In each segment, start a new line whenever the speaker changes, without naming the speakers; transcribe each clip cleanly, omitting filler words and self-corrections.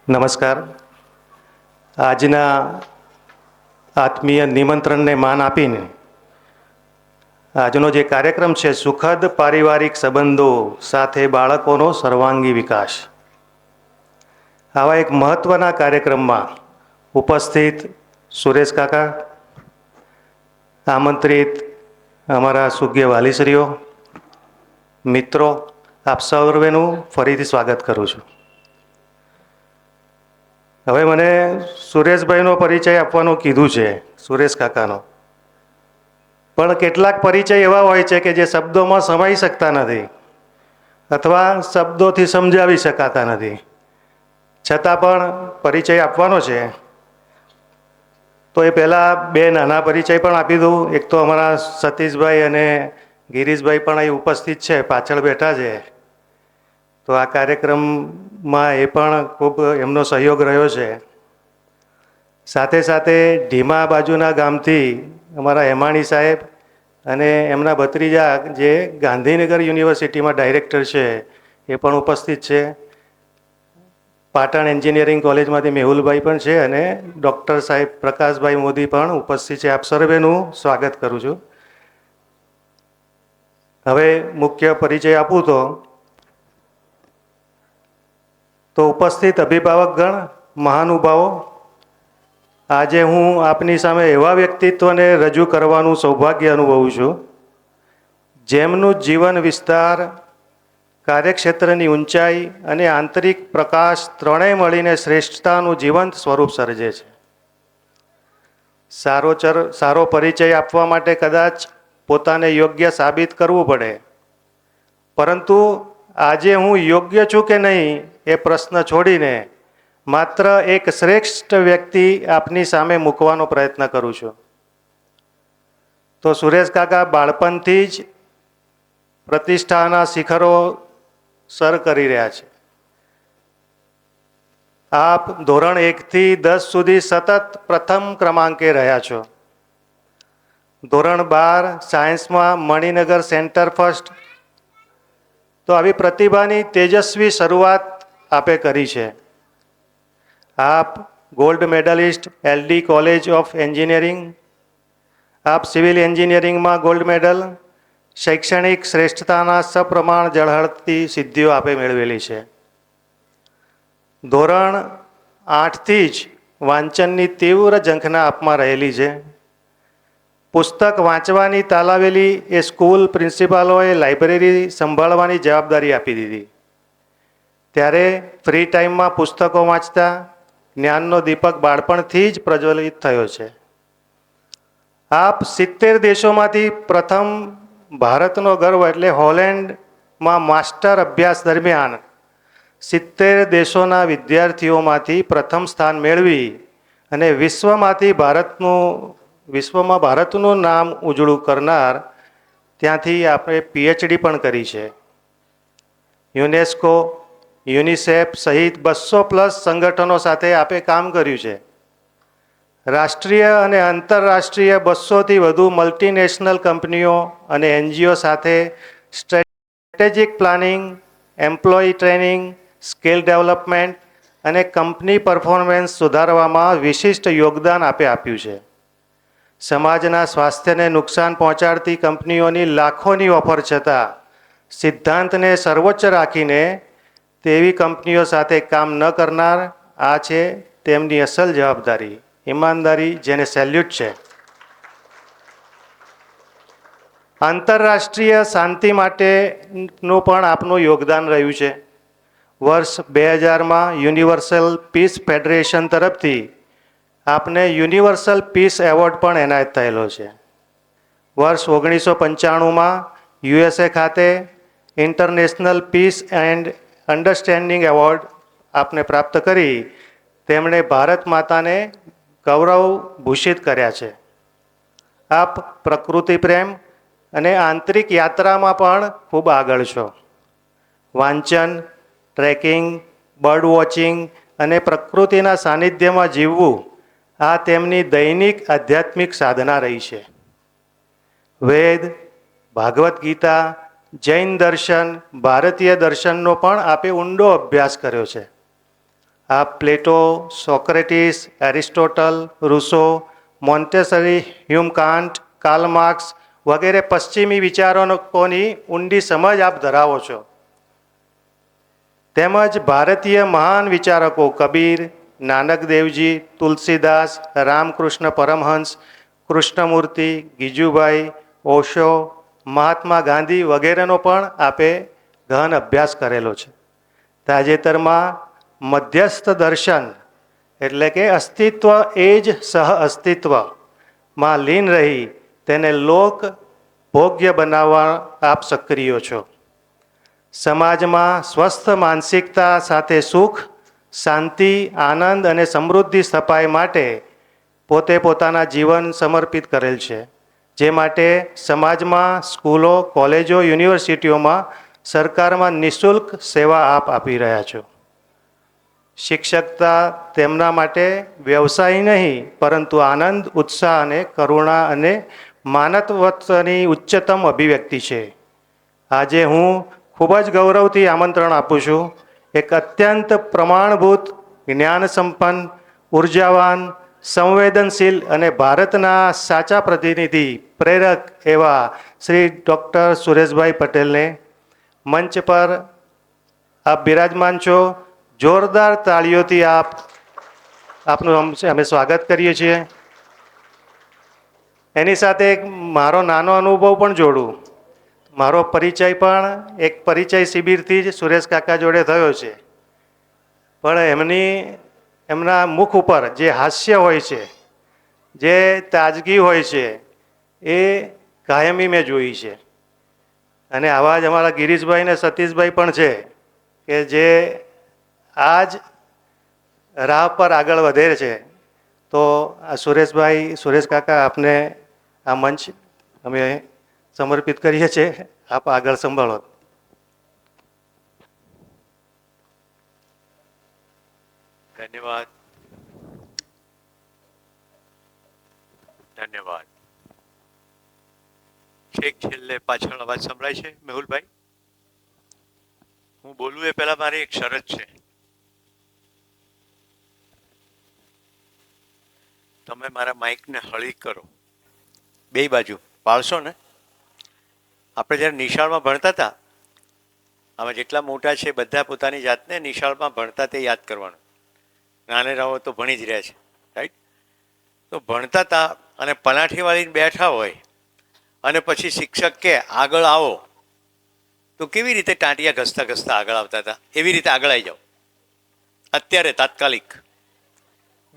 નમસ્કાર. આજના આત્મીય નિમંત્રણને માન આપીને આજનો જે કાર્યક્રમ છે સુખદ પારિવારિક સંબંધો સાથે બાળકોનો સર્વાંગી વિકાસ, આવા એક મહત્વના કાર્યક્રમમાં ઉપસ્થિત સુરેશ કાકા, આમંત્રિત અમારા સુગ્ય વાલીશ્રીઓ, મિત્રો, આપ સર્વેનું ફરીથી સ્વાગત કરું છું. હવે મને સુરેશભાઈનો પરિચય આપવાનો કીધું છે, સુરેશ કાકાનો, પણ કેટલાક પરિચય એવા હોય છે કે જે શબ્દોમાં સમાઈ શકતા નથી અથવા શબ્દોથી સમજાવી શકાતા નથી, છતાં પણ પરિચય આપવાનો છે. તો એ પહેલાં બે નાના પરિચય પણ આપી દઉં. એક તો અમારા સતીશભાઈ અને ગિરીશભાઈ પણ અહીં ઉપસ્થિત છે, પાછળ બેઠા છે. તો આ કાર્યક્રમમાં એ પણ ખૂબ એમનો સહયોગ રહ્યો છે. સાથે સાથે ઢીમા બાજુના ગામથી અમારા હેમાણી સાહેબ અને એમના ભત્રીજા જે ગાંધીનગર યુનિવર્સિટીમાં ડાયરેક્ટર છે એ પણ ઉપસ્થિત છે. પાટણ એન્જિનિયરિંગ કોલેજમાંથી મેહુલભાઈ પણ છે અને ડૉક્ટર સાહેબ પ્રકાશભાઈ મોદી પણ ઉપસ્થિત છે. આપ સર્વેનું સ્વાગત કરું છું. હવે મુખ્ય પરિચય આપું તો ઉપસ્થિત અભિભાવકગણ, મહાનુભાવો, આજે હું આપની સામે એવા વ્યક્તિત્વને રજૂ કરવાનું સૌભાગ્ય અનુભવું છું જેમનું જીવન વિસ્તાર, કાર્યક્ષેત્રની ઊંચાઈ અને આંતરિક પ્રકાશ ત્રણેય મળીને શ્રેષ્ઠતાનું જીવંત સ્વરૂપ સર્જે છે. સારો પરિચય આપવા માટે કદાચ પોતાને યોગ્ય સાબિત કરવું પડે, પરંતુ આજે હું યોગ્ય છું કે નહીં એ પ્રશ્ન છોડીને માત્ર એક શ્રેષ્ઠ વ્યક્તિ આપની સામે મૂકવાનો પ્રયત્ન કરું છું. તો સુરેશ કાકા બાળપણથી જ પ્રતિષ્ઠાના શિખરો સર કરી રહ્યા છે. આપ ધોરણ 1 થી 10 સુધી સતત પ્રથમ ક્રમાંકે રહ્યા છો. ધોરણ 12 સાયન્સમાં મણિનગર સેન્ટર ફર્સ્ટ. તો આવી પ્રતિભાની તેજસ્વી શરૂઆત આપે કરી છે. આપ gold medalist LD college of engineering, આપ સિવિલ એન્જિનિયરિંગમાં ગોલ્ડ મેડલ, શૈક્ષણિક શ્રેષ્ઠતાના સપ્રમાણ ઝળહળતી સિદ્ધિઓ આપે મેળવેલી છે. ધોરણ 8થી જ વાંચનની તીવ્ર ઝંખના આપમાં રહેલી છે. પુસ્તક વાંચવાની તાલાવેલી એ સ્કૂલ પ્રિન્સિપાલોએ લાઇબ્રેરી સંભાળવાની જવાબદારી આપી દીધી. ત્યારે ફ્રી ટાઈમમાં પુસ્તકો વાંચતા જ્ઞાનનો દીપક બાળપણથી જ પ્રજ્વલિત થયો છે. આપ 70 દેશોમાંથી પ્રથમ ભારતનો ગર્વ એટલે હોલેન્ડમાં માસ્ટર અભ્યાસ દરમિયાન 70 દેશોના વિદ્યાર્થીઓમાંથી પ્રથમ સ્થાન મેળવી અને વિશ્વમાં ભારતનું નામ ઉજળું કરનાર ત્યાંથી આપણે પીએચડી પણ કરી છે. યુનેસ્કો, યુનિસેફ સહિત 200+ સંગઠનો સાથે આપે કામ કર્યું છે. રાષ્ટ્રીય અને આંતરરાષ્ટ્રીય 200થી વધુ મલ્ટીનેશનલ કંપનીઓ અને એનજીઓ સાથે strategic planning, employee training, skill development અને કંપની પરફોર્મન્સ સુધારવામાં વિશિષ્ટ યોગદાન આપે આપ્યું છે. સમાજના સ્વાસ્થ્યને નુકસાન પહોંચાડતી કંપનીઓની લાખોની ઓફર છતાં સિદ્ધાંતને સર્વોચ્ચ રાખીને તેવી કંપનીઓ સાથે કામ ન કરનાર આ છે તેમની અસલ જવાબદારી, ઈમાનદારી, જેને સેલ્યુટ છે. આંતરરાષ્ટ્રીય શાંતિ માટેનું પણ આપનું યોગદાન રહ્યું છે. વર્ષ 2000માં યુનિવર્સલ પીસ ફેડરેશન તરફથી આપને યુનિવર્સલ પીસ એવોર્ડ પણ એનાયત થયેલો છે. વર્ષ 1995માં યુએસએ ખાતે international peace and understanding award આપને પ્રાપ્ત કરી તેમણે ભારત માતાને ગૌરવ ભૂષિત કર્યા છે. આપ પ્રકૃતિ પ્રેમ અને આંતરિક યાત્રામાં પણ ખૂબ આગળ છો. વાંચન, ટ્રેકિંગ, બર્ડ વોચિંગ અને પ્રકૃતિના સાનિધ્યમાં જીવવું આ તેમની દૈનિક આધ્યાત્મિક સાધના રહી છે. વેદ, ભાગવદ્ ગીતા, જૈન દર્શન, ભારતીય દર્શનનો પણ આપે ઊંડો અભ્યાસ કર્યો છે. આ Plato, Socrates, Aristotle, Rousseau, Montessori, Hume Kant, Karl Marx વગેરે પશ્ચિમી વિચારકોની ઊંડી સમજ આપ ધરાવો છો. તેમજ ભારતીય મહાન વિચારકો કબીર, નાનક દેવજી, તુલસીદાસ, રામકૃષ્ણ પરમહંસ, કૃષ્ણમૂર્તિ, ગીજુભાઈ, ઓશો, મહાત્મા ગાંધી વગેરેનો પણ આપે ગહન અભ્યાસ કરેલો છે. તાજેતરમાં મધ્યસ્થ દર્શન એટલે કે અસ્તિત્વ એ જ સહ અસ્તિત્વમાં લીન રહી તેને લોક ભોગ્ય બનાવવા આપ સક્રિય છો. સમાજમાં સ્વસ્થ માનસિકતા સાથે સુખ, શાંતિ, આનંદ અને સમૃદ્ધિ સ્થપાય માટે પોતે પોતાના જીવન સમર્પિત કરેલ છે. જે માટે સમાજમાં સ્કૂલો, કોલેજો, યુનિવર્સિટીઓમાં સરકારમાં નિઃશુલ્ક સેવા આપ આપી રહ્યા છો. શિક્ષકતા તેમના માટે વ્યવસાય નહીં પરંતુ આનંદ, ઉત્સાહ અને કરુણા અને માનવત્વની ઉચ્ચતમ અભિવ્યક્તિ છે. આજે હું ખૂબ જ ગૌરવથી આમંત્રણ આપું છું એક અત્યંત પ્રમાણભૂત, જ્ઞાન સંપન્ન, ઉર્જાવાન, સંવેદનશીલ અને ભારતના સાચા પ્રતિનિધિ, પ્રેરક એવા શ્રી ડૉક્ટર સુરેશભાઈ પટેલને મંચ પર આપ બિરાજમાન છો. જોરદાર તાળીઓથી આપનું અમે સ્વાગત કરીએ છીએ. એની સાથે એક મારો નાનો અનુભવ પણ જોડું. મારો પરિચય પણ એક પરિચય શિબિરથી જ સુરેશ કાકા જોડે થયો છે. પણ એમના મુખ ઉપર જે હાસ્ય હોય છે, જે તાજગી હોય છે, એ કાયમી મેં જોઈ છે. અને આવા જ અમારા ગિરીશભાઈ ને સતીશભાઈ પણ છે કે જે આ જ રાહ પર આગળ વધે છે. તો આ સુરેશ કાકા આપને આ મંચ અમે સમર્પિત કરીએ છીએ. આપ આગળ સંભાળો.
ધન્યવાદ. ધન્યવાદ. છેક છેલ્લે પાછળ અવાજ સંભળાય છે મેહુલભાઈ? હું બોલું એ પહેલા મારી એક શરત છે. તમે મારા માઇકને હળી કરો, બે બાજુ પાળશો ને? આપણે જ્યારે નિશાળમાં ભણતા હતા, આમાં જેટલા મોટા છે બધા પોતાની જાતને નિશાળમાં ભણતા તે યાદ કરવાનું. નાનેરાઓ તો ભણી જ રહ્યા છે, રાઈટ? તો ભણતા હતા અને પલાઠી વાળીને બેઠા હોય અને પછી શિક્ષક કે આગળ આવો, તો કેવી રીતે ટાંટિયા ઘસતા ઘસતા આગળ આવતા હતા? એવી રીતે આગળ આવી જાઓ અત્યારે તાત્કાલિક,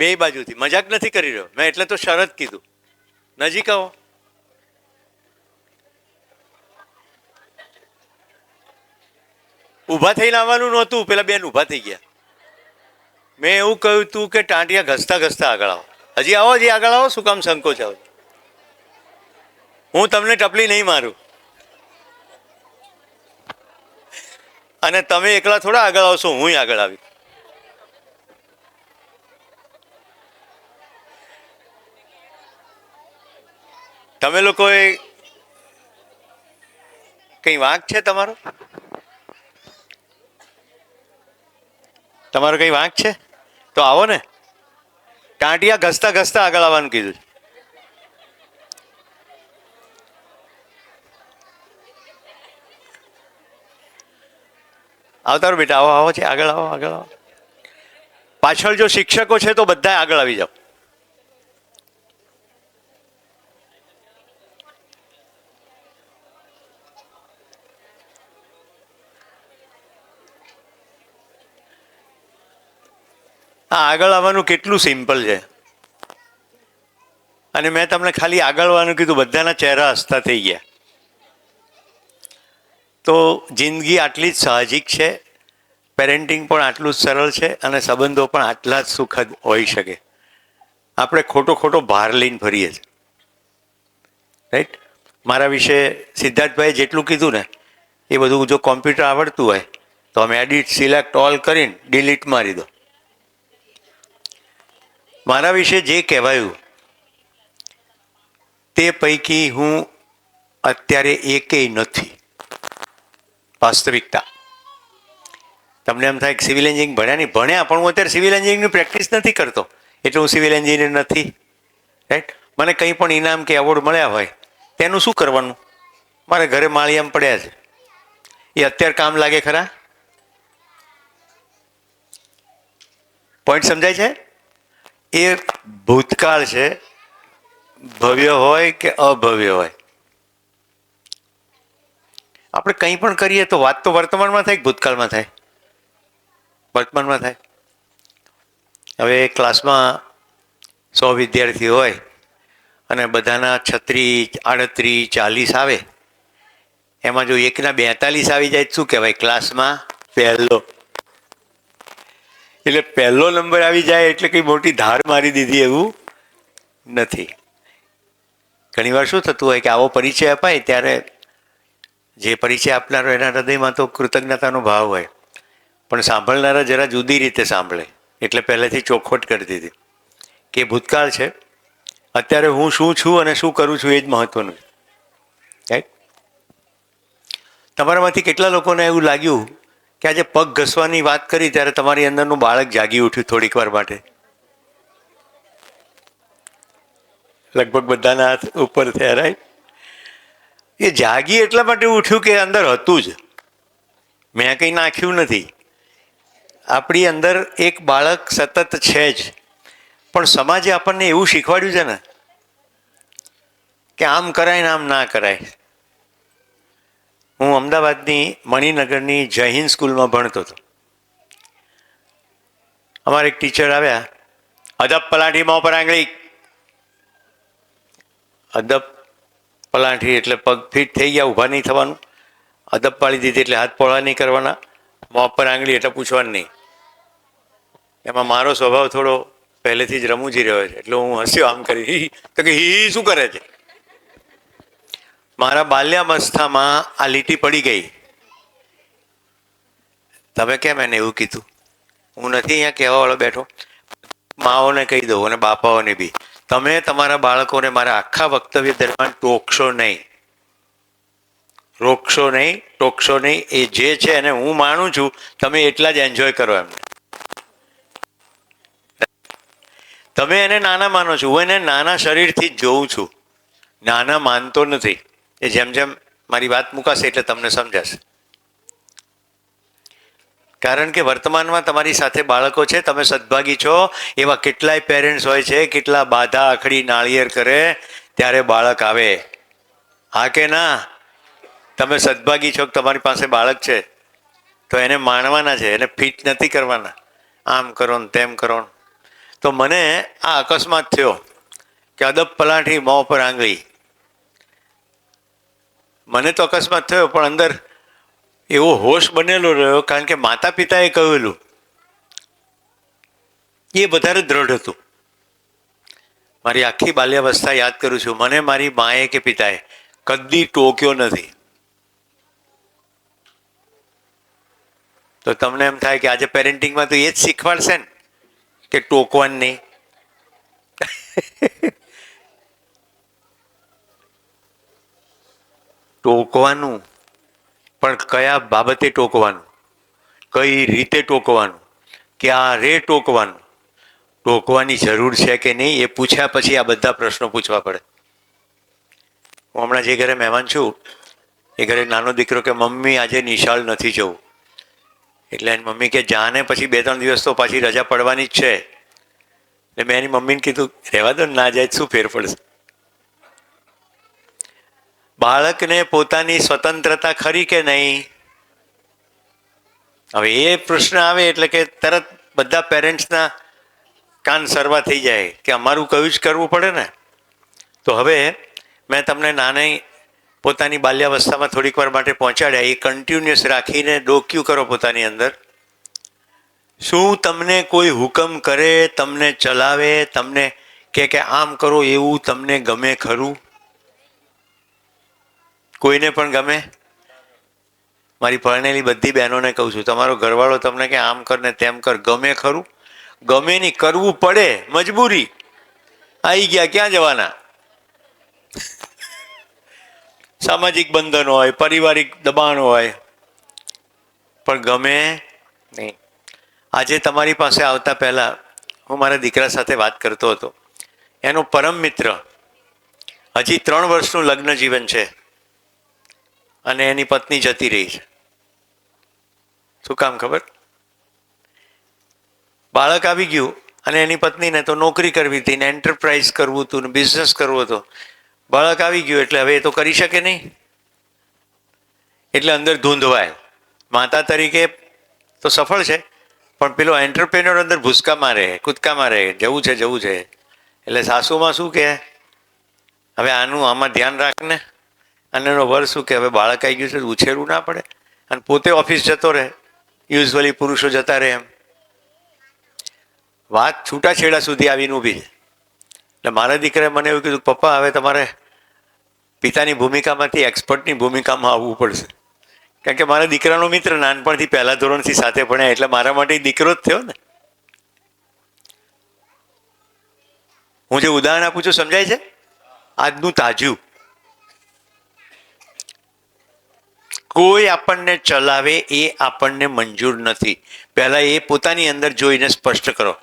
બે બાજુથી. મજાક નથી કરી રહ્યો મેં, એટલે તો શરત કીધું. નજીક આવો. ઊભા થઈને આવવાનું નહોતું, પેલા બેન ઊભા થઈ ગયા. મેં એવું કહ્યું તું કે ટાંટિયા ઘસતા ઘસતા આગળ આવો. હજી આવો, હજી આગળ આવો. શું કામ સંકોચ આવો? હું તમને ટપલી નહીં મારું. અને તમે એકલા થોડા આગળ આવશો, હું આગળ આવી. તમે લોકોએ કઈ વાંક છે? તમારો કઈ વાંક છે તો આવો ને. ટાંટિયા ઘસતા ઘસતા આગળ આવવાનું કીધું. આવતારો બેટા, આવો આવો છે, આગળ આવો, આગળ આવો. પાછળ જો શિક્ષકો છે તો બધા આગળ આવી જાઓ. હા, આગળ આવવાનું કેટલું સિમ્પલ છે. અને મેં તમને ખાલી આગળ આવવાનું કીધું, બધાના ચહેરા હસતા થઈ ગયા. તો જિંદગી આટલી જ સાહજિક છે, પેરેન્ટિંગ પણ આટલું જ સરળ છે અને સંબંધો પણ આટલા જ સુખદ હોઈ શકે. આપણે ખોટો ભાર લઈને ફરીએ છીએ, રાઈટ? મારા વિશે સિદ્ધાર્થભાઈએ જેટલું કીધું ને એ બધું જો કોમ્પ્યુટર આવડતું હોય તો અમે એડિટ, સિલેક્ટ ઓલ કરીને ડિલીટ મારી દો. મારા વિશે જે કહેવાયું તે પૈકી હું અત્યારે એકેય નથી. વાસ્તવિકતા. તમને એમ થાય કે સિવિલ એન્જિનિયરિંગ ભણ્યા નહીં, ભણ્યા, પણ હું અત્યારે સિવિલ એન્જિનિયરિંગની પ્રેક્ટિસ નથી કરતો એટલે હું સિવિલ એન્જિનિયર નથી. રાઈટ? મને કંઈ પણ ઇનામ કે એવોર્ડ મળ્યા હોય તેનું શું કરવાનું? મારે ઘરે માળિયામાં પડ્યા છે, એ અત્યારે કામ લાગે ખરા? પોઈન્ટ સમજાય છે? એ ભૂતકાળ છે, ભવ્ય હોય કે અભવ્ય હોય. આપણે કંઈ પણ કરીએ તો વાત તો વર્તમાનમાં થાય કે ભૂતકાળમાં થાય? વર્તમાનમાં થાય. હવે ક્લાસમાં 100 વિદ્યાર્થીઓ હોય અને બધાના 36, 38, 40 આવે, એમાં જો એકના 42 આવી જાય શું કહેવાય? ક્લાસમાં પહેલો. એટલે પહેલો નંબર આવી જાય એટલે કંઈ મોટી ધાર મારી દીધી એવું નથી. ઘણીવાર શું થતું હોય કે આવો પરિચય અપાય ત્યારે જે પરિચય આપનારો એના હૃદયમાં તો કૃતજ્ઞતાનો ભાવ હોય, પણ સાંભળનારા જરા જુદી રીતે સાંભળે. એટલે પહેલેથી ચોખવટ કરી દીધી કે ભૂતકાળ છે, અત્યારે હું શું છું અને શું કરું છું એ જ મહત્વનું છે. રાઈટ? તમારામાંથી કેટલા લોકોને એવું લાગ્યું કે આજે પગ ઘસવાની વાત કરી ત્યારે તમારી અંદરનું બાળક જાગી ઉઠ્યું થોડીક વાર માટે? લગભગ બધાના હાથ ઉપર થયા. રાઈટ? એ જાગી એટલા માટે ઉઠ્યું કે અંદર હતું જ, મેં કંઈ નાખ્યું નથી. આપણી અંદર એક બાળક સતત છે જ, પણ સમાજે આપણને એવું શીખવાડ્યું છે ને કે આમ કરાય ને આમ ના કરાય. હું અમદાવાદની મણિનગરની જય હિન્દ સ્કૂલમાં ભણતો હતો. અમારે એક ટીચર આવ્યા, અદબ પલાઠી મોં પર આંગળી. અદબ પલાઠી એટલે પગ ફિટ થઈ ગયા, ઊભા નહીં થવાનું. અદબ પાડી દીધી એટલે હાથ પોળા નહીં કરવાના. મોં પર આંગળી એટલે પૂછવાનું નહીં. એમાં મારો સ્વભાવ થોડો પહેલેથી જ રમૂજી રહ્યો છે એટલે હું હસ્યો આમ કરી, તો કે હી શું કરે છે? મારા બાલ્યાવસ્થામાં આ લીટી પડી ગઈ. તમે કેમ એને એવું કીધું? હું નથી અહીંયા કહેવા વાળો બેઠો, માઓને કહી દઉં અને બાપાઓને બી, તમે તમારા બાળકોને મારા આખા વક્તવ્ય દરમિયાન ટોકશો નહીં, રોકશો નહીં, ટોકશો નહીં. એ જે છે એને હું માનું છું, તમે એટલા જ એન્જોય કરો એમને. તમે એને નાના માનો છો, હું એને નાના શરીરથી જ જોઉં છું, નાના માનતો નથી. એ જેમ જેમ મારી વાત મુકાશે એટલે તમને સમજાશે. કારણ કે વર્તમાનમાં તમારી સાથે બાળકો છે, તમે સદભાગી છો. એવા કેટલાય પેરેન્ટ્સ હોય છે, કેટલા બાધા આખડી નાળિયેર કરે ત્યારે બાળક આવે. હા કે ના? તમે સદભાગી છો કે તમારી પાસે બાળક છે, તો એને માણવાના છે, એને ફિટ નથી કરવાના. આમ કરો ને તેમ કરો. તો મને આ અકસ્માત થયો કે અદબ પલાઠી મોં પર આંગળી. મને તો અકસ્માત થયો, પણ અંદર એવો હોશ બનેલો રહ્યો કારણ કે માતા પિતાએ કહેલું એ વધારે દ્રઢ હતું. મારી આખી બાલ્યાવસ્થા યાદ કરું છું, મને મારી માએ કે પિતાએ કદી ટોક્યો નથી. તો તમને એમ થાય કે આજે પેરેન્ટિંગમાં તો એ જ શીખવાડશે ને કે ટોકવાનું નહીં. ટોકવાનું, પણ કયા બાબતે ટોકવાનું, કઈ રીતે ટોકવાનું, ક્યારે ટોકવાનું, ટોકવાની જરૂર છે કે નહીં એ પૂછ્યા પછી આ બધા પ્રશ્નો પૂછવા પડે. હું હમણાં જે ઘરે મહેમાન છું એ ઘરે નાનો દીકરો કે મમ્મી આજે નિશાળ નથી જવું. એટલે એની મમ્મી કે જાને પછી 2-3 દિવસ તો પાછી રજા પડવાની જ છે. એટલે મેં એની મમ્મીને કીધું રહેવા દો, ના જાય શું ફેર પડશે? બાળકને પોતાની સ્વતંત્રતા ખરી કે નહીં? હવે એ પ્રશ્ન આવે એટલે કે તરત બધા પેરેન્ટ્સના કાન સરવા થઈ જાય કે અમારું કયું જ કરવું પડે ને. તો હવે મેં તમને નાની પોતાની બાલ્યાવસ્થામાં થોડીક વાર માટે પહોંચાડ્યા. એ કન્ટિન્યુઅસ રાખીને ડોક્યું કરો પોતાની અંદર. શું તમને કોઈ હુકમ કરે, તમને ચલાવે, તમને કે આમ કરો એવું તમને ગમે ખરું? કોઈને પણ ગમે? મારી પરણેલી બધી બહેનોને કહું છું, તમારો ઘરવાળો તમને કે આમ કર ને તેમ કર, ગમે ખરું? ગમે નહીં, કરવું પડે, મજબૂરી. આવી ગયા ક્યાં જવાના? સામાજિક બંધન હોય, પારિવારિક દબાણ હોય, પણ ગમે નહીં. આજે તમારી પાસે આવતા પહેલાં હું મારા દીકરા સાથે વાત કરતો હતો. એનો પરમ મિત્ર, હજી 3 વર્ષનું લગ્ન જીવન છે અને એની પત્ની જતી રહી છે. શું કામ ખબર? બાળક આવી ગયું અને એની પત્નીને તો નોકરી કરવી હતી ને એન્ટરપ્રાઇઝ કરવું હતું ને બિઝનેસ કરવો હતો. બાળક આવી ગયું એટલે હવે એ તો કરી શકે નહીં, એટલે અંદર ધૂંધવાય. માતા તરીકે તો સફળ છે, પણ પેલો એન્ટરપ્રેન્યોર અંદર ભૂસકા મારે, કૂદકા મારે, જવું છે જવું છે. એટલે સાસુમાં શું કહે, હવે આમાં ધ્યાન રાખને. અને એનો વર શું કે હવે બાળક આવી ગયું છે ઉછેરવું ના પડે, અને પોતે ઓફિસ જતો રહે. યુઝ્યુઅલી પુરુષો જતા રહે એમ. વાત છૂટાછેડા સુધી આવીને ઊભી છે. એટલે મારા દીકરાએ મને એવું કીધું, પપ્પા હવે તમારે પિતાની ભૂમિકામાંથી એક્સપર્ટની ભૂમિકામાં આવવું પડશે. કારણ કે મારા દીકરાનો મિત્ર નાનપણથી 1લા ધોરણથી સાથે ભણ્યા, એટલે મારા માટે દીકરો જ થયો ને. હું જે ઉદાહરણ આપું છું સમજાય છે? આજનું તાજું. કોઈ આપણને ચલાવે એ આપણને મંજૂર નથી. પહેલા એ પોતાની અંદર જોઈને સ્પષ્ટ કરો.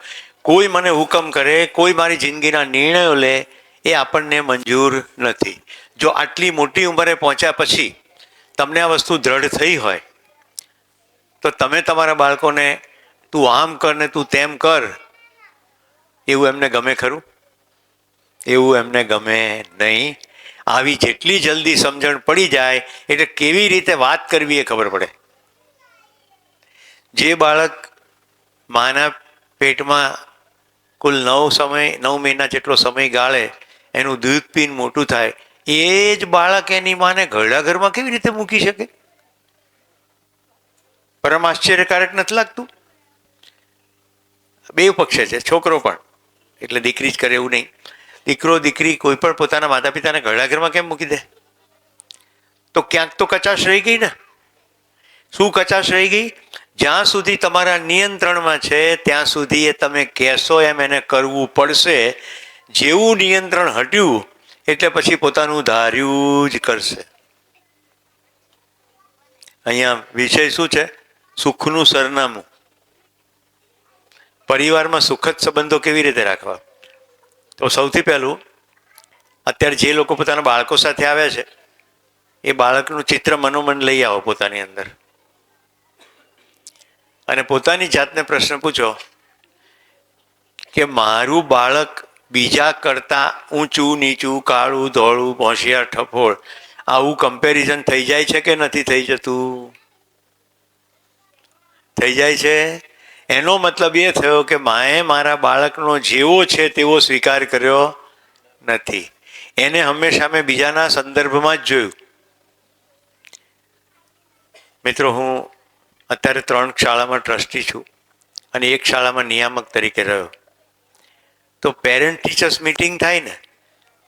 કોઈ મને હુકમ કરે, કોઈ મારી જિંદગીના નિર્ણયો લે, એ આપણને મંજૂર નથી. જો આટલી મોટી ઉંમરે પહોંચ્યા પછી તમને આ વસ્તુ દ્રઢ થઈ હોય તો તમે તમારા બાળકોને તું આમ કર ને તું તેમ કર એવું એમને ગમે ખરું? એવું એમને ગમે નહીં. આવી જેટલી જલ્દી સમજણ પડી જાય એટલે કેવી રીતે વાત કરવી એ ખબર પડે. જે બાળક માના પેટમાં કુલ 9 મહિના જેટલો સમય ગાળે, એનું દૂધ પીને મોટું થાય, એ જ બાળક એની માને ઘરડા ઘરમાં કેવી રીતે મૂકી શકે? પરમ આશ્ચર્યકારક નથી લાગતું? બે પક્ષે છે. છોકરો પણ, એટલે દીકરી જ કરે એવું નહીં. દીકરો દીકરી કોઈ પણ પોતાના માતા પિતાને ઘરડા ઘરમાં કેમ મૂકી દે? તો ક્યાંક તો કચાશ રહી ગઈ ને. શું કચાશ રહી ગઈ? જ્યાં સુધી તમારા નિયંત્રણમાં છે ત્યાં સુધી એ તમે કહેશો એમ એને કરવું પડશે. જેવું નિયંત્રણ હટ્યું એટલે પછી પોતાનું ધાર્યું જ કરશે. અહીંયા વિષય શું છે? સુખનું સરનામું. પરિવારમાં સુખદ સંબંધો કેવી રીતે રાખવા? તો સૌથી પહેલું, અત્યારે જે લોકો પોતાના બાળકો સાથે આવ્યા છે એ બાળકનું ચિત્ર મનોમન લઈ આવો પોતાની અંદર, અને પોતાની જાતને પ્રશ્ન પૂછો કે મારું બાળક બીજા કરતાં ઊંચું નીચું, કાળું ધોળું, હોશિયાર ઠફોળ, આવું કમ્પેરિઝન થઈ જાય છે કે નથી થઈ જતું? થઈ જાય છે. એનો મતલબ એ થયો કે માએ મારા બાળકનો જેવો છે તેવો સ્વીકાર કર્યો નથી. એને હંમેશા મેં બીજાના સંદર્ભમાં જ જોયું. મિત્રો, હું અત્યારે 3 શાળામાં ટ્રસ્ટી છું અને એક શાળામાં નિયામક તરીકે રહ્યો. તો પેરેન્ટ ટીચર્સ મિટિંગ થાય ને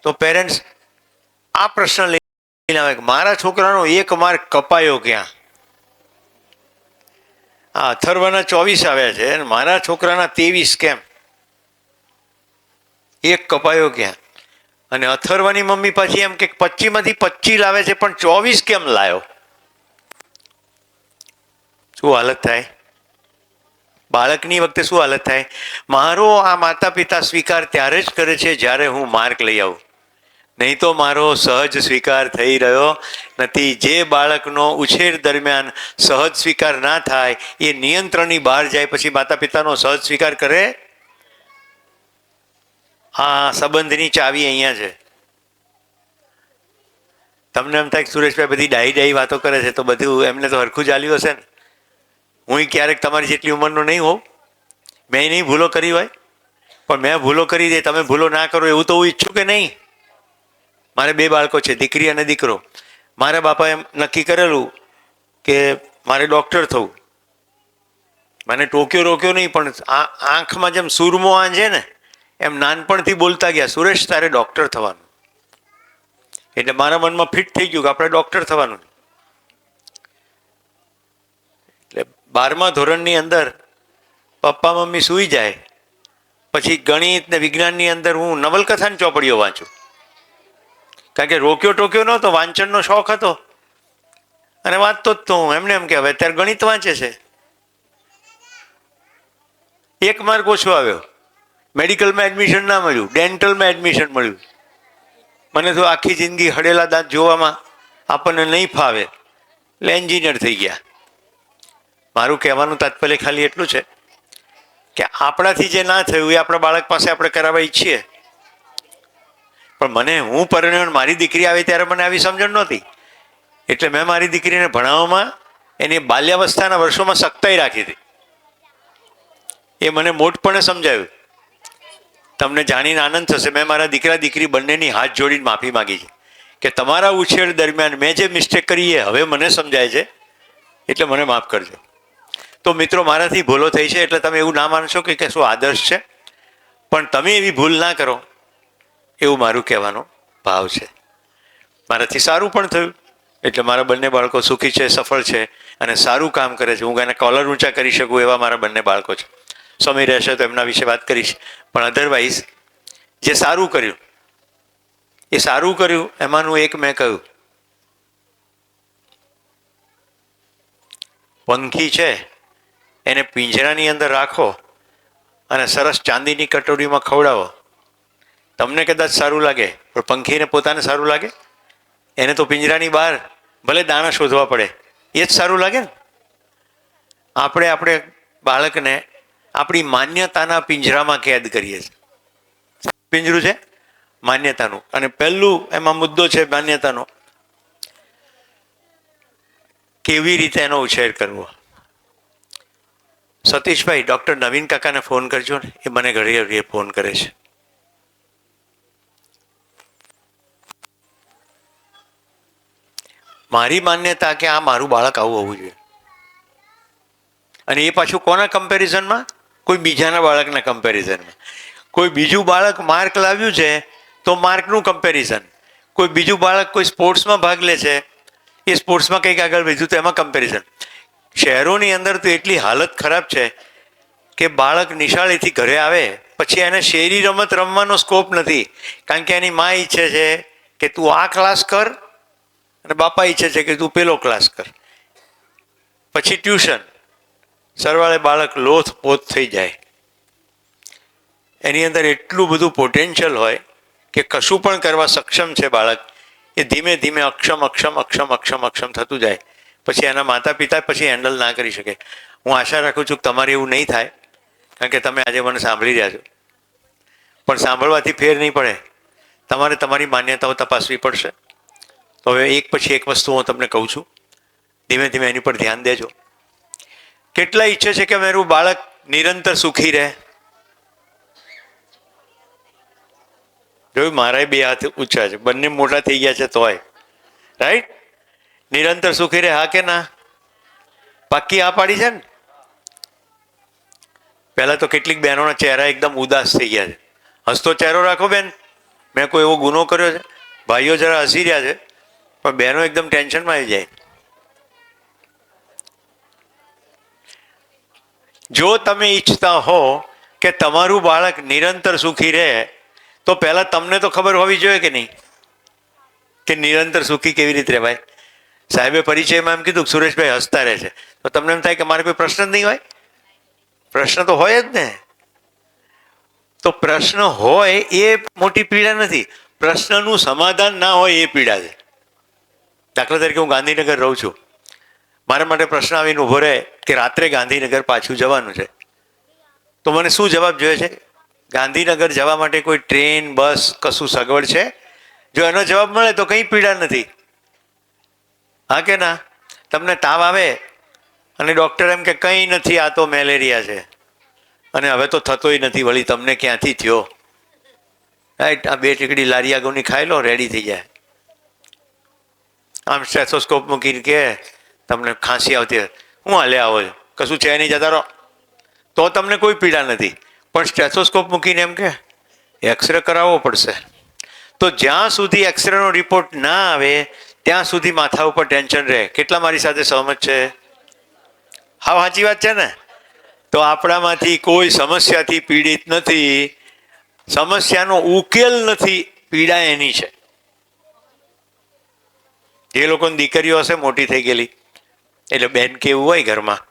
તો પેરેન્ટ્સ આ પ્રશ્ન લઈને આવે કે મારા છોકરાનો 1 માર્ક કપાયો ક્યાં? આ અથર્વના 24 આવ્યા છે અને મારા છોકરાના 23 કેમ? 1 કપાયો ક્યાં? અને અથર્વની મમ્મી પાછી એમ કે 25માંથી 25 લાવે છે પણ 24 કેમ લાયો? શું હાલત થાય બાળકની વખતે? શું હાલત થાય? મારો આ માતા પિતા સ્વીકાર ત્યારે જ કરે છે જ્યારે હું માર્ક લઈ આવું, નહીં તો મારો સહજ સ્વીકાર થઈ રહ્યો નથી. જે બાળકનો ઉછેર દરમિયાન સહજ સ્વીકાર ના થાય એ નિયંત્રણની બહાર જાય પછી માતા પિતાનો સહજ સ્વીકાર કરે? હા, સંબંધની ચાવી અહીંયા છે. તમને એમ થાય કે સુરેશભાઈ બધી ડાહી વાતો કરે છે, તો બધું એમને તો હરખું ચાલ્યું હશે ને. હું ક્યારેક તમારી જેટલી ઉંમરનો નહીં હોઉં, મેં નહીં ભૂલો કરી હોય, પણ મેં ભૂલો કરી દે, તમે ભૂલો ના કરો એવું તો હું ઈચ્છું કે નહીં? મારે 2 બાળકો છે, દીકરી અને દીકરો. મારા બાપાએ નક્કી કરેલું કે મારે ડૉક્ટર થવું. મને રોક્યો નહીં, પણ આંખમાં જેમ સૂરમો આંજે ને એમ નાનપણથી બોલતા ગયા, સુરેશ તારે ડૉક્ટર થવાનું. એટલે મારા મનમાં ફિટ થઈ ગયું કે આપણે ડૉક્ટર થવાનું. એટલે 12મા ધોરણની અંદર પપ્પા મમ્મી સૂઈ જાય પછી ગણિત ને વિજ્ઞાનની અંદર હું નવલકથાની ચોપડીઓ વાંચું. કારણ કે રોક્યો નહોતો, વાંચનનો શોખ હતો અને વાંચતો જ તો હું. એમને એમ કે હવે અત્યારે ગણિત વાંચે છે. 1 માર્ક ઓછો આવ્યો. મેડિકલમાં એડમિશન ના મળ્યું, ડેન્ટલમાં એડમિશન મળ્યું. મને તો આખી જિંદગી હડેલા દાંત જોવામાં આપણને નહીં ફાવે એટલે એન્જિનિયર થઈ ગયા. મારું કહેવાનું તાત્પર્ય ખાલી એટલું છે કે આપણાથી જે ના થયું એ આપણા બાળક પાસે આપણે કરાવવા ઈચ્છીએ. પણ હું પરણ્યો, મારી દીકરી આવી ત્યારે મને આવી સમજણ નહોતી. એટલે મેં મારી દીકરીને ભણાવવામાં એની બાલ્યાવસ્થાના વર્ષોમાં સખ્તાઈ રાખી હતી. એ મને મોટપણે સમજાવ્યું. તમને જાણીને આનંદ થશે, મેં મારા દીકરા દીકરી બંનેની હાથ જોડીને માફી માગી છે કે તમારા ઉછેર દરમિયાન મેં જે મિસ્ટેક કરી એ હવે મને સમજાય છે, એટલે મને માફ કરજો. તો મિત્રો, મારાથી ભૂલો થઈ છે એટલે તમે એવું ના માનશો કે શું આદર્શ છે, પણ તમે એવી ભૂલ ના કરો એવું મારું કહેવાનો ભાવ છે. મારાથી સારું પણ થયું એટલે મારા બંને બાળકો સુખી છે, સફળ છે અને સારું કામ કરે છે. હું એને કોલર ઊંચા કરી શકું એવા મારા બંને બાળકો છે. સમય રહેશે તો એમના વિશે વાત કરીશ. પણ અધરવાઇઝ જે સારું કર્યું એ સારું કર્યું. એમાંનું એક મેં કહ્યું, પંખી છે એને પિંજરાની અંદર રાખો અને સરસ ચાંદીની કટોરીમાં ખવડાવો. તમને કદાચ સારું લાગે, પણ પંખીને પોતાને સારું લાગે? એને તો પિંજરાની બહાર ભલે દાણા શોધવા પડે, એ જ સારું લાગે ને. આપણે બાળકને આપણી માન્યતાના પિંજરામાં કેદ કરીએ છીએ. પિંજરું છે માન્યતાનું, અને પહેલું એમાં મુદ્દો છે માન્યતાનો. કેવી રીતે એનો ઉછેર કરવો? સતીશભાઈ, ડૉક્ટર નવીન કાકાને ફોન કરજો ને, એ મને ઘડીએ ઘડીએ ફોન કરે છે. મારી માન્યતા કે આ મારું બાળક આવું હોવું જોઈએ, અને એ પાછું કોના કમ્પેરિઝનમાં? કોઈ બીજાના બાળકના કમ્પેરિઝનમાં. કોઈ બીજું બાળક માર્ક લાવ્યું છે તો માર્કનું કમ્પેરિઝન. કોઈ બીજું બાળક કોઈ સ્પોર્ટ્સમાં ભાગ લે છે, એ સ્પોર્ટ્સમાં કંઈક આગળ વધ્યું તો એમાં કમ્પેરિઝન. શહેરોની અંદર તો એટલી હાલત ખરાબ છે કે બાળક નિશાળેથી ઘરે આવે પછી એને શેરી રમત રમવાનો સ્કોપ નથી, કારણ કે એની મા ઈચ્છે છે કે તું આ ક્લાસ કર અને બાપા ઈચ્છે છે કે તું પેલો ક્લાસ કર. પછી ટ્યુશન, સરવાળે બાળક લોથ પોથ થઈ જાય. એની અંદર એટલું બધું પોટેન્શિયલ હોય કે કશું પણ કરવા સક્ષમ છે બાળક, એ ધીમે ધીમે અક્ષમ થતું જાય. પછી એના માતા પિતા પછી હેન્ડલ ના કરી શકે. હું આશા રાખું છું કે તમારે એવું નહીં થાય, કારણ કે તમે આજે મને સાંભળી રહ્યા છો. પણ સાંભળવાથી ફેર નહીં પડે, તમારે તમારી માન્યતાઓ તપાસવી પડશે. તો હવે એક પછી એક વસ્તુ હું તમને કહું છું, ધીમે ધીમે એની પર ધ્યાન દેજો. કેટલા ઈચ્છે છે કે મારું બાળક નિરંતર સુખી રહે? જોયું, મારા બે હાથ ઊંચા છે, બંને મોટા થઈ ગયા છે તોય. રાઈટ? નિરંતર સુખી રહે, હા કે ના? પાક્કી હા પાડી છે ને? પહેલા તો કેટલીક બહેનોના ચહેરા એકદમ ઉદાસ થઈ ગયા છે. હસતો ચહેરો રાખો બેન, મેં કોઈ એવો ગુનો કર્યો છે? ભાઈઓ જરા હસી રહ્યા છે, પણ બહેનો એકદમ ટેન્શનમાં આવી જાય. જો તમે ઈચ્છતા હો કે તમારું બાળક નિરંતર સુખી રહે, તો પહેલા તમને તો ખબર હોવી જોઈએ કે નહીં કે નિરંતર સુખી કેવી રીતે રહેવાય. સાહેબે પરિચયમાં એમ કીધું સુરેશભાઈ હસતા રહે છે, તો તમને એમ થાય કે મારે કોઈ પ્રશ્ન જ નહીં હોય? પ્રશ્ન તો હોય જ ને. તો પ્રશ્ન હોય એ મોટી પીડા નથી, પ્રશ્નનું સમાધાન ના હોય એ પીડા છે. દાખલા તરીકે હું ગાંધીનગર રહું છું, મારા માટે પ્રશ્ન આવીને ઊભો રહે કે રાત્રે ગાંધીનગર પાછું જવાનું છે, તો મને શું જવાબ જોઈએ છે? ગાંધીનગર જવા માટે કોઈ ટ્રેન, બસ, કશું સગવડ છે? જો એનો જવાબ મળે તો કંઈ પીડા નથી. હા કે ના? તમને તાવ આવે અને ડૉક્ટર એમ કે કંઈ નથી, આ તો મેલેરિયા છે, અને હવે તો થતોય નથી, વળી તમને ક્યાંથી થયો? રાઈટ? આ 2 ટીકડી લારિયાગોની ખાઈ લો, રેડી થઈ જાય. આમ સ્ટેથોસ્કોપ મૂકીને કે તમને ખાંસી આવતી, હું હાલે આવો છો, કશું છે નહીં, જતા રહો, તો તમને કોઈ પીડા નથી. પણ સ્ટેથોસ્કોપ મૂકીને એમ કે એક્સરે કરાવવો પડશે, તો જ્યાં સુધી એક્સરેનો રિપોર્ટ ના આવે ત્યાં સુધી માથા ઉપર ટેન્શન રહે. કેટલા મારી સાથે સહમત છે? હા, સાચી વાત છે ને? તો આપણામાંથી કોઈ સમસ્યાથી પીડિત નથી, સમસ્યાનો ઉકેલ નથી, પીડા એની છે. જે લોકોની દીકરીઓ હશે મોટી થઈ ગયેલી, એટલે બેન કેવું હોય ઘરમાં,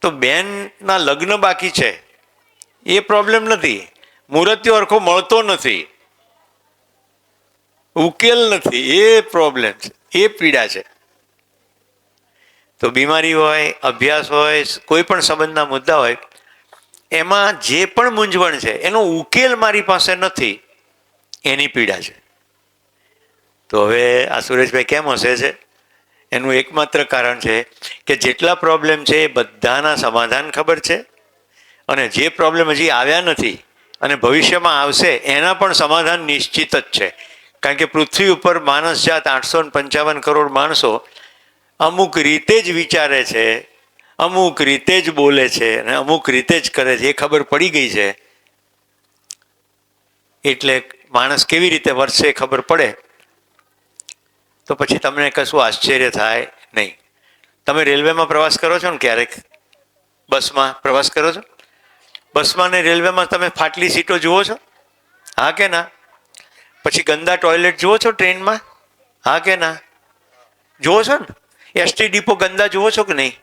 તો બેનના લગ્ન બાકી છે એ પ્રોબ્લેમ નથી. મૂર્તિઓ હરખો મળતો નથી, ઉકેલ નથી, એ પ્રોબ્લેમ છે, એ પીડા છે. તો બીમારી હોય, અભ્યાસ હોય, કોઈ પણ સંબંધના મુદ્દા હોય, એમાં જે પણ મૂંઝવણ છે એનો ઉકેલ મારી પાસે નથી, એની પીડા છે. તો હવે આ સુરેશભાઈ કેમ હસે છે? એનું એકમાત્ર કારણ છે કે જેટલા પ્રોબ્લેમ છે એ બધાના સમાધાન ખબર છે, અને જે પ્રોબ્લેમ હજી આવ્યા નથી અને ભવિષ્યમાં આવશે એના પણ સમાધાન નિશ્ચિત જ છે. કારણ કે પૃથ્વી ઉપર માનસ જાત 855 કરોડ માણસો અમુક રીતે જ વિચારે છે, અમુક રીતે જ બોલે છે અને અમુક રીતે જ કરે છે, એ ખબર પડી ગઈ છે. એટલે માણસ કેવી રીતે વર્તશે ખબર પડે તો પછી તમને કશું આશ્ચર્ય થાય નહીં. તમે રેલવેમાં પ્રવાસ કરો છો ને, ક્યારેક બસમાં પ્રવાસ કરો છો? બસમાં ને રેલવેમાં તમે ફાટલી સીટો જુઓ છો? હા કે ના? પછી ગંદા ટોયલેટ જુઓ છો ટ્રેનમાં? હા કે ના? જુઓ છો ને? એસટી ડીપો ગંદા જુઓ છો કે નહીં?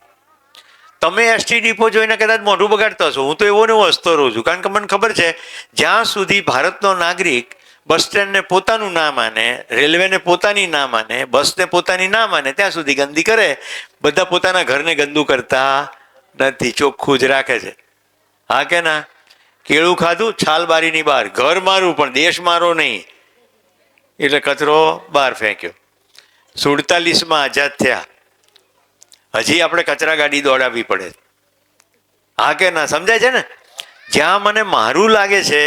તમે એસટી ડીપો જોઈને કદાચ મોઢું બગાડતા હશો. હું તો એવો ને એવો હસતો રહું છું, કારણ કે મને ખબર છે જ્યાં સુધી ભારતનો નાગરિક બસ સ્ટેન્ડને પોતાનું ના માને, રેલવેને પોતાની ના માને, બસને પોતાની ના માને, ત્યાં સુધી ગંદી કરે. બધા પોતાના ઘરને ગંદુ કરતા નથી, ચોખ્ખું જ રાખે છે. હા કે ના? કેળું ખાધું, છાલ બારીની બહાર, ઘર મારું પણ દેશ મારો નહીં, એટલે કચરો બહાર ફેંક્યો. 47માં આઝાદ થયા, હજી આપણે કચરા ગાડી દોડાવવી પડે. હા કે ના? સમજાય છે ને? જ્યાં મને મારું લાગે છે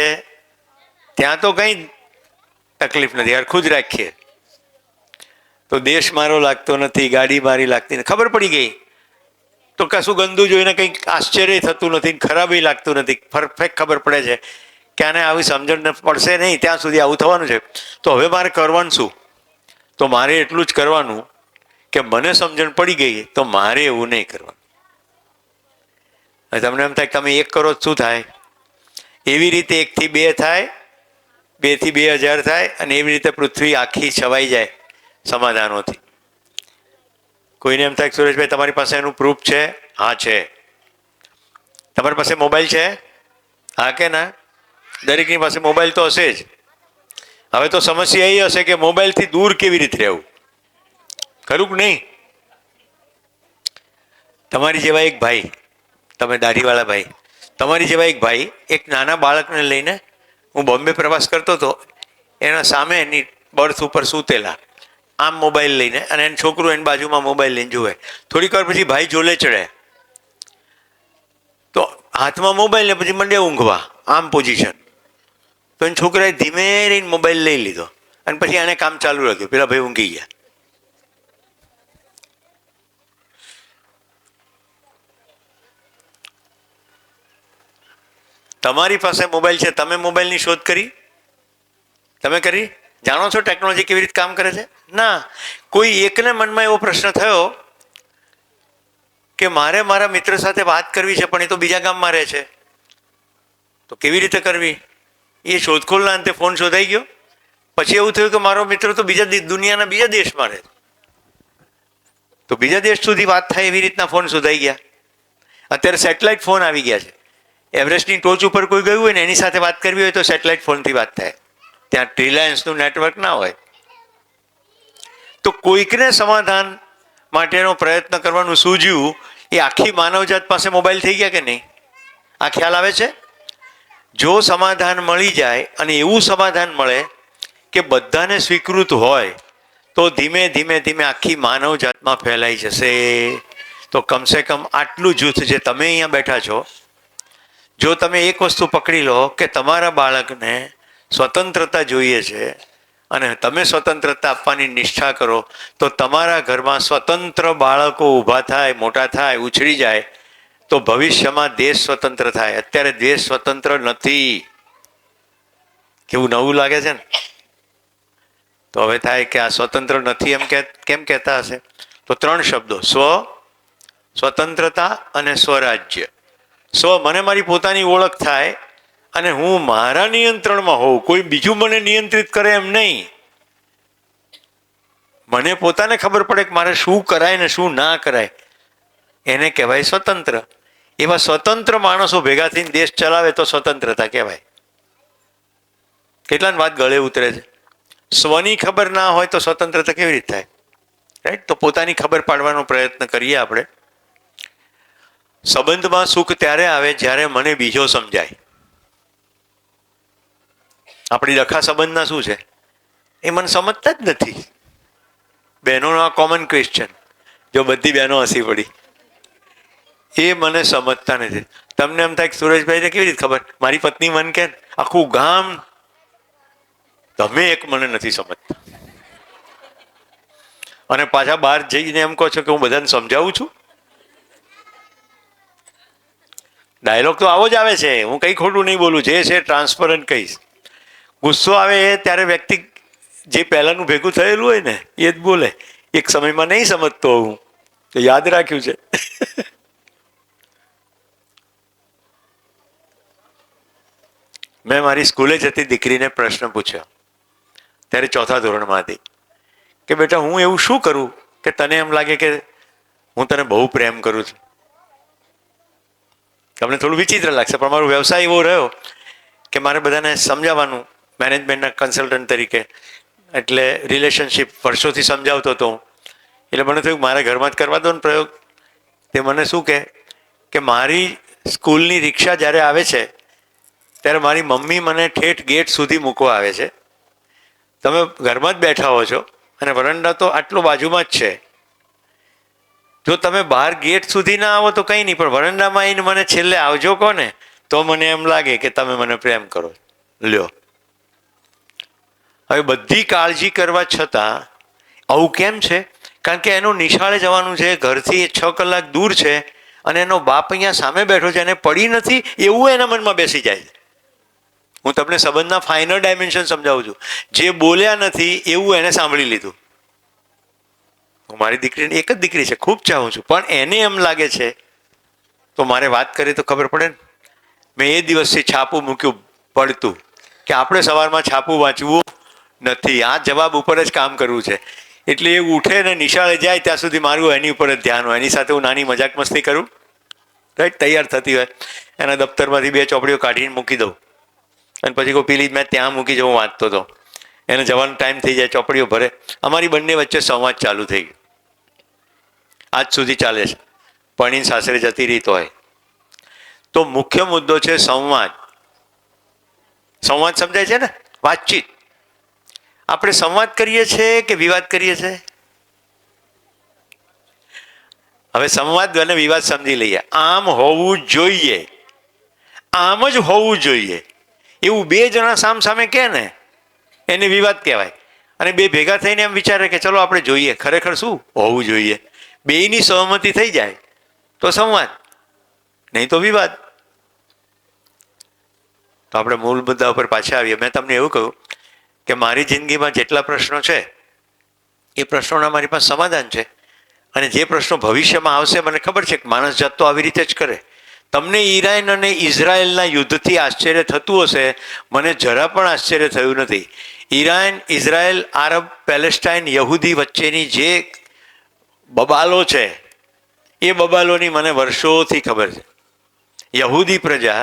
ત્યાં તો કંઈ તકલીફ નથી, હરખું જ રાખીએ તો દેશ મારો લાગતો નથી, ગાડી મારી લાગતી નથી. ખબર પડી ગઈ તો કશું ગંદુ જોઈને કંઈક આશ્ચર્ય થતું નથી, ખરાબી લાગતું નથી. પરફેક્ટ ખબર પડે છે કે આને આવી સમજણ પડશે નહીં ત્યાં સુધી આવું થવાનું છે. તો હવે મારે કરવાનું શું? તો મારે એટલું જ કરવાનું કે મને સમજણ પડી ગઈ તો મારે એવું નહીં કરવાનું. તમને એમ થાય કે તમે 1 કરો શું થાય? એવી રીતે 1 થી 2 થાય, 2 થી 2000 થાય, અને એવી રીતે પૃથ્વી આખી છવાઈ જાય સમાધાનોથી. કોઈને એમ થાય કે સુરેશભાઈ તમારી પાસે એનું પ્રૂફ છે? હા છે. તમારી પાસે મોબાઈલ છે? હા કે ના? દરેકની પાસે મોબાઈલ તો હશે જ. હવે તો સમસ્યા એ હશે કે મોબાઈલથી દૂર કેવી રીતે રહેવું, ખરું કે નહીં? તમારી જેવા એક ભાઈ, તમે દાઢીવાળા ભાઈ, તમારી જેવા એક ભાઈ એક નાના બાળકને લઈને, હું બોમ્બે પ્રવાસ કરતો હતો, એના સામે એની બર્થ ઉપર સૂતેલા, આમ મોબાઈલ લઈને, અને એનું છોકરું એની બાજુમાં મોબાઈલ લઈને જુએ. થોડીક વાર પછી ભાઈ ઝોલે ચડે તો હાથમાં મોબાઈલ ને પછી મંડે ઊંઘવા, આમ પોઝિશન. તો એને છોકરાએ ધીમે રહીને મોબાઈલ લઈ લીધો અને પછી એને કામ ચાલુ રાખ્યું. પેલા ભાઈ ઊંઘી ગયા. તમારી પાસે મોબાઈલ છે, તમે મોબાઈલની શોધ કરી? તમે કરી? જાણો છો ટેકનોલોજી કેવી રીતે કામ કરે છે? ના. કોઈ એકને મનમાં એવો પ્રશ્ન થયો કે મારે મારા મિત્ર સાથે વાત કરવી છે પણ એ તો બીજા ગામમાં રહે છે, તો કેવી રીતે કરવી? એ શોધખોળના અંતે ફોન શોધાઈ ગયો. પછી એવું થયું કે મારો મિત્ર તો દુનિયાના બીજા દેશમાં રહે, તો બીજા દેશ સુધી વાત થાય એવી રીતના ફોન શોધાઈ ગયા. અત્યારે સેટેલાઇટ ફોન આવી ગયા છે. એવરેસ્ટની ટોચ ઉપર કોઈ ગયું હોય ને એની સાથે વાત કરવી હોય તો સેટેલાઇટ ફોનથી વાત થાય. ત્યાં રિલાયન્સનું નેટવર્ક ના હોય. તો કોઈકને સમાધાન માટેનો પ્રયત્ન કરવાનું સૂઝ્યું, એ આખી માનવજાત પાસે મોબાઈલ થઈ ગયા કે નહીં? આ ખ્યાલ આવે છે? જો સમાધાન મળી જાય, અને એવું સમાધાન મળે કે બધાને સ્વીકૃત હોય, તો ધીમે ધીમે ધીમે આખી માનવજાતમાં ફેલાઈ જશે. તો કમસે કમ આટલું જૂથ જે તમે અહીંયા બેઠા છો, જો તમે એક વસ્તુ પકડી લો કે તમારા બાળકને સ્વતંત્રતા જોઈએ છે અને તમે સ્વતંત્રતા આપવાની નિષ્ઠા કરો, તો તમારા ઘરમાં સ્વતંત્ર બાળકો ઊભા થાય, મોટા થાય, ઉછળી જાય, તો ભવિષ્યમાં દેશ સ્વતંત્ર થાય. અત્યારે દેશ સ્વતંત્ર નથી. કેવું નવું લાગે છે ને? તો હવે થાય કે આ સ્વતંત્ર નથી એમ કેમ કહેતા હશે? તો 3 શબ્દો: સ્વતંત્રતા અને સ્વરાજ્ય. સ્વ, મને મારી પોતાની ઓળખ થાય અને હું મારા નિયંત્રણમાં હોઉં, કોઈ બીજું મને નિયંત્રિત કરે એમ નહીં. મને પોતાને ખબર પડે કે મારે શું કરાય ને શું ના કરાય, એને કહેવાય સ્વતંત્ર. એવા સ્વતંત્ર માણસો ભેગા થઈને દેશ ચલાવે તો સ્વતંત્રતા કહેવાય. કેટલાની વાત ગળે ઉતરે છે. સ્વની ખબર ના હોય તો સ્વતંત્રતા કેવી રીતે થાય? રાઈટ. તો પોતાની ખબર પાડવાનો પ્રયત્ન કરીએ આપણે. સંબંધમાં સુખ ત્યારે આવે જ્યારે મને બીજો સમજાય. આપણી ડખા સંબંધના શું છે એ મને સમજતા જ નથી. બહેનોનો આ કોમન ક્વેશ્ચન, જો બધી બહેનો હસી પડી, એ મને સમજતા નથી. તમને એમ થાય કે સુરેશભાઈને કેવી રીતે ખબર? મારી પત્ની મને કે આખું ગામ, તમે એક મને નથી સમજતા, અને પાછા બહાર જઈને એમ કહો છો કે હું બધાને સમજાવું છું. ડાયલોગ તો આવો જ આવે છે. હું કંઈ ખોટું નહીં બોલું, જે છે ટ્રાન્સપરન્ટ કહીશ. ગુસ્સો આવે એ ત્યારે વ્યક્તિ જે પહેલાનું ભેગું થયેલું હોય ને એ જ બોલે. એક સમયમાં નહીં સમજતો હું તો યાદ રાખ્યું છે. મેં મારી સ્કૂલે જતી દીકરીને પ્રશ્ન પૂછ્યો, ત્યારે 4થા ધોરણમાં હતી, કે બેટા હું એવું શું કરું કે તને એમ લાગે કે હું તને બહુ પ્રેમ કરું છું? તમને થોડું વિચિત્ર લાગશે, પણ મારો વ્યવસાય એવો રહ્યો કે મારે બધાને સમજાવવાનું, મેનેજમેન્ટના કન્સલ્ટન્ટ તરીકે, એટલે રિલેશનશિપ વર્ષોથી સમજાવતો હતો. એટલે મને થયું મારા ઘરમાં જ કરવા દો ને પ્રયોગ. તે મને શું કે મારી સ્કૂલની રિક્ષા જ્યારે આવે છે ત્યારે મારી મમ્મી મને ઠેઠ ગેટ સુધી મૂકવા આવે છે. તમે ઘરમાં જ બેઠા હો છો અને વરંડા તો આટલો બાજુમાં જ છે. જો તમે બહાર ગેટ સુધી ના આવો તો કંઈ નહીં, પણ વરંડામાં આવીને મને છેલ્લે આવજો કહો ને તો મને એમ લાગે કે તમે મને પ્રેમ કરો. લ્યો, હવે બધી કાળજી કરવા છતાં આવું કેમ છે? કારણ કે એનું નિશાળે જવાનું છે, ઘરથી 6 કલાક દૂર છે, અને એનો બાપ અહીંયા સામે બેઠો છે, એને પડી નથી એવું એના મનમાં બેસી જાય છે. હું તમને સંબંધના ફાઇનલ ડાયમેન્શન સમજાવું છું. જે બોલ્યા નથી એવું એને સાંભળી લીધું. હું મારી દીકરીને, એક જ દીકરી છે, ખૂબ ચાહું છું, પણ એને એમ લાગે છે તો મારે વાત કરી તો ખબર પડે ને. મેં એ દિવસથી છાપું મૂક્યું પડતું કે આપણે સવારમાં છાપું વાંચવું નથી, આ જવાબ ઉપર જ કામ કરવું છે. એટલે એ ઉઠે ને નિશાળે જાય ત્યાં સુધી મારું એની ઉપર જ ધ્યાન હોય. એની સાથે હું નાની મજાક મસ્તી કરું, રાઈટ, તૈયાર થતી હોય, એના દફતરમાંથી 2 ચોપડીઓ કાઢીને મૂકી દઉં, અને પછી કોઈ પેલી મેં ત્યાં મૂકી જવું, વાંચતો હતો. એને જવાનો ટાઈમ થઈ જાય, ચોપડીઓ ભરે. અમારી બંને વચ્ચે સંવાદ ચાલુ થઈ ગયો. આજ સુધી ચાલે છે. પરણીને સાસરે જતી રીત હોય તો મુખ્ય મુદ્દો છે સંવાદ. સંવાદ સમજાય છે ને? વાતચીત. આપણે સંવાદ કરીએ છીએ કે વિવાદ કરીએ છીએ? હવે સંવાદ અને વિવાદ સમજી લઈએ. આમ હોવું જોઈએ, આમ જ હોવું જોઈએ એવું 2 જણા સામ સામે કહે ને એને વિવાદ કહેવાય. અને 2 ભેગા થઈને એમ વિચારે કે ચલો આપણે જોઈએ ખરેખર શું હોવું જોઈએ. બેયની સહમતિ થઈ જાય તો સંવાદ, નહીં તો વિવાદ. તો આપણે મૂળ મુદ્દા ઉપર પાછા આવીએ. મેં તમને એવું કહ્યું કે મારી જિંદગીમાં જેટલા પ્રશ્નો છે એ પ્રશ્નોના મારી પાસે સમાધાન છે, અને જે પ્રશ્નો ભવિષ્યમાં આવશે મને ખબર છે કે માણસ જાત તો આવી રીતે જ કરે. તમને ઈરાન અને ઇઝરાયલના યુદ્ધથી આશ્ચર્ય થતું હશે, મને જરા પણ આશ્ચર્ય થયું નથી. ઈરાન, ઇઝરાયલ, આરબ, પેલેસ્ટાઇન, યહૂદી વચ્ચેની જે બબાલો છે એ બબાલોની મને વર્ષોથી ખબર છે. યહૂદી પ્રજા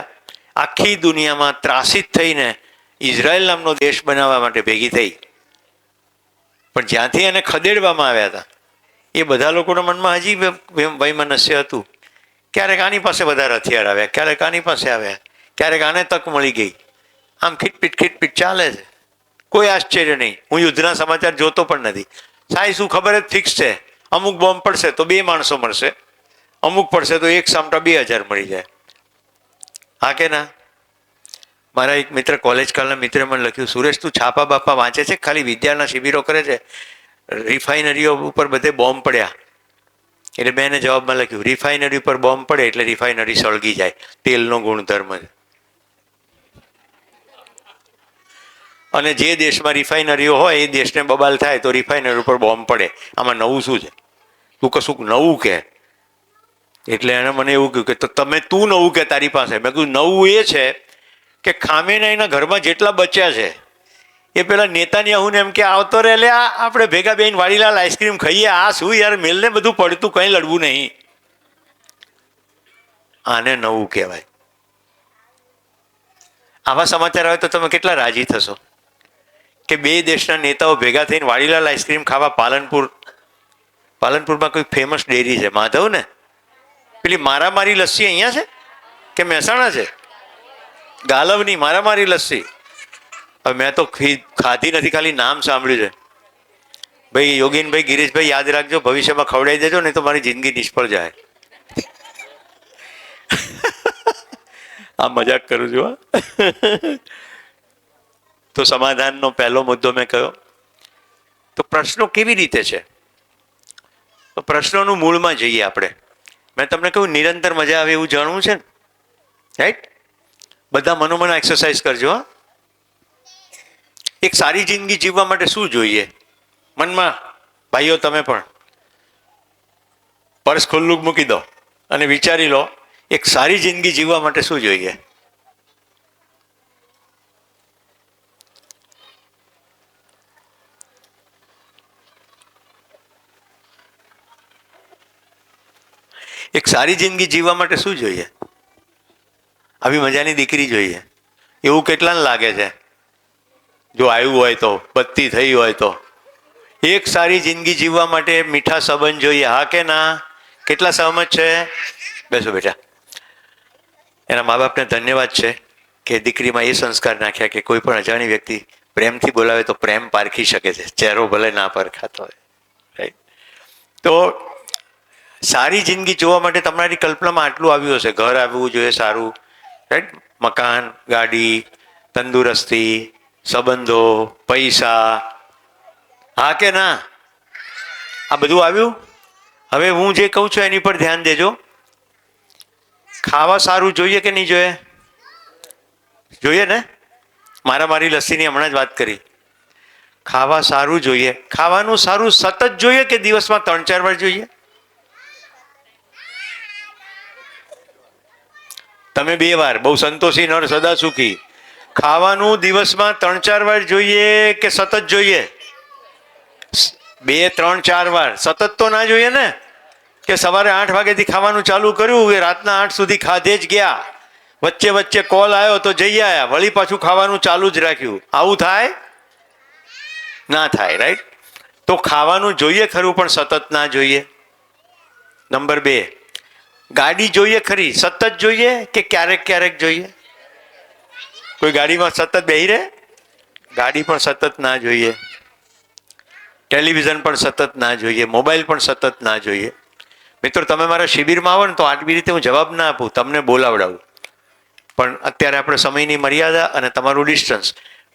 આખી દુનિયામાં ત્રાસિત થઈને ઇઝરાયલ નામનો દેશ બનાવવા માટે ભેગી થઈ, પણ જ્યાંથી એને ખદેડવામાં આવ્યા હતા એ બધા લોકોના મનમાં હજી વૈમનસ્ય હતું. ક્યારેક આની પાસે વધારે હથિયાર આવ્યા, ક્યારેક આની પાસે આવ્યા, ક્યારેક આને તક મળી ગઈ. આમ ખીટપીટ ચાલે છે. કોઈ આશ્ચર્ય નહીં. હું યુદ્ધના સમાચાર જોતો પણ નથી. સાહેબ શું ખબર જ ફિક્સ છે, અમુક બોમ્બ પડશે તો 2 માણસો મળશે, અમુક પડશે તો એક સામટા 2000 મળી જાય. હા કે ના? મારા એક મિત્ર, કોલેજ કાલના મિત્રે મને લખ્યું, સુરેશ તું છાપા બાપા વાંચે છે, ખાલી વિદ્યાના શિબિરો કરે છે, રિફાઇનરીઓ ઉપર બધે બોમ્બ પડ્યા. એટલે મેં એને જવાબમાં લખ્યું, રિફાઇનરી ઉપર બોમ્બ પડે એટલે રિફાઇનરી સળગી જાય, તેલનો ગુણધર્મ છે. અને જે દેશમાં રિફાઇનરીઓ હોય એ દેશને બબાલ થાય તો રિફાઇનરી ઉપર બોમ્બ પડે. આમાં નવું શું છે? તું કશું નવું કે? એટલે એને મને એવું કહ્યું કે તો તું નવું કે તારી પાસે? મેં કહ્યું નવું એ છે કે ખામેનેઈના ઘરમાં જેટલા બચ્યા છે એ પેલા નેતાન્યાહુને એમ કે આવતો રે, લે આપણે ભેગા બેહીને વાડીલાલ આઈસ્ક્રીમ ખાઈએ. આ શું યાર, મેલને બધું પડતું, કંઈ લડવું નહીં. આને નવું કહેવાય. આવા સમાચાર આવે તો તમે કેટલા રાજી થશો કે બે દેશના નેતાઓ ભેગા થઈને વાડીલાલ આઈસ્ક્રીમ ખાવા પાલનપુરમાં કોઈ ફેમસ ડેરી છે માધવ ને, પેલી મારામારી લસ્સી અહીંયા છે કે મહેસાણા છે? ગાલવની મારામારી લસ્સી. હવે મેં તો ખાધી નથી, ખાલી નામ સાંભળ્યું છે. ભાઈ યોગીનભાઈ, ગિરીશભાઈ યાદ રાખજો, ભવિષ્યમાં ખવડાવી દેજો, નહીં તો મારી જિંદગી નિષ્ફળ જાય. આ મજાક કરું છું. તો સમાધાનનો પહેલો મુદ્દો મેં કહ્યો. તો પ્રશ્નો કેવી રીતે છે? તો પ્રશ્નોનું મૂળમાં જઈએ આપણે. મેં તમને કહ્યું નિરંતર મજા આવે એવું જાણવું છે ને, રાઈટ? બધા મનોમન એક્સરસાઇઝ કરજો. હા, એક સારી જિંદગી જીવવા માટે શું જોઈએ? મનમાં ભાઈઓ તમે પણ પર્સ ખુલ્લું મૂકી દો અને વિચારી લો, એક સારી જિંદગી જીવવા માટે શું જોઈએ? એક સારી જિંદગી જીવવા માટે શું જોઈએ? આવી મજાની દીકરી જોઈએ. એવું કેટલાને લાગે છે? જો આવ્યું હોય તો, બત્તી થઈ હોય તો. એક સારી જિંદગી જીવવા માટે મીઠા સંબંધ જોઈએ, હા કે ના? કેટલા સહમત છે? બેસો બેટા. એના મા બાપને ધન્યવાદ છે કે દીકરીમાં એ સંસ્કાર નાખ્યા કે કોઈ પણ અજાણી વ્યક્તિ પ્રેમથી બોલાવે તો પ્રેમ પારખી શકે છે, ચહેરો ભલે ના પારખાતો હોય, રાઈટ? તો સારી જિંદગી જોવા માટે તમારી કલ્પનામાં આટલું આવ્યું હશે: ઘર આવવું જોઈએ સારું, રાઈટ? મકાન, ગાડી, તંદુરસ્તી, સંબંધો, પૈસા, હા કે ના? આ બધું આવ્યું? હવે હું જે કહું છું એની પર ધ્યાન દેજો. ખાવા સારું જોઈએ કે નહીં જોઈએ? જોઈએ ને? મારી લસ્સીની હમણાં જ વાત કરી. ખાવા સારું જોઈએ. ખાવાનું સારું સતત જોઈએ કે દિવસમાં 3-4 વાર જોઈએ? તમે 2 વાર, બહુ સંતોષી નર સદા સુખી. ખાવાનું દિવસમાં 3-4 વાર જોઈએ કે સતત જોઈએ? 2, 3, 4 વાર. સતત તો ના જોઈએ ને, કે સવારે 8 વાગ્યાથી ખાવાનું ચાલુ કર્યું એ રાતના 8 સુધી ખાધે જ ગયા, વચ્ચે વચ્ચે કોલ આવ્યો તો જઈ આવ્યા, વળી પાછું ખાવાનું ચાલુ જ રાખ્યું. આવું થાય? ના થાય, રાઈટ? તો ખાવાનું જોઈએ ખરું, પણ સતત ના જોઈએ. નંબર 2, ગાડી જોઈએ ખરી, સતત જોઈએ કે ક્યારેક ક્યારેક જોઈએ? કોઈ ગાડીમાં સતત બેહી રહે? ગાડી પણ સતત ના જોઈએ. ટેલિવિઝન પણ સતત ના જોઈએ. મોબાઈલ પણ સતત ના જોઈએ. મિત્રો, તમે મારા શિબિરમાં આવો ને તો આવી રીતે હું જવાબ ના આપું, તમને બોલાવડાવું. પણ અત્યારે આપણે સમયની મર્યાદા અને તમારું ડિસ્ટન્સ,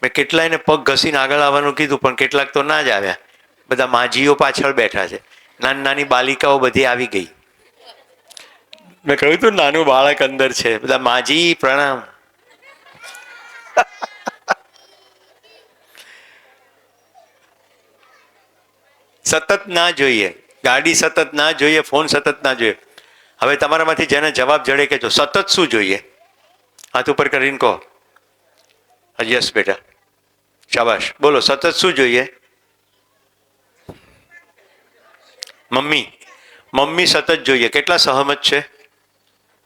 મેં કેટલાયને પગ ઘસીને આગળ આવવાનું કીધું, પણ કેટલાક તો ના જ આવ્યા. બધા માજીઓ પાછળ બેઠા છે, નાની નાની બાલિકાઓ બધી આવી ગઈ. મેં કહ્યું તું નાનું બાળક અંદર છે. બધા માજી પ્રણામ. સતત ના જોઈએ. ગાડી સતત ના જોઈએ, ફોન સતત ના જોઈએ. હવે તમારામાંથી જેને જવાબ જડે કે જો સતત શું જોઈએ, હાથ ઉપર કરીને કહો. યસ બેટા, શાબાશ, બોલો. સતત શું જોઈએ? મમ્મી સતત જોઈએ. કેટલા સહમત છે?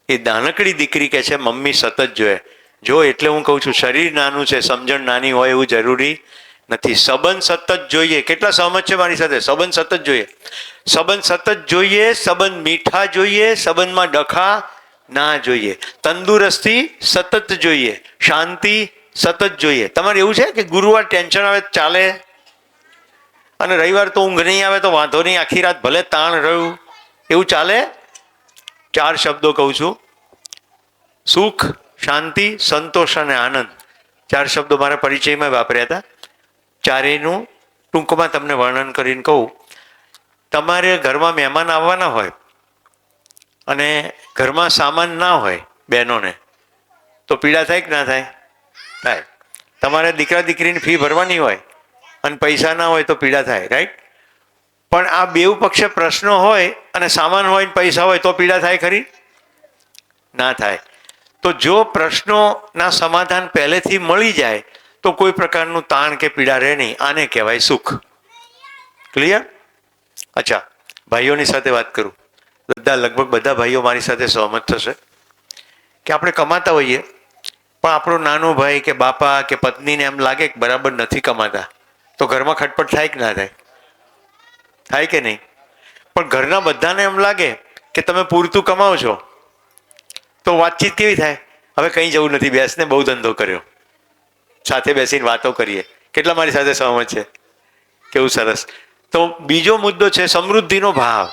એ નાનકડી દીકરી કે છે મમ્મી સતત જોઈએ. જો એટલે હું કહું છું, શરીર નાનું છે, સમજણ નાની હોય એવું જરૂરી નથી. સંબંધ સતત જોઈએ. કેટલા સહમત છે મારી સાથે? સંબંધ સતત જોઈએ. સંબંધ સતત જોઈએ. સંબંધ મીઠા જોઈએ. સંબંધમાં ડખા ના જોઈએ. તંદુરસ્તી સતત જોઈએ. શાંતિ સતત જોઈએ. તમારે એવું છે કે ગુરુવાર ટેન્શન આવે ચાલે અને રવિવાર તો ઊંઘ નહીં આવે તો વાંધો નહીં, આખી રાત ભલે તાણ રહ્યું, એવું ચાલે? 4 શબ્દો કહું છું: સુખ, શાંતિ, સંતોષ અને આનંદ. 4 શબ્દો મારા પરિચયમાં વાપર્યા હતા. ચારેયનું ટૂંકમાં તમને વર્ણન કરીને કહું. તમારે ઘરમાં મહેમાન આવવાના હોય અને ઘરમાં સામાન ના હોય બહેનોને, તો પીડા થાય કે ના થાય? થાય. તમારે દીકરા દીકરીની ફી ભરવાની હોય અને પૈસા ના હોય તો પીડા થાય, રાઈટ? પણ આ બેઉ પક્ષે પ્રશ્નો હોય અને સામાન હોય પૈસા હોય તો પીડા થાય ખરી? ના થાય. તો જો પ્રશ્નોના સમાધાન પહેલેથી મળી જાય તો કોઈ પ્રકારનું તાણ કે પીડા રહે નહીં. આને કહેવાય સુખ. ક્લિયર? અચ્છા, ભાઈઓની સાથે વાત કરું. લગભગ બધા ભાઈઓ મારી સાથે સહમત થશે. કે આપણે કમાતા હોઈએ પણ આપણો નાનો ભાઈ કે બાપા કે પત્નીને એમ લાગે કે બરાબર નથી કમાતા, તો ઘરમાં ખટપટ થાય કે ના થાય? થાય કે નહીં? પણ ઘરના બધાને એમ લાગે કે તમે પૂરતું કમાઓ છો, તો વાતચીત કેવી થાય? હવે કંઈ જવું નથી, બેસને બહુ ધંધો કર્યો, સાથે બેસીને વાતો કરીએ. કેટલા મારી સાથે સહમત છે? કેવું સરસ. તો બીજો મુદ્દો છે સમૃદ્ધિનો ભાવ.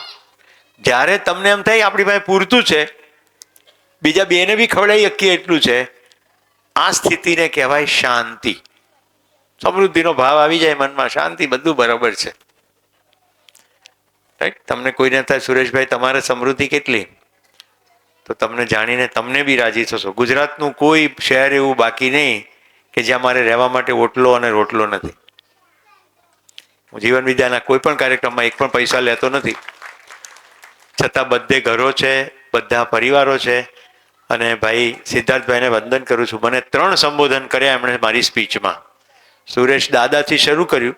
જ્યારે તમને એમ થાય આપણી પાસે પૂરતું છે, બીજા બેને બી ખવડાવી શકીએ એટલું છે, આ સ્થિતિને કહેવાય શાંતિ. સમૃદ્ધિનો ભાવ આવી જાય મનમાં, શાંતિ, બધું બરાબર છે. રાઈટ? તમને કોઈને થાય સુરેશભાઈ તમારે સમૃદ્ધિ કેટલી, તો તમને જાણીને તમને બી રાજી થશો. ગુજરાતનું કોઈ શહેર એવું બાકી નહીં કે જ્યાં મારે રહેવા માટે ઓટલો અને રોટલો નથી. હું જીવન વિદ્યાના કોઈ પણ કાર્યક્રમમાં એક પણ પૈસા લેતો નથી, છતાં બધે ઘરો છે, બધા પરિવારો છે. અને ભાઈ સિદ્ધાર્થભાઈને વંદન કરું છું. મને 3 સંબોધન કર્યા એમણે મારી સ્પીચમાં. સુરેશ દાદાથી શરૂ કર્યું,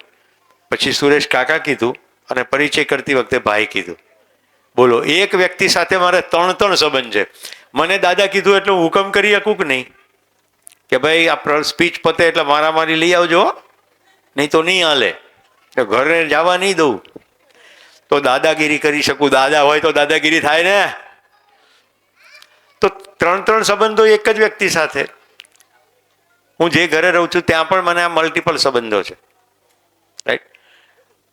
પછી સુરેશ કાકા કીધું, અને પરિચય કરતી વખતે ભાઈ કીધું. બોલો, એક વ્યક્તિ સાથે મારે 3 સંબંધ છે. મને દાદા કીધું એટલે હુકમ કરી શકું કે નહીં કે ભાઈ આ સ્પીચ પતે એટલે મારી લઈ આવજો, નહીં તો નહીં હાલે, ઘરે જવા નહીં દઉં. તો દાદાગીરી કરી શકું. દાદા હોય તો દાદાગીરી થાય ને. તો 3 સંબંધો એક જ વ્યક્તિ સાથે. હું જે ઘરે રહું છું ત્યાં પણ મને આ મલ્ટિપલ સંબંધો છે. રાઈટ?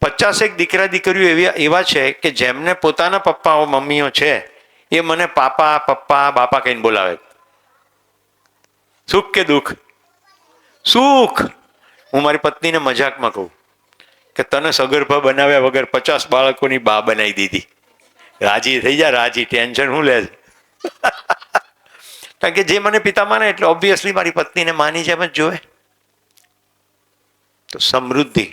50 દીકરા દીકરીઓ એવા છે કે જેમને પોતાના પપ્પાઓ મમ્મીઓ છે એ મને પાપા, પપ્પા, બાપા કહીને બોલાવે. સુખ કે દુઃખ? સુખ. હું મારી પત્નીને મજાકમાં કહું કે તને સગર્ભા બનાવ્યા વગર 50 બાળકોની બા બનાવી દીધી. રાજી થઈ જા, રાજી. ટેન્શન શું લે? કારણ કે જે મને પિતા માને એટલે ઓબ્વિયસલી મારી પત્નીને માની જેમ જ જોવે. તો સમૃદ્ધિ,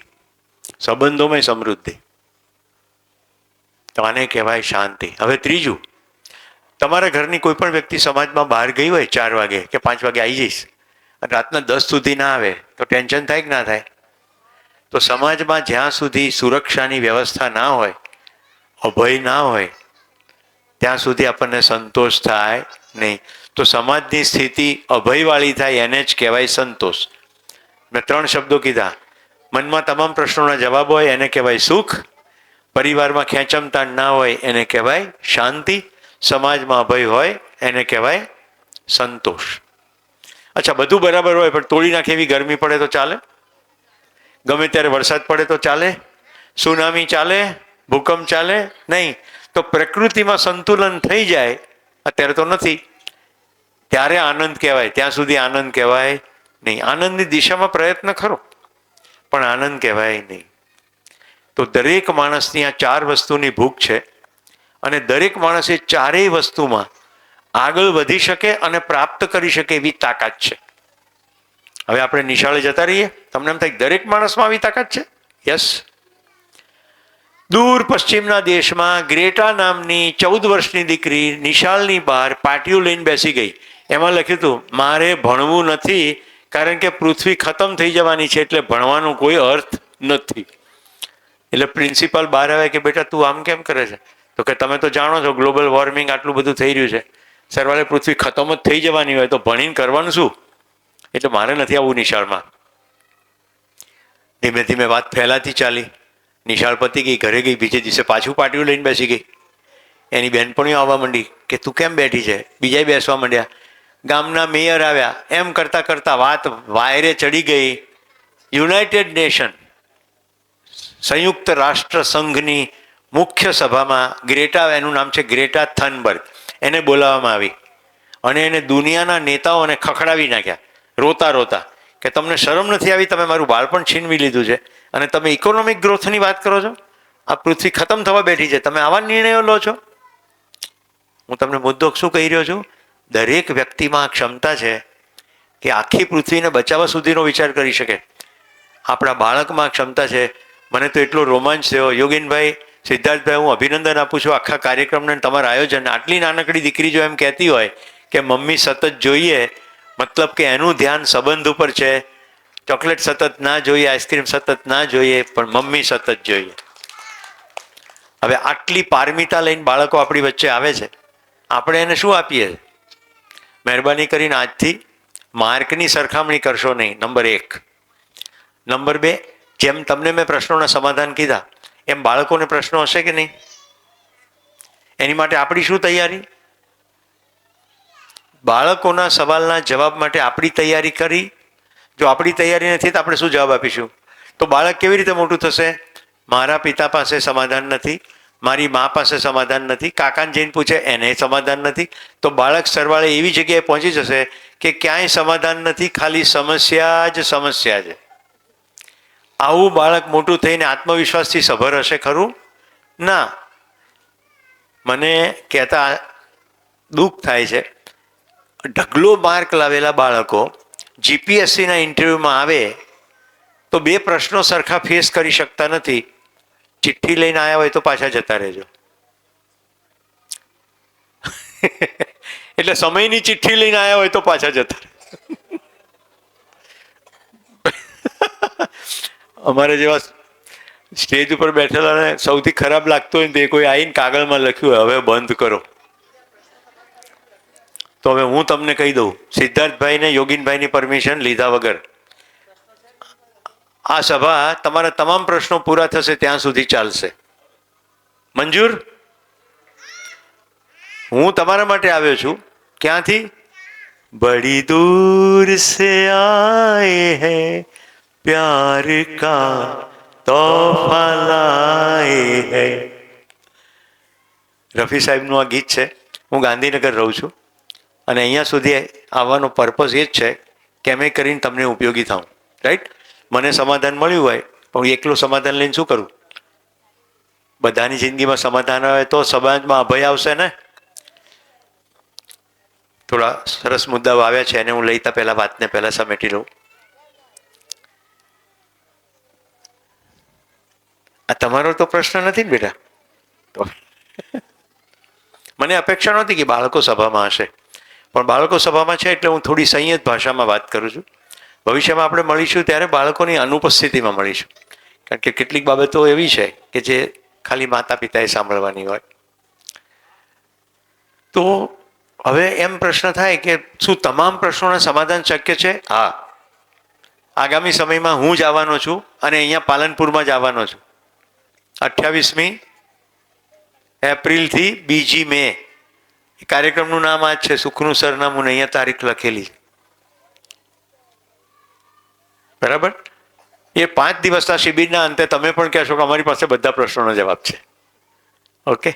સંબંધોમાં સમૃદ્ધિ, તો આને કહેવાય શાંતિ. હવે ત્રીજું, તમારા ઘરની કોઈ પણ વ્યક્તિ સમાજમાં બહાર ગઈ હોય 4 વાગે કે 5 વાગે આવી જઈશ અને રાતના 10 સુધી ના આવે તો ટેન્શન થાય કે ના થાય? તો સમાજમાં જ્યાં સુધી સુરક્ષાની વ્યવસ્થા ના હોય, અભય ના હોય, ત્યાં સુધી આપણને સંતોષ થાય નહીં. તો સમાજની સ્થિતિ અભયવાળી થાય એને જ કહેવાય સંતોષ. મેં 3 શબ્દો કીધા. મનમાં તમામ પ્રશ્નોના જવાબ હોય એને કહેવાય સુખ, પરિવારમાં ખેંચમતાણ ના હોય એને કહેવાય શાંતિ, સમાજમાં અભય હોય એને કહેવાય સંતોષ. અચ્છા, બધું બરાબર હોય પણ તોડી નાખે એવી ગરમી પડે તો ચાલે? ગમે ત્યારે વરસાદ પડે તો ચાલે? સુનામી ચાલે? ભૂકંપ ચાલે? નહીં. તો પ્રકૃતિમાં સંતુલન થઈ જાય, અત્યારે તો નથી, ત્યારે આનંદ કહેવાય. ત્યાં સુધી આનંદ કહેવાય નહીં. આનંદની દિશામાં પ્રયત્ન ખરો પણ આનંદ કહેવાય નહીં. તો દરેક માણસની આ 4 વસ્તુની ભૂખ છે અને દરેક માણસે 4 વસ્તુમાં આગળ વધી શકે અને પ્રાપ્ત કરી શકે એવી તાકાત છે. હવે આપણે નિશાળે જતા રહીએ, તમને એમ થાય દરેક માણસમાં આવી તાકાત છે? યસ. દૂર પશ્ચિમના દેશમાં ગ્રેટા નામની 14 વર્ષની દીકરી નિશાળની બહાર પાટીઓ લઈને બેસી ગઈ. એમાં લખ્યું હતું મારે ભણવું નથી કારણ કે પૃથ્વી ખતમ થઈ જવાની છે એટલે ભણવાનો કોઈ અર્થ નથી. એટલે પ્રિન્સિપાલ બહાર આવે કે બેટા તું આમ કેમ કરે છે? તો કે તમે તો જાણો છો ગ્લોબલ વોર્મિંગ આટલું બધું થઈ રહ્યું છે, સરવાળે પૃથ્વી ખતમ જ થઈ જવાની હોય તો ભણીને કરવાનું શું? એટલે મારે નથી આવવું નિશાળમાં. ધીમે ધીમે વાત ફેલાતી ચાલી. નિશાળ પતી ગઈ, ઘરે ગઈ, બીજે દિવસે પાછું પાટીઓ લઈને બેસી ગઈ. એની બહેનપણીઓ આવવા માંડી કે તું કેમ બેઠી છે? બીજા બેસવા માંડ્યા. ગામના મેયર આવ્યા. એમ કરતાં કરતાં વાત વાયરે ચડી ગઈ. યુનાઇટેડ નેશન, સંયુક્ત રાષ્ટ્ર સંઘની મુખ્ય સભામાં ગ્રેટા, એનું નામ છે ગ્રેટા થનબર્ગ, એને બોલાવવામાં આવી અને એને દુનિયાના નેતાઓને ખખડાવી નાખ્યા રોતા રોતા કે તમને શરમ નથી આવી? તમે મારું બાળપણ છીનવી લીધું છે અને તમે ઇકોનોમિક ગ્રોથની વાત કરો છો? આ પૃથ્વી ખતમ થવા બેઠી છે, તમે આવા નિર્ણયો લો છો? હું તમને મુદ્દો શું કહી રહ્યો છું? દરેક વ્યક્તિમાં આ ક્ષમતા છે કે આખી પૃથ્વીને બચાવવા સુધીનો વિચાર કરી શકે. આપણા બાળકમાં આ ક્ષમતા છે. મને તો એટલો રોમાંચ થયો. યોગીનભાઈ, સિદ્ધાર્થભાઈ, હું અભિનંદન આપું છું આખા કાર્યક્રમને, તમારા આયોજન. આટલી નાનકડી દીકરી જો એમ કહેતી હોય કે મમ્મી સતત જોઈએ, મતલબ કે એનું ધ્યાન સંબંધ ઉપર છે. ચોકલેટ સતત ના જોઈએ, આઈસ્ક્રીમ સતત ના જોઈએ, પણ મમ્મી સતત જોઈએ. હવે આટલી પારમિતા લઈને બાળકો આપણી વચ્ચે આવે છે, આપણે એને શું આપીએ? મહેરબાની કરીને આજથી માર્કની સરખામણી કરશો નહીં, નંબર 1. નંબર 2, જેમ તમને મેં પ્રશ્નોના સમાધાન કીધા એમ બાળકોને પ્રશ્નો હશે કે નહીં? એની માટે આપણી શું તૈયારી? બાળકોના સવાલના જવાબ માટે આપણી તૈયારી કરી. જો આપણી તૈયારી નથી તો આપણે શું જવાબ આપીશું? તો બાળક કેવી રીતે મોટું થશે? મારા પિતા પાસે સમાધાન નથી, મારી મા પાસે સમાધાન નથી, કાકાને જઈને પૂછે એને સમાધાન નથી, તો બાળક સરવાળે એવી જગ્યાએ પહોંચી જશે કે ક્યાંય સમાધાન નથી, ખાલી સમસ્યા જ સમસ્યા છે. આવું બાળક મોટું થઈને આત્મવિશ્વાસથી સભર હશે ખરું? ના. મને કહેતા દુઃખ થાય છે, ઢગલો માર્ક લાવેલા બાળકો જીપીએસસીના ઇન્ટરવ્યૂમાં આવે તો 2 પ્રશ્નો સરખા ફેસ કરી શકતા નથી. ચિઠ્ઠી લઈને આવ્યા હોય તો પાછા જતા રહેજો. એટલે સમયની ચિઠ્ઠી લઈને આવ્યા હોય તો પાછા જતા રહે. અમારે જેવા સ્ટેજ ઉપર બેઠેલાને સૌથી ખરાબ લાગતું હોય ને તે કોઈ આવીને કાગળમાં લખ્યું હોય હવે બંધ કરો. તો હવે હું તમને કહી દઉં, સિદ્ધાર્થભાઈ ને યોગીનભાઈની પરમિશન લીધા વગર આ સભા તમારા તમામ પ્રશ્નો પૂરા થશે ત્યાં સુધી ચાલશે. મંજૂર? હું તમારા માટે આવ્યો છું. ક્યાંથી? બડી દૂર સે આએ હૈ, પ્યાર કા તોહફા લાએ હૈ. રફી સાહેબનું આ ગીત છે. હું ગાંધીનગર રહું છું અને અહીંયા સુધી આવવાનો પર્પઝ એ જ છે કે એમ કરીને તમને ઉપયોગી થાઉં. રાઈટ? મને સમાધાન મળ્યું હોય પણ હું એકલું સમાધાન લઈને શું કરું? બધાની જિંદગીમાં સમાધાન આવે તો સમાજમાં અભય આવશે ને. થોડા સરસ મુદ્દાઓ આવ્યા છે એને હું લઈતા પહેલા વાતને પહેલા સમેટી લઉં. આ તમારો તો પ્રશ્ન નથી ને બેટા? તો મને અપેક્ષા નહોતી કે બાળકો સભામાં હશે, પણ બાળકો સભામાં છે એટલે હું થોડી સંયત ભાષામાં વાત કરું છું. ભવિષ્યમાં આપણે મળીશું ત્યારે બાળકોની અનુપસ્થિતિમાં મળીશું, કારણ કે કેટલીક બાબતો એવી છે કે જે ખાલી માતા પિતાએ સાંભળવાની હોય. તો હવે એમ પ્રશ્ન થાય કે શું તમામ પ્રશ્નોના સમાધાન શક્ય છે? હા. આગામી સમયમાં હું જ આવવાનો છું અને અહીંયા પાલનપુરમાં જ આવવાનો છું. 28મી એપ્રિલથી 2જી મે. કાર્યક્રમનું નામ આ જ છે, સુખનું સરનામું ને અહીંયા તારીખ લખેલી. બરાબર? એ 5 દિવસના શિબિરના અંતે તમે પણ કહેશો કે અમારી પાસે બધા પ્રશ્નોનો જવાબ છે. ઓકે?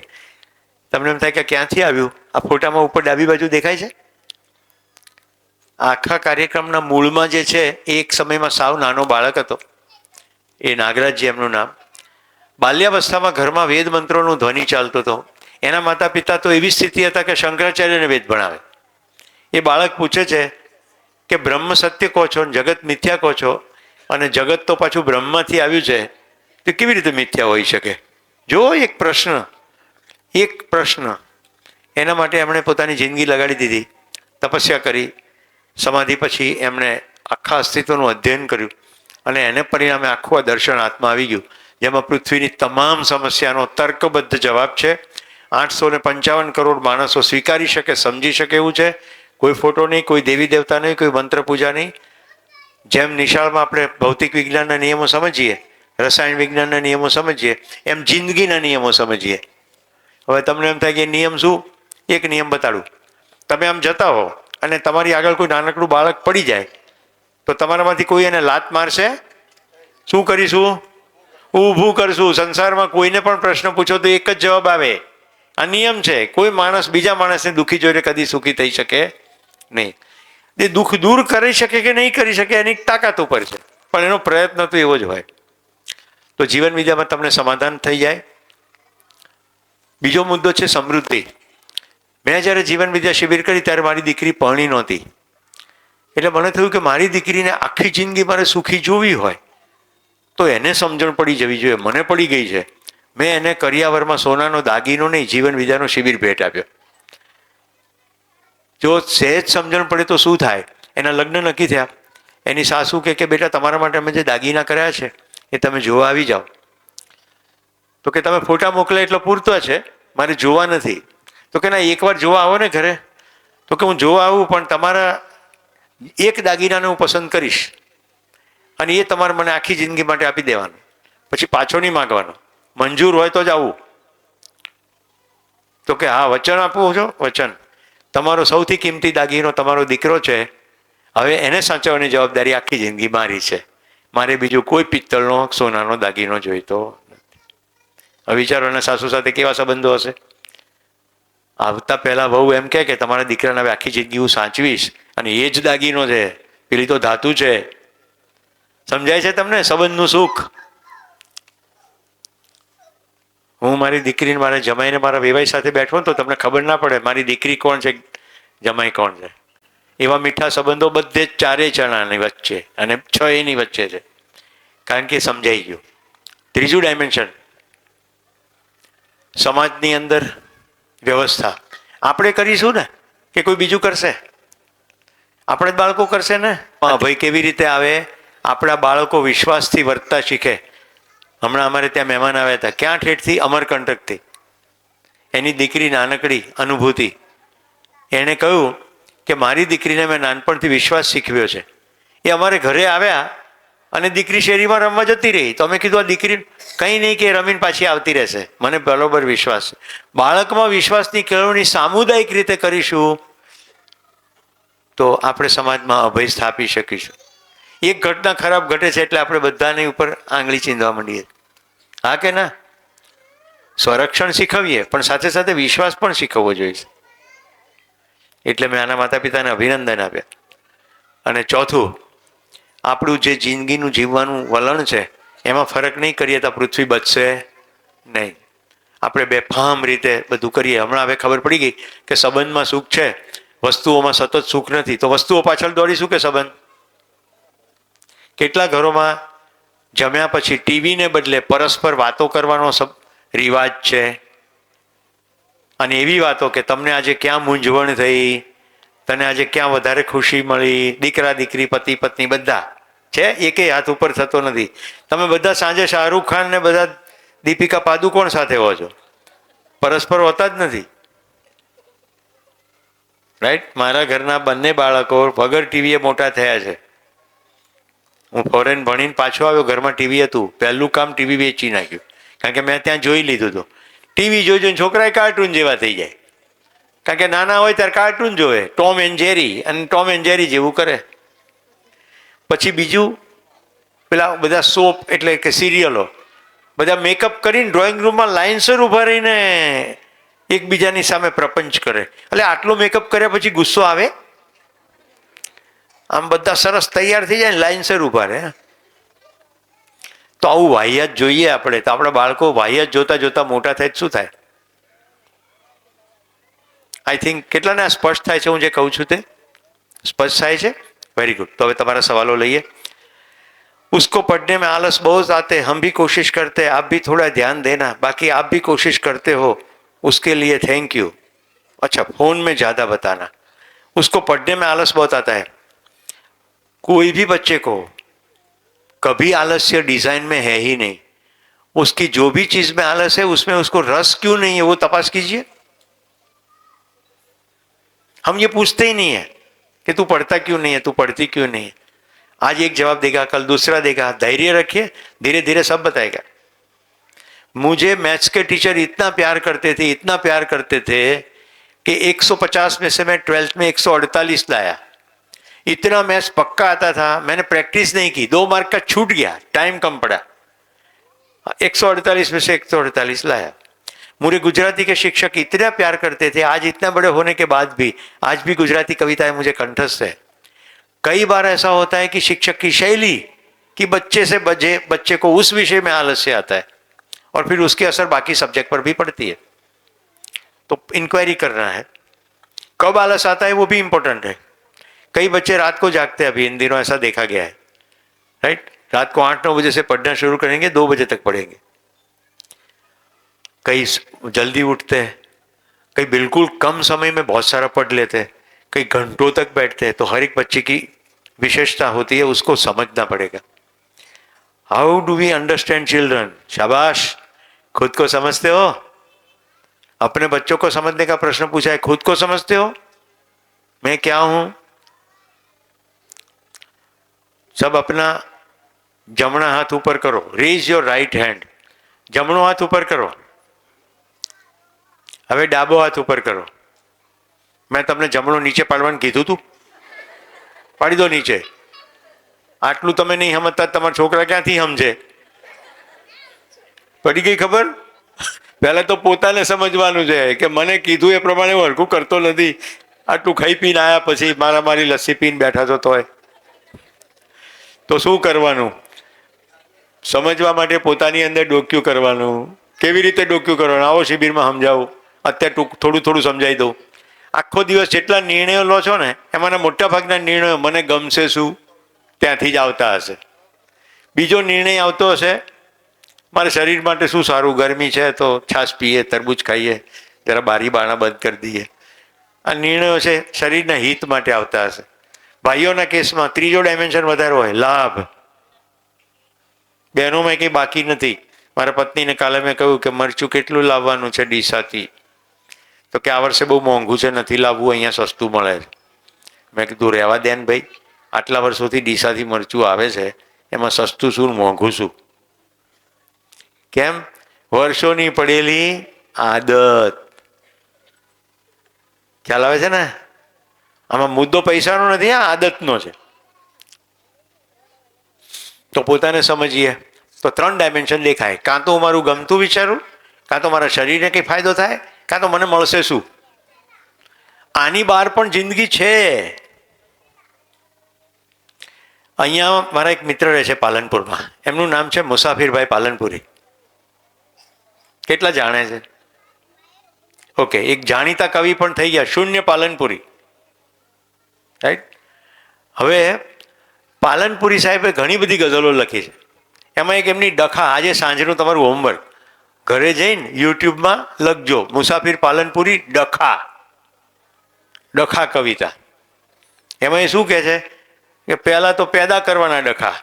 તમને એમ થાય કે ક્યાંથી આવ્યું? આ ફોટામાં ઉપર ડાબી બાજુ દેખાય છે? આખા કાર્યક્રમના મૂળમાં જે છે એ એક સમયમાં સાવ નાનો બાળક હતો, એ નાગરાજજી એમનું નામ. બાલ્યાવસ્થામાં ઘરમાં વેદ મંત્રોનો ધ્વનિ ચાલતો હતો. એના માતા પિતા તો એવી સ્થિતિ હતા કે શંકરાચાર્યને વેદ ભણાવે. એ બાળક પૂછે છે કે બ્રહ્મ સત્ય કહો છો, જગત મિથ્યા કહો છો, અને જગત તો પાછું બ્રહ્મમાંથી આવ્યું છે, તો કેવી રીતે મિથ્યા હોઈ શકે? જો એક પ્રશ્ન એના માટે એમણે પોતાની જિંદગી લગાડી દીધી, તપસ્યા કરી, સમાધિ પછી એમણે આખા અસ્તિત્વનું અધ્યયન કર્યું અને એને પરિણામે આખું આ દર્શન હાથમાં આવી ગયું, જેમાં પૃથ્વીની તમામ સમસ્યાનો તર્કબદ્ધ જવાબ છે. 855 કરોડ માણસો સ્વીકારી શકે, સમજી શકે એવું છે. કોઈ ફોટો નહીં, કોઈ દેવી દેવતા નહીં, કોઈ મંત્ર પૂજા નહીં. જેમ નિશાળમાં આપણે ભૌતિક વિજ્ઞાનના નિયમો સમજીએ, રસાયણ વિજ્ઞાનના નિયમો સમજીએ, એમ જિંદગીના નિયમો સમજીએ. હવે તમને એમ થાય કે નિયમ શું? એક નિયમ બતાડું. તમે આમ જતા હો અને તમારી આગળ કોઈ નાનકડું બાળક પડી જાય તો તમારામાંથી કોઈ એને લાત મારશે? શું કરીશું? ઊભું કરશું. સંસારમાં કોઈને પણ પ્રશ્ન પૂછો તો એક જ જવાબ આવે, આ નિયમ છે. કોઈ માણસ બીજા માણસને દુઃખી જોઈને કદી સુખી થઈ શકે નહીં. એ દુઃખ દૂર કરી શકે કે નહીં કરી શકે એની તાકાત ઉપર છે, પણ એનો પ્રયત્ન તો એવો જ હોય. તો જીવન વિદ્યામાં તમને સમાધાન થઈ જાય. બીજો મુદ્દો છે સમૃદ્ધિ. મેં જ્યારે જીવન વિદ્યા શિબિર કરી ત્યારે મારી દીકરી પરણી નહોતી, એટલે મને થયું કે મારી દીકરીને આખી જિંદગી મારે સુખી જોવી હોય તો એને સમજણ પડી જવી જોઈએ. મને પડી ગઈ છે. મેં એને કરિયાવરમાં સોનાનો દાગીનો નહીં, જીવન વિદ્યાનો શિબિર ભેટ આપ્યો. જો સહેજ સમજણ પડે તો શું થાય? એના લગ્ન નક્કી થયા. એની સાસુ કે બેટા તમારા માટે અમે જે દાગીના કર્યા છે એ તમે જોવા આવી જાઓ. તો કે તમે ફોટા મોકલે એટલો પૂરતો છે, મારે જોવા નથી. તો કે ના, એકવાર જોવા આવો ને ઘરે. તો કે હું જોવા આવું, પણ તમારા એક દાગીનાને હું પસંદ કરીશ અને એ તમારે મને આખી જિંદગી માટે આપી દેવાનો, પછી પાછો નહીં માગવાનો, મંજૂર હોય તો જ આવું. તો કે હા, વચન આપવું છો? વચન. તમારો સૌથી કિંમતી દાગીનો તમારો દીકરો છે, હવે એને સાચવવાની જવાબદારી આખી જિંદગી મારી છે. મારે બીજું કોઈ પિત્તળનો સોનાનો દાગીનો જોઈતો નથી. હવે વિચારો, એના સાસુ સાથે કેવા સંબંધો હશે? આવતા પહેલા વહુ એમ કે તમારા દીકરાને હવે આખી જિંદગી હું સાચવીશ, અને એ જ દાગીનો છે, પેલી તો ધાતુ છે. સમજાય છે તમને સંબંધનું સુખ? હું મારી દીકરીને મારા જમાઈને મારા વેવાઈ સાથે બેઠો ને તો તમને ખબર ના પડે મારી દીકરી કોણ છે, જમાઈ કોણ છે. એવા મીઠા સંબંધો બધે જ ચારે જણાની વચ્ચે અને 6 એની વચ્ચે છે, કારણ કે સમજાઈ ગયું. ત્રીજું ડાયમેન્શન, સમાજની અંદર વ્યવસ્થા આપણે કરીશું ને કે કોઈ બીજું કરશે? આપણે જ બાળકો કરશે ને. ભય કેવી રીતે આવે? આપણા બાળકો વિશ્વાસથી વર્તતા શીખે. હમણાં અમારે ત્યાં મહેમાન આવ્યા હતા, ક્યાં ઠેઠથી? અમરકંટકથી. એની દીકરી નાનકડી અનુભૂતિ, એણે કહ્યું કે મારી દીકરીને મેં નાનપણથી વિશ્વાસ શીખવ્યો છે. એ અમારે ઘરે આવ્યા અને દીકરી શેરીમાં રમવા જતી રહી, તો અમે કીધું આ દીકરી કંઈ નહીં કે રમીને પાછી આવતી રહેશે. મને બરોબર વિશ્વાસ છે. બાળકમાં વિશ્વાસની કેળવણી સામુદાયિક રીતે કરીશું તો આપણે સમાજમાં અભય સ્થાપી શકીશું. એક ઘટના ખરાબ ઘટે છે એટલે આપણે બધાની ઉપર આંગળી ચીંધવા માંડીએ, હા કે ના? સ્વરક્ષણ શીખવીએ પણ સાથે સાથે વિશ્વાસ પણ શીખવવો જોઈએ. એટલે મેં આના માતા પિતાને અભિનંદન આપ્યા. અને ચોથું, આપણું જે જિંદગીનું જીવવાનું વલણ છે એમાં ફરક નહીં કરીએ તો પૃથ્વી બચશે નહીં. આપણે બેફામ રીતે બધું કરીએ. હમણાં હવે ખબર પડી ગઈ કે સંબંધમાં સુખ છે, વસ્તુઓમાં સતત સુખ નથી, તો વસ્તુઓ પાછળ દોડીશું કે સંબંધ? કેટલા ઘરોમાં જમ્યા પછી ટીવીને બદલે પરસ્પર વાતો કરવાનો રિવાજ છે, અને એવી વાતો કે તમને આજે ક્યાં મૂંઝવણ થઈ, તને આજે ક્યાં વધારે ખુશી મળી. દીકરા દીકરી, પતિ પત્ની બધા છે, એકે હાથ ઉપર થતો નથી. તમે બધા સાંજે શાહરૂખ ખાન ને બધા દીપિકા પાદુકોણ સાથે હો છો, પરસ્પર હોતા જ નથી. રાઈટ? મારા ઘરના બંને બાળકો વગર ટીવીએ મોટા થયા છે. હું ફોરેન ભણીને પાછો આવ્યો, ઘરમાં ટીવી હતું, પહેલું કામ ટીવી વેચી નાખ્યું, કારણ કે મેં ત્યાં જોઈ લીધું હતું. ટીવી જોઈ જોઈને છોકરાએ કાર્ટૂન જેવા થઈ જાય, કારણ કે નાના હોય ત્યારે કાર્ટૂન જોવે, ટોમ એન્ડ જેરી, અને ટોમ એન્ડ જેરી જેવું કરે. પછી બીજું, પેલા બધા સોપ એટલે કે સિરિયલો, બધા મેકઅપ કરીને ડ્રોઈંગ રૂમમાં લાઇનસર ઊભા રહીને એકબીજાની સામે પ્રપંચ કરે. એટલે આટલો મેકઅપ કર્યા પછી ગુસ્સો આવે? આમ બધા સરસ તૈયાર થઈ જાય, લાઇનસર ઊભા રહે. તો આવું વાહિયાત જોઈએ આપણે, તો આપણા બાળકો વાહિયાત જોતા જોતા મોટા થાય શું થાય? આઈ થિંક કેટલાને આ સ્પષ્ટ થાય છે હું જે કહું છું તે? સ્પષ્ટ થાય છે? Very good. તો હવે તમારા સવાલો લઈએ. उसको पढ़ने में आलस बहुत आते, हम भी कोशिश करते हैं, आप भी थोड़ा ध्यान देना, बाकी आप भी कोशिश करते हो, उसके लिए थैंक यू. अच्छा, फोन में ज़्यादा बताना. उसको पढ़ने में आलस बहुत आता है. कोई भी बच्चे को कभी आलस्य डिजाइन में है ही नहीं. उसकी जो भी चीज में आलस है उसमें उसको रस क्यों नहीं है वो तपास कीजिए. हम ये पूछते ही नहीं है कि तू पढ़ता क्यों नहीं है, तू पढ़ती क्यों नहीं है. आज एक जवाब देगा, कल दूसरा देगा. धैर्य रखिए, धीरे धीरे सब बताएगा. मुझे मैथ्स के टीचर इतना प्यार करते थे, इतना प्यार करते थे कि 150 में से मैं 12th में 148 लाया. इतना मैथ्स पक्का आता था, मैंने प्रैक्टिस नहीं की, 2 मार्क का छूट गया, टाइम कम पड़ा, 148 में से 148 लाया. मुझे गुजराती के शिक्षक इतना प्यार करते थे, आज इतना बड़े होने के बाद भी आज भी गुजराती कविताएं मुझे कंठस्थ है. कई बार ऐसा होता है कि शिक्षक की शैली कि बच्चे को उस विषय में आलस्य आता है और फिर उसकी असर बाकी सब्जेक्ट पर भी पड़ती है. तो इंक्वायरी करना है कब आलस आता है, वो भी इंपॉर्टेंट है. कई बच्चे रात को जागते हैं, अभी इन दिनों ऐसा देखा गया है. राइट? रात को 8-9 बजे से पढ़ना शुरू करेंगे, 2 बजे तक पढ़ेंगे. कई जल्दी उठते हैं, कई बिल्कुल कम समय में बहुत सारा पढ़ लेते हैं, कई घंटों तक बैठते हैं. तो हर एक बच्चे की विशेषता होती है, उसको समझना पड़ेगा. How do we understand children? शाबाश, खुद को समझते हो? अपने बच्चों को समझने का प्रश्न पूछा है, खुद को समझते हो? मैं क्या हूं? सब अपना जमणा हाथ ऊपर करो, रेज योर राइट हैंड. જમણો હાથ ઉપર કરો. હવે ડાબો હાથ ઉપર કરો. મેં તમને જમણો નીચે પાડવાનું કીધું તું? પાડી દો નીચે. આટલું તમે નહીં સમજતા, તમારા છોકરા ક્યાંથી સમજે? પડી ગઈ ખબર? પહેલા તો પોતાને સમજવાનું છે કે મને કીધું એ પ્રમાણે હું હરખું કરતો નથી. આટલું ખાઈ પીને આવ્યા પછી મારી લસ્સી પીને બેઠા છો તોય તો શું કરવાનું? સમજવા માટે પોતાની અંદર ડોક્યું કરવાનું. કેવી રીતે ડોક્યું કરવાનું? આવો શિબિરમાં સમજાવું. અત્યારે થોડું થોડું સમજાવી દઉં. આખો દિવસ જેટલા નિર્ણયો લો છો ને એમાંના મોટા ભાગના નિર્ણયો મને ગમશે શું ત્યાંથી જ આવતા હશે. બીજો નિર્ણય આવતો હશે મારે શરીર માટે શું સારું, ગરમી છે તો છાશ પીએ, તરબૂચ ખાઈએ, જરા બારી બારણા બંધ કરી દઈએ. આ નિર્ણયો છે શરીરના હિત માટે આવતા હશે. ભાઈઓના કેસમાં ત્રીજો ડાયમેન્શન વધારે હોય, લાભ. બહેનોમાં કંઈ બાકી નથી. મારા પત્નીને કાલે મેં કહ્યું કે મરચું કેટલું લાવવાનું છે ડીસાથી? તો કે આ વર્ષે બહુ મોંઘું છે, નથી લાવવું, અહીંયા સસ્તું મળે છે. મેં કીધું રહેવા દે ને ભાઈ, આટલા વર્ષોથી ડીસાથી મરચું આવે છે, એમાં સસ્તું શું મોંઘું શું? કેમ? વર્ષોની પડેલી આદત. ખ્યાલ આવે છે ને? આમાં મુદ્દો પૈસાનો નથી, આ આદતનો છે. તો પોતાને સમજીએ તો 3 ડાયમેન્શન દેખાય. કાં તો હું મારું ગમતું વિચારું, કાં તો મારા શરીરને કંઈ ફાયદો થાય, કાં તો મને મળશે શું. આની બહાર પણ જિંદગી છે. અહીંયા મારા એક મિત્ર રહે છે પાલનપુરમાં, એમનું નામ છે મુસાફિરભાઈ પાલનપુરી. કેટલા જાણે છે? ઓકે, એક જાણીતા કવિ પણ થઈ ગયા, શૂન્ય પાલનપુરી. રાઈટ. હવે પાલનપુરી સાહેબે ઘણી બધી ગઝલો લખી છે. એમાં એક એમની ડખા, આજે સાંજનું તમારું હોમવર્ક, ઘરે જઈને યુટ્યુબમાં લખજો, મુસાફિર પાલનપુરી ડખા. ડખા કવિતા. એમાં એ શું કહે છે કે પહેલાં તો પેદા કરવાના ડખા,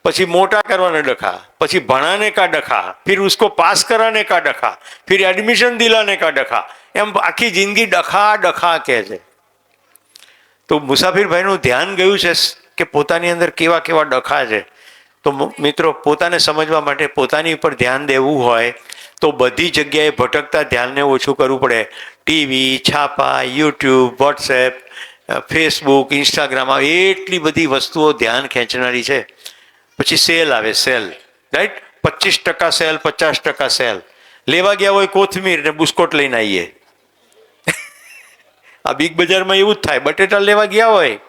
પછી મોટા કરવાના ડખા, પછી ભણાને કા ડખા, फिर उसको पास कराने का डखा, फिर एडमिशन दिलाने का डखा. એમ આખી જિંદગી ડખા ડખા કહે છે. તો મુસાફિરભાઈનું ધ્યાન ગયું છે કે પોતાની અંદર કેવા કેવા ડખા છે. તો મિત્રો, પોતાને સમજવા માટે પોતાની ઉપર ધ્યાન દેવું હોય તો બધી જગ્યાએ ભટકતા ધ્યાનને ઓછું કરવું પડે. ટીવી, છાપા, યુટ્યુબ, વોટ્સએપ, ફેસબુક, ઇન્સ્ટાગ્રામ, આવી એટલી બધી વસ્તુઓ ધ્યાન ખેંચનારી છે. પછી સેલ આવે, સેલ. રાઈટ. 25% cell, 50% cell. લેવા ગયા હોય કોથમીર ને બુસ્કોટ લઈને આવીએ. આ બિગ બજારમાં એવું જ થાય. બટેટા લેવા ગયા હોય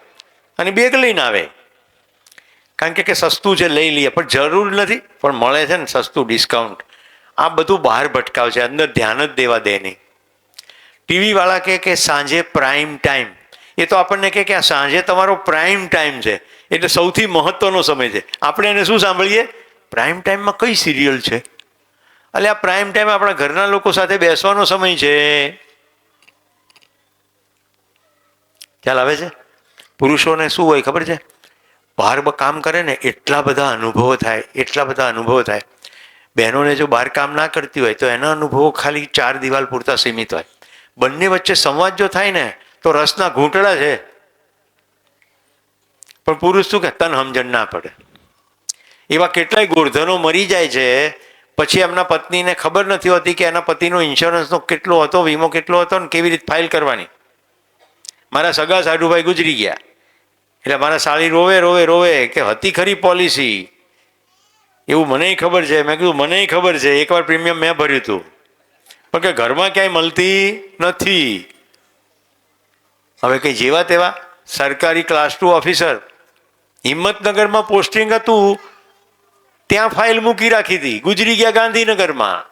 અને બેગ લઈને આવે, કારણ કે સસ્તું છે લઈ લઈએ, પણ જરૂર નથી, પણ મળે છે ને સસ્તું, ડિસ્કાઉન્ટ. આ બધું બહાર ભટકાવ છે, અંદર ધ્યાન જ દેવા દે નહીં. ટીવી વાળા કે સાંજે પ્રાઇમ ટાઈમ, એ તો આપણને કે આ સાંજે તમારો પ્રાઇમ ટાઈમ છે, એટલે સૌથી મહત્વનો સમય છે. આપણે એને શું સાંભળીએ? પ્રાઇમ ટાઈમમાં કઈ સિરિયલ છે? એટલે આ પ્રાઇમ ટાઈમ આપણા ઘરના લોકો સાથે બેસવાનો સમય છે. ખ્યાલ આવે છે? પુરુષોને શું હોય ખબર છે? બહાર કામ કરે ને એટલા બધા અનુભવો થાય, એટલા બધા અનુભવો થાય. બહેનોને જો બહાર કામ ના કરતી હોય તો એના અનુભવો ખાલી 4 દિવાલ પૂરતા સીમિત હોય. બંને વચ્ચે સંવાદ જો થાય ને તો રસના ઘૂંટડા છે. પણ પુરુષ શું કે તન સમજણ ના પડે. એવા કેટલાય ગોરધનો મરી જાય છે, પછી એમના પત્નીને ખબર નથી હોતી કે એના પતિનો ઇન્સ્યોરન્સનો કેટલો હતો, વીમો કેટલો હતો ને કેવી રીતે ફાઇલ કરવાની. મારા સગા સાઢુભાઈ ગુજરી ગયા એટલે મારા સાળી રોવે રોવે રોવે કે હતી ખરી પોલિસી, એવું મને ખબર છે. મેં કીધું મને ખબર છે, એકવાર પ્રીમિયમ મેં ભર્યું હતું, પણ કે ઘરમાં ક્યાંય મળતી નથી. હવે કંઈ જેવા તેવા સરકારી ક્લાસ 2 ઓફિસર, હિંમતનગરમાં પોસ્ટિંગ હતું, ત્યાં ફાઇલ મૂકી રાખી હતી, ગુજરી ગયા ગાંધીનગરમાં.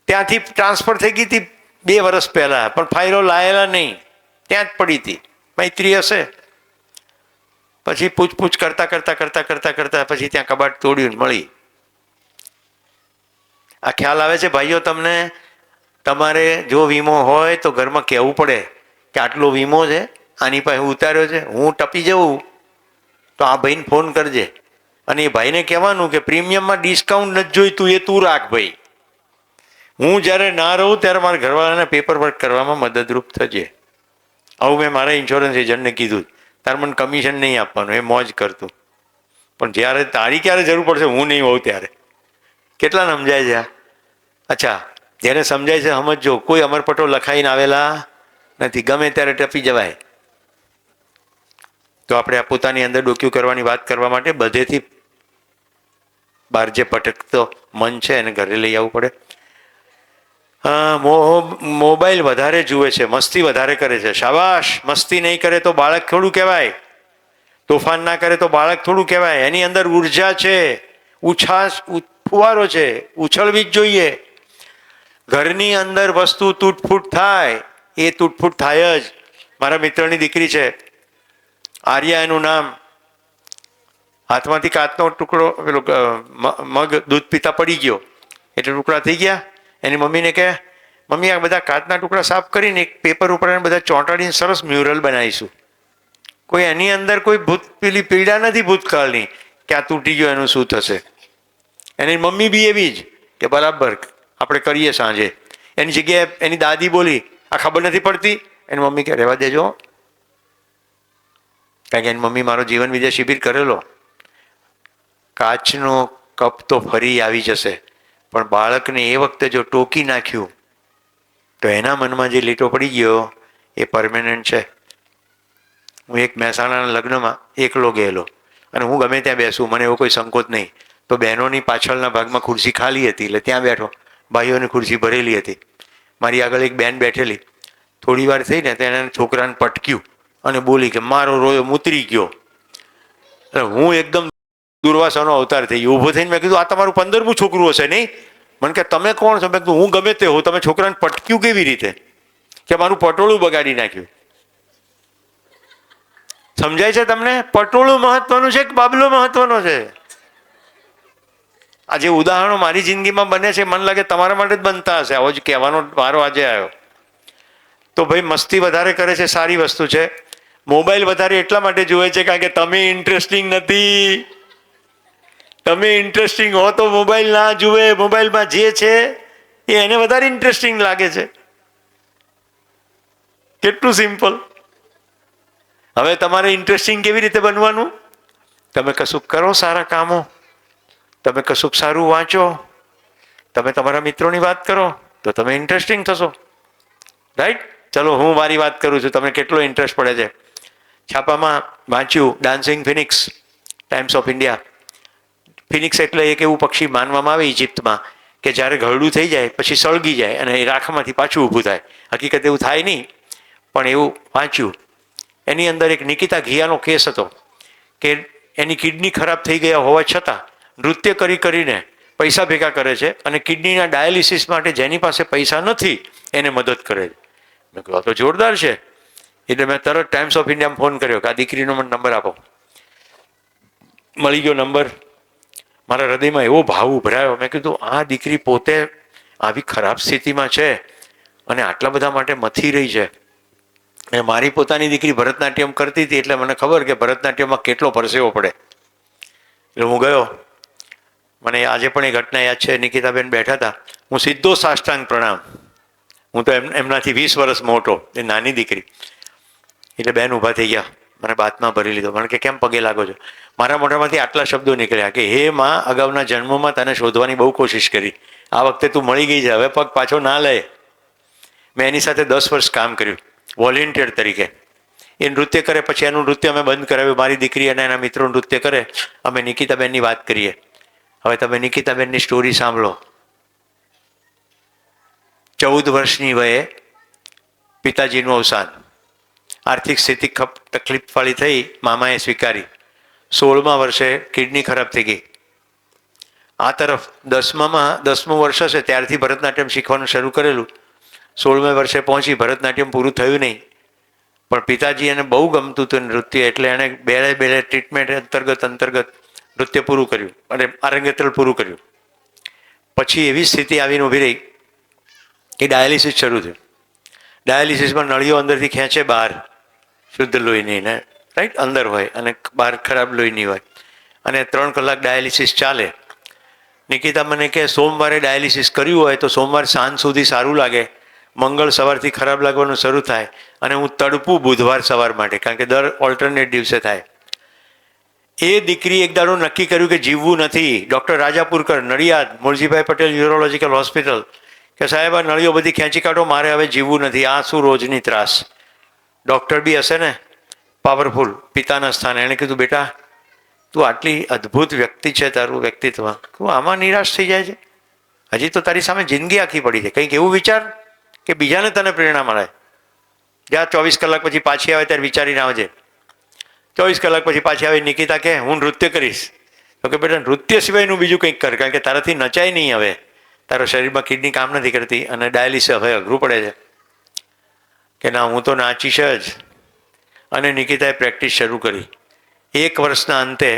ત્યાંથી ટ્રાન્સફર થઈ ગઈ હતી 2 વર્ષ પહેલા, પણ ફાઇલો લાયેલા નહીં, ત્યાં જ પડી હતી. મૈત્રી હશે. પછી પૂછપૂછ કરતા કરતા કરતા કરતા કરતા પછી ત્યાં કબાટ તોડ્યું, મળી. આ ખ્યાલ આવે છે ભાઈઓ તમને? તમારે જો વીમો હોય તો ઘરમાં કહેવું પડે કે આટલો વીમો છે, આની પાસે ઉતાર્યો છે, હું ટપી જવું તો આ ભાઈને ફોન કરજે. અને એ ભાઈને કહેવાનું કે પ્રીમિયમમાં ડિસ્કાઉન્ટ નથી જોઈતું, એ તું રાખ ભાઈ. હું જ્યારે ના રહું ત્યારે મારા ઘરવાળાને પેપર વર્ક કરવામાં મદદરૂપ થજે. આવું મેં મારા ઇન્સ્યોરન્સ એજન્ટને કીધું, તાર મને કમિશન નહીં આપવાનું, એ મોજ કરતું. પણ જ્યારે તારી ક્યારે જરૂર પડશે હું નહીં હોઉં ત્યારે. કેટલા સમજાય છે આ? અચ્છા, જેને સમજાય છે સમજો, કોઈ અમરપટો લખાઈને આવેલા નથી, ગમે ત્યારે ટપી જવાય. તો આપણે આ પોતાની અંદર ડોક્યુ કરવાની વાત કરવા માટે બધેથી બહાર જે ભટકતો મન છે એને ઘરે લઈ આવવું પડે. મોબાઈલ વધારે જુએ છે, મસ્તી વધારે કરે છે. શાબાશ, મસ્તી નહીં કરે તો બાળક થોડું કહેવાય, તોફાન ના કરે તો બાળક થોડું કહેવાય. એની અંદર ઉર્જા છે, ઉછાસ ફુવારો છે, ઉછળવી જ જોઈએ. ઘરની અંદર વસ્તુ તૂટફૂટ થાય, એ તૂટફૂટ થાય જ. મારા મિત્રની દીકરી છે આર્યા એનું નામ, હાથમાંથી કાચનો ટુકડો પેલો મગ દૂધ પીતા પડી ગયો એટલે ટુકડા થઈ ગયા. એની મમ્મીને કહે, મમ્મી આ બધા કાચના ટુકડા સાફ કરીને એક પેપર ઉપર બધા ચોંટાડીને સરસ મ્યુરલ બનાવીશું. કોઈ એની અંદર કોઈ પેલી પીડા નથી ભૂતકાળની કે આ તૂટી ગયો એનું શું થશે. એની મમ્મી બી એવી જ કે બરાબર આપણે કરીએ સાંજે. એની જગ્યાએ એની દાદી બોલી, આ ખબર નથી પડતી. એની મમ્મી કે રહેવા દેજો, કારણ કે એની મમ્મી મારો જીવન વિજય શિબિર કરેલો. કાચનો કપ તો ફરી આવી જશે, પણ બાળકને એ વખતે જો ટોકી નાખ્યું તો એના મનમાં જે લીટો પડી ગયો એ પરમેનન્ટ છે. હું એક મહેસાણાના લગ્નમાં એકલો ગયેલો અને હું ગમે ત્યાં બેસું, મને એવો કોઈ સંકોચ નહીં. તો બહેનોની પાછળના ભાગમાં ખુરશી ખાલી હતી એટલે ત્યાં બેઠો, ભાઈઓની ખુરશી ભરેલી હતી. મારી આગળ એક બેન બેઠેલી, થોડી વાર થઈ ને તો એને છોકરાને પટક્યું અને બોલી કે મારો રોયો મૂતરી ગયો. હું એકદમ દુર્વાસાનો અવતાર થઈ ગયો. ઊભો થઈને મેં કીધું, આ તમારું 15મું છોકરું હશે નહીં? મને કે તમે કોણ છો? મેં કીધું હું ગમે તે હોઉં, તમે છોકરાને પટક્યું કેવી રીતે? કે મારું પટોળું બગાડી નાખ્યું. સમજાય છે તમને? પટોળું મહત્વનું છે કે બાબલો મહત્વનો છે? આ જે ઉદાહરણો મારી જિંદગીમાં બને છે, મને લાગે તમારા માટે જ બનતા હશે. આવો જ કહેવાનો મારો આજે આવ્યો. તો ભાઈ મસ્તી વધારે કરે છે, સારી વસ્તુ છે. મોબાઈલ વધારે એટલા માટે જુએ છે કારણ કે તમે ઇન્ટરેસ્ટિંગ નથી. તમે ઇન્ટરેસ્ટિંગ હો તો મોબાઈલ ના જુએ. મોબાઈલમાં જે છે એ એને વધારે ઇન્ટરેસ્ટિંગ લાગે છે. કેટલું સિમ્પલ. હવે તમારે ઇન્ટરેસ્ટિંગ કેવી રીતે બનવાનું? તમે કશુંક કરો સારા કામો, તમે કશુંક સારું વાંચો, તમે તમારા મિત્રોની વાત કરો તો તમે ઇન્ટરેસ્ટિંગ થશો. રાઈટ? ચલો હું મારી વાત કરું છું, તમને કેટલો ઇન્ટરેસ્ટ પડે છે. છાપામાં વાંચ્યું dancing Phoenix, times of India. Phoenix એટલે એક એવું પક્ષી માનવામાં આવે ઇજિપ્તમાં કે જ્યારે ઘરડું થઈ જાય પછી સળગી જાય અને એ રાખમાંથી પાછું ઊભું થાય. હકીકત એવું થાય નહીં, પણ એવું વાંચ્યું. એની અંદર એક નિકિતા ઘિયાનો કેસ હતો કે એની કિડની ખરાબ થઈ ગયા હોવા છતાં નૃત્ય કરીને પૈસા ભેગા કરે છે અને કિડનીના ડાયાલિસિસ માટે જેની પાસે પૈસા નથી એને મદદ કરે છે. મેં કહ્યું આ તો જોરદાર છે. એટલે મેં તરત ટાઈમ્સ ઓફ ઇન્ડિયામાં ફોન કર્યો કે આ દીકરીનો મને નંબર આપો. મળી ગયો નંબર. મારા હૃદયમાં એવો ભાવ ઉભરાયો. મેં કીધું આ દીકરી પોતે આવી ખરાબ સ્થિતિમાં છે અને આટલા બધા માટે મથી રહી છે. અને મારી પોતાની દીકરી ભરતનાટ્યમ કરતી હતી એટલે મને ખબર કે ભરતનાટ્યમમાં કેટલો પરસેવો પડે. એટલે હું ગયો. મને આજે પણ એ ઘટના યાદ છે. નિકિતાબેન બેઠા હતા, હું સીધો સાષ્ટાંગ પ્રણામ. હું તો એમનાથી 20 વર્ષ મોટો, એ નાની દીકરી. એટલે બેન ઊભા થઈ ગયા, મને બાતમાં ભરી લીધો. મને કે કેમ પગે લાગો છો? મારા મોઢામાંથી આટલા શબ્દો નીકળ્યા કે હે માં, અગાઉના જન્મોમાં તને શોધવાની બહુ કોશિશ કરી, આ વખતે તું મળી ગઈ છે, હવે પગ પાછો ના લે. મેં એની સાથે 10 વર્ષ કામ કર્યું વોલેન્ટિયર તરીકે. એ નૃત્ય કરે પછી એનું નૃત્ય અમે બંધ કરાવ્યું. મારી દીકરી અને એના મિત્રો નૃત્ય કરે, અમે નિકિતાબેનની વાત કરીએ. હવે તમે નિકિતાબેનની સ્ટોરી સાંભળો. 14 વર્ષની વયે પિતાજીનું અવસાન, આર્થિક સ્થિતિ તકલીફવાળી થઈ, મામાએ સ્વીકારી. 16મા વર્ષે કિડની ખરાબ થઈ ગઈ. આ તરફ 10મું વર્ષ હશે ત્યારથી ભરતનાટ્યમ શીખવાનું શરૂ કરેલું. 16મા વર્ષે પહોંચી, ભરતનાટ્યમ પૂરું થયું નહીં, પણ પિતાજી એને બહુ ગમતું હતું નૃત્ય, એટલે એણે બેળે ટ્રીટમેન્ટ અંતર્ગત નૃત્ય પૂરું કર્યું અને આરંગેત્રલ પૂરું કર્યું. પછી એવી સ્થિતિ આવીને ઊભી રહી કે ડાયાલિસિસ શરૂ થયું. ડાયાલિસિસમાં નળીઓ અંદરથી ખેંચે બહાર, શુદ્ધ લોહીની ને રાઈટ અંદર હોય અને બહાર ખરાબ લોહીની હોય, અને 3 કલાક ડાયાલિસિસ ચાલે. નિકિતા મને કે સોમવારે ડાયાલિસિસ કર્યું હોય તો સોમવાર સાંજ સુધી સારું લાગે, મંગળ સવારથી ખરાબ લાગવાનું શરૂ થાય અને હું તડપું બુધવાર સવાર માટે, કારણ કે દર ઓલ્ટરનેટ દિવસે થાય. એ દીકરી એક દાડો નક્કી કર્યું કે જીવવું નથી. Doctor Rajapurkar, Nadiad, Muljibhai Patel urological hospital, કે સાહેબ આ નળીઓ બધી ખેંચી કાઢો, મારે હવે જીવવું નથી, આ શું રોજની ત્રાસ. ડૉક્ટર બી હશે ને પાવરફુલ પિતાના સ્થાને, એણે કીધું બેટા તું આટલી અદ્ભુત વ્યક્તિ છે, તારું વ્યક્તિત્વ, તું આમાં નિરાશ થઈ જાય છે? હજી તો તારી સામે જિંદગી આખી પડી છે, કંઈક એવું વિચાર કે બીજાને તને પ્રેરણા મળે. જ્યાં 24 કલાક પછી પાછી આવે ત્યારે વિચારીને આવજે. 24 કલાક પછી પાછી આવે નિકિતા કે હું નૃત્ય કરીશ, તો કે બેટા નૃત્ય સિવાયનું બીજું કંઈક કર, કારણ કે તારાથી નચાય નહીં. હવે તારા શરીરમાં કિડની કામ નથી કરતી અને ડાયાલિસિસ હવે અઘરું પડે છે. કે ના હું તો નાચીશ જ. અને નિકિતાએ પ્રેક્ટિસ શરૂ કરી. 1 વર્ષના અંતે